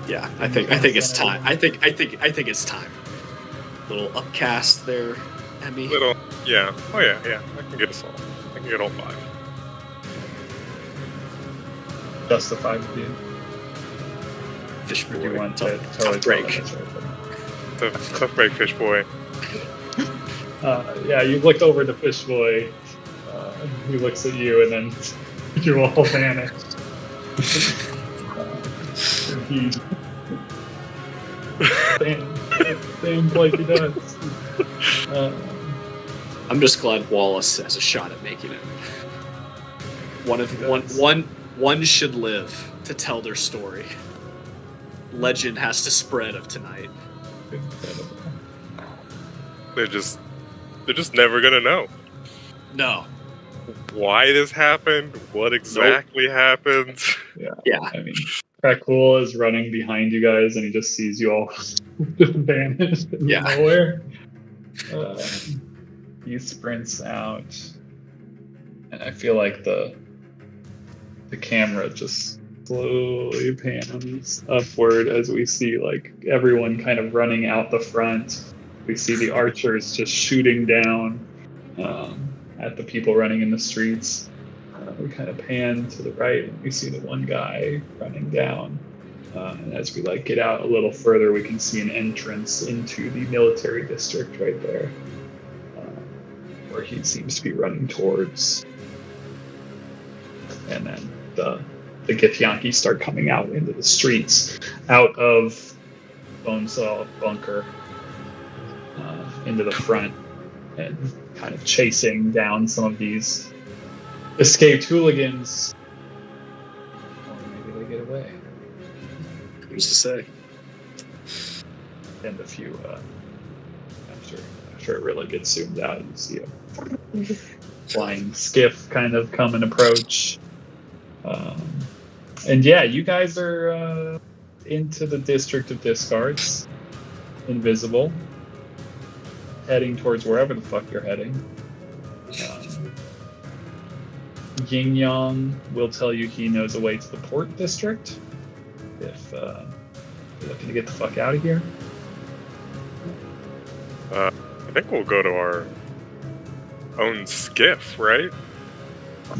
Speaker 2: Yeah, I think it's time. I think it's time. Little upcast there, Emmy.
Speaker 8: Little, yeah. Oh yeah. I can get us all. I can get all 5.
Speaker 1: Justify with you.
Speaker 4: Fish
Speaker 1: If you
Speaker 4: boy.
Speaker 1: want
Speaker 4: Tough,
Speaker 1: to totally
Speaker 4: tough break.
Speaker 8: Tough break, fish boy.
Speaker 1: Yeah, you look over to Fish Boy. He looks at you, and then you all vanish. He stands like he does.
Speaker 4: I'm just glad Wallace has a shot at making it. One should live to tell their story. Legend has to spread of tonight.
Speaker 1: Incredible.
Speaker 8: They're just never gonna know
Speaker 4: No.
Speaker 8: why this happened, what exactly happened.
Speaker 4: Yeah.
Speaker 1: I mean, Krakool is running behind you guys, and he just sees you all just vanish in
Speaker 4: Yeah.
Speaker 1: nowhere. He sprints out, and I feel like the camera just slowly pans upward as we see like everyone kind of running out the front. We see the archers just shooting down at the people running in the streets. We kind of pan to the right, and we see the one guy running down. And as we like get out a little further, we can see an entrance into the military district right there, where he seems to be running towards. And then the Githyanki start coming out into the streets, out of Bonesaw Bunker, into the front, and kind of chasing down some of these escaped hooligans. Or maybe they get away.
Speaker 4: Who's to say?
Speaker 1: And a few, after it really gets zoomed out, you see a flying skiff kind of come and approach. And yeah, you guys are into the District of Discards, invisible, heading towards wherever the fuck you're heading. Yin Yang will tell you he knows a way to the Port District if you're looking to get the fuck out of here.
Speaker 8: I think we'll go to our own skiff, right?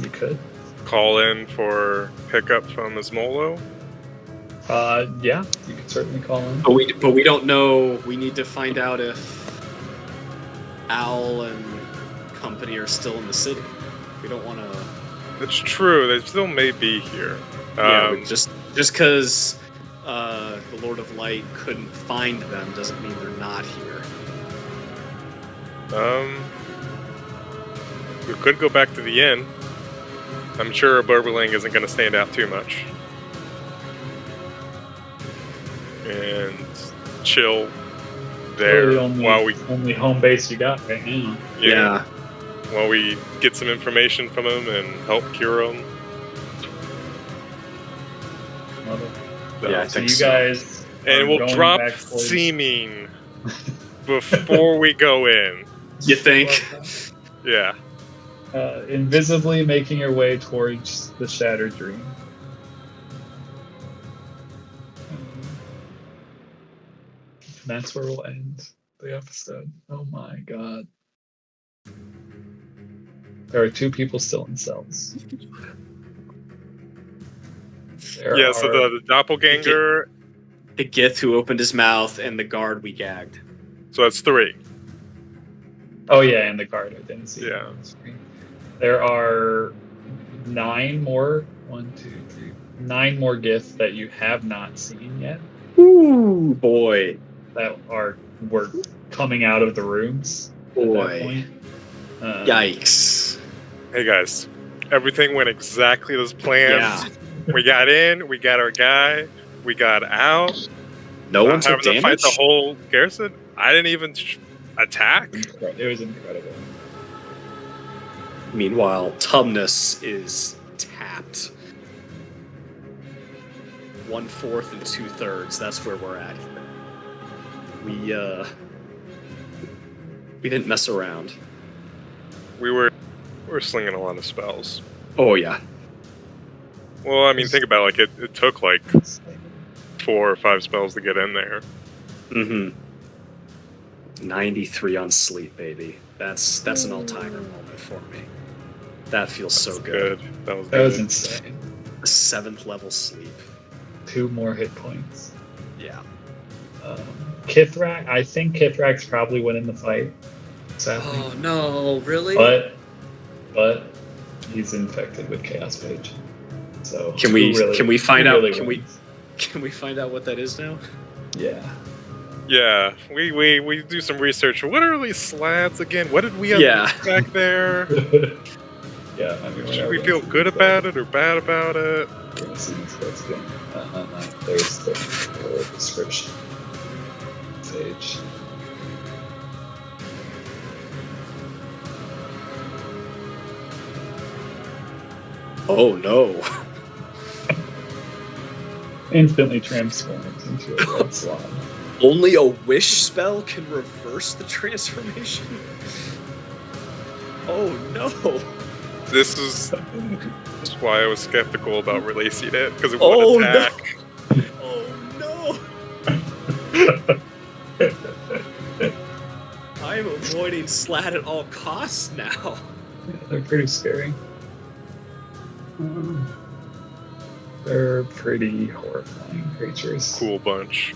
Speaker 1: You could.
Speaker 8: Call in for pickup from Ismolo.
Speaker 1: Yeah, you could certainly call in.
Speaker 4: But we don't know. We need to find out if Al and company are still in the city. We don't want to.
Speaker 8: It's true. They still may be here.
Speaker 4: Just because the Lord of Light couldn't find them doesn't mean they're not here.
Speaker 8: We could go back to the inn. I'm sure a Berberling isn't going to stand out too much. And chill there
Speaker 1: Really
Speaker 8: while we
Speaker 1: only home base you got right now.
Speaker 4: Yeah.
Speaker 8: while we get some information from him and help cure him.
Speaker 1: Love it.
Speaker 4: Yeah, I
Speaker 1: So
Speaker 4: think
Speaker 1: you
Speaker 4: so.
Speaker 1: guys
Speaker 8: And
Speaker 1: are
Speaker 8: we'll
Speaker 1: going
Speaker 8: drop
Speaker 1: back towards-
Speaker 8: seeming before we go in.
Speaker 4: You think?
Speaker 8: Yeah.
Speaker 1: Invisibly making your way towards the Shattered Dream. And that's where we'll end the episode. Oh my god. There are 2 people still in cells.
Speaker 8: Yeah, so the doppelganger,
Speaker 4: The Gith who opened his mouth and the guard we gagged.
Speaker 8: so that's 3.
Speaker 1: Oh yeah, and the guard I didn't see.
Speaker 8: Yeah.
Speaker 1: On the screen. There are 9 more. 1, 2, 3. 9 more Gith that you have not seen yet.
Speaker 4: Ooh, boy.
Speaker 1: That were coming out of the rooms at that
Speaker 4: Boy.
Speaker 1: point.
Speaker 4: Yikes.
Speaker 8: Hey guys, everything went exactly as planned.
Speaker 4: Yeah.
Speaker 8: We got in, we got our guy, we got out.
Speaker 4: No one
Speaker 8: Not
Speaker 4: took
Speaker 8: having to fight
Speaker 4: damage?
Speaker 8: the whole garrison. I didn't even attack.
Speaker 1: It was incredible.
Speaker 4: Meanwhile, Tumnus is tapped. 1/4 and 2/3. That's where we're at. We didn't mess around.
Speaker 8: We were slinging a lot of spells.
Speaker 4: Oh yeah.
Speaker 8: Well, I mean, think about it, like it took like 4 or 5 spells to get in there.
Speaker 4: Mm-hmm. 93 on sleep, baby. That's an all-timer moment for me. That feels so good.
Speaker 8: That was
Speaker 1: That was
Speaker 8: good.
Speaker 1: insane.
Speaker 4: A 7th level sleep.
Speaker 1: 2 more hit points.
Speaker 2: Yeah.
Speaker 1: Kithrak, I think Kithrak's probably winning the fight. Sadly.
Speaker 4: Oh no, really?
Speaker 1: But he's infected with Chaos Mage. So
Speaker 4: Can
Speaker 1: who
Speaker 4: we
Speaker 1: who
Speaker 4: find out?
Speaker 1: really
Speaker 4: Can
Speaker 1: wins?
Speaker 4: we find out what that is now?
Speaker 1: Yeah.
Speaker 8: Yeah, we do some research. What are these slabs again? What did we
Speaker 4: Yeah.
Speaker 8: unlock back there?
Speaker 1: Yeah, I mean,
Speaker 8: Should we feel good about it or bad about it?
Speaker 1: We're gonna see these guys again. There's the full description page.
Speaker 4: Oh no.
Speaker 1: Instantly transforms into a red slot.
Speaker 4: Only a wish spell can reverse the transformation? Oh no.
Speaker 8: This is why I was skeptical about releasing it, because it
Speaker 4: Oh,
Speaker 8: would
Speaker 4: no.
Speaker 8: attack.
Speaker 4: Oh no. I am avoiding Slat at all costs now.
Speaker 1: They're pretty scary. They're pretty horrifying creatures.
Speaker 8: Cool bunch.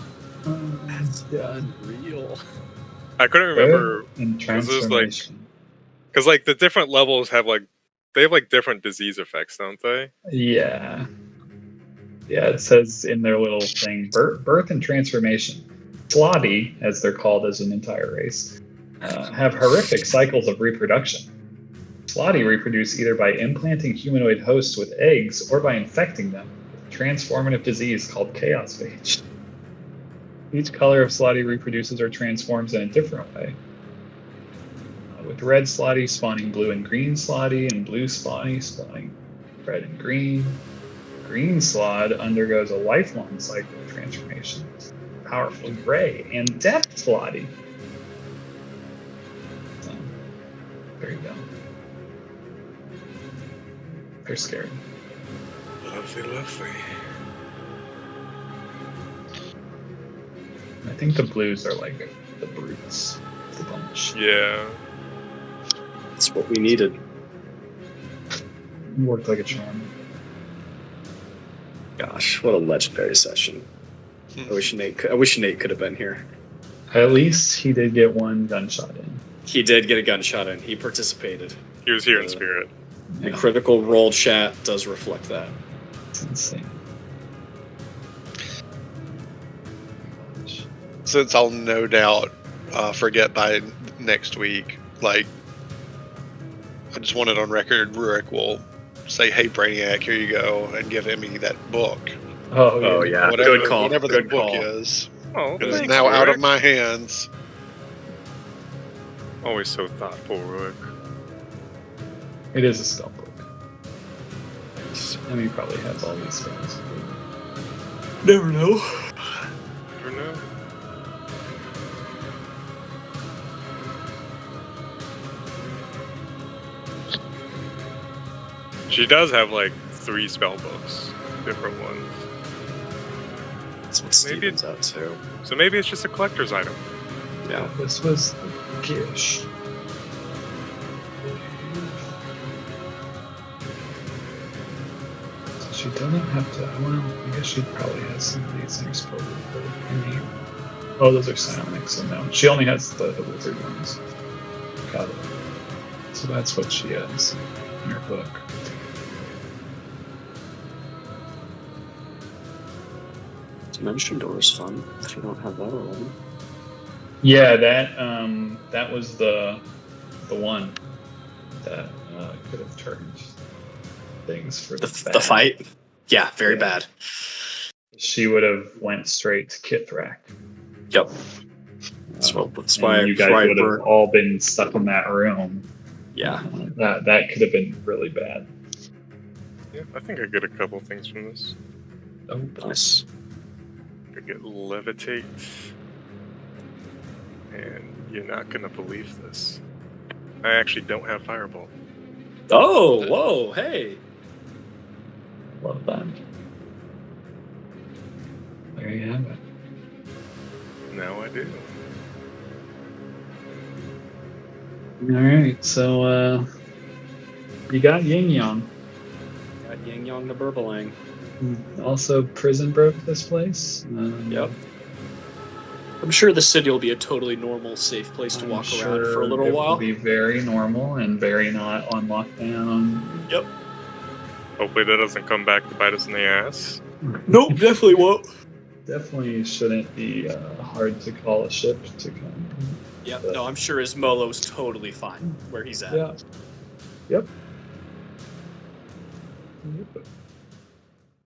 Speaker 4: That's
Speaker 1: Yeah.
Speaker 4: unreal.
Speaker 8: I couldn't remember
Speaker 1: And
Speaker 8: this is like-
Speaker 1: transformation.
Speaker 8: because like the different levels have like they have like different disease effects, don't they?
Speaker 1: Yeah. Yeah, it says in their little thing, birth and transformation. Slotty, as they're called as an entire race, have horrific cycles of reproduction. Slotty reproduce either by implanting humanoid hosts with eggs or by infecting them with a transformative disease called Chaos Phage. Each color of Slotty reproduces or transforms in a different way. With red Slotty spawning blue and green Slotty, and blue Slotty spawning red and green. Green Slod undergoes a lifelong cycle of transformation. Powerful gray and death Slotty. So, there you go. They're scary.
Speaker 8: Lovely, lovely.
Speaker 1: I think the blues are like the brutes of the bunch.
Speaker 8: Yeah.
Speaker 4: That's what we needed.
Speaker 1: Worked like a charm.
Speaker 4: Gosh, what a legendary session. I wish Nate could have been here.
Speaker 1: At least he did get one gunshot in.
Speaker 4: He did get a gunshot in. He participated.
Speaker 8: He was here in spirit.
Speaker 4: The
Speaker 1: Yeah,
Speaker 4: critical role chat does reflect that.
Speaker 1: it's insane.
Speaker 5: Since I'll no doubt forget by next week, like, I just want it on record. Rurik will say, "Hey, Brainiac, here you go," and give Emmy that book.
Speaker 1: Oh,
Speaker 4: yeah.
Speaker 5: Whatever,
Speaker 4: Good call.
Speaker 5: Whatever the
Speaker 4: Good
Speaker 5: book
Speaker 4: call.
Speaker 5: is.
Speaker 8: Oh,
Speaker 5: It is
Speaker 8: thanks,
Speaker 5: now out of
Speaker 8: Rurik.
Speaker 5: my hands.
Speaker 8: Always so thoughtful, Rurik.
Speaker 1: It is a spell book. I mean, he probably has all these spells.
Speaker 4: Never know.
Speaker 8: Never know. She does have like 3 spell books, different ones.
Speaker 4: That's what
Speaker 8: Maybe
Speaker 4: Steven's out too.
Speaker 8: So maybe it's just a collector's item.
Speaker 4: Yeah.
Speaker 1: This was Gish. So she doesn't have to. Well, I guess she probably has some of these things probably. Oh, those are psionics, so no. She only has the wizard ones. Got it. So that's what she has in her book.
Speaker 4: Dimension Door is fun if you don't have that already.
Speaker 1: Yeah, that was the one that could have turned things for
Speaker 4: The
Speaker 1: bad.
Speaker 4: fight? Yeah, very
Speaker 1: Yeah.
Speaker 4: bad.
Speaker 1: She would have went straight to Kithrak.
Speaker 4: Yep. That's
Speaker 1: And
Speaker 4: why
Speaker 1: you guys would have all been stuck in that room.
Speaker 4: Yeah.
Speaker 1: That could have been really bad.
Speaker 8: Yeah, I think I get a couple things from this.
Speaker 1: Oh,
Speaker 4: Nice.
Speaker 8: I get levitate. And you're not gonna believe this. I actually don't have fireball.
Speaker 4: Oh, whoa, hey.
Speaker 1: love that. There you have it.
Speaker 8: Now I do.
Speaker 1: All right, so you got Yin Yang.
Speaker 4: Got Yin
Speaker 2: Yong to Burbalang.
Speaker 1: Also, prison broke this place.
Speaker 2: Yep. I'm sure the city will be a totally normal, safe place to walk around for a little
Speaker 1: it
Speaker 2: while.
Speaker 1: will be very normal and very not on lockdown.
Speaker 2: Yep.
Speaker 8: Hopefully that doesn't come back to bite us in the ass.
Speaker 2: Nope, definitely won't.
Speaker 1: Definitely shouldn't be hard to call a ship to come.
Speaker 2: Yep.
Speaker 1: But-
Speaker 2: No, I'm sure his Molo's totally fine where he's at.
Speaker 1: Yeah. Yep. Yep.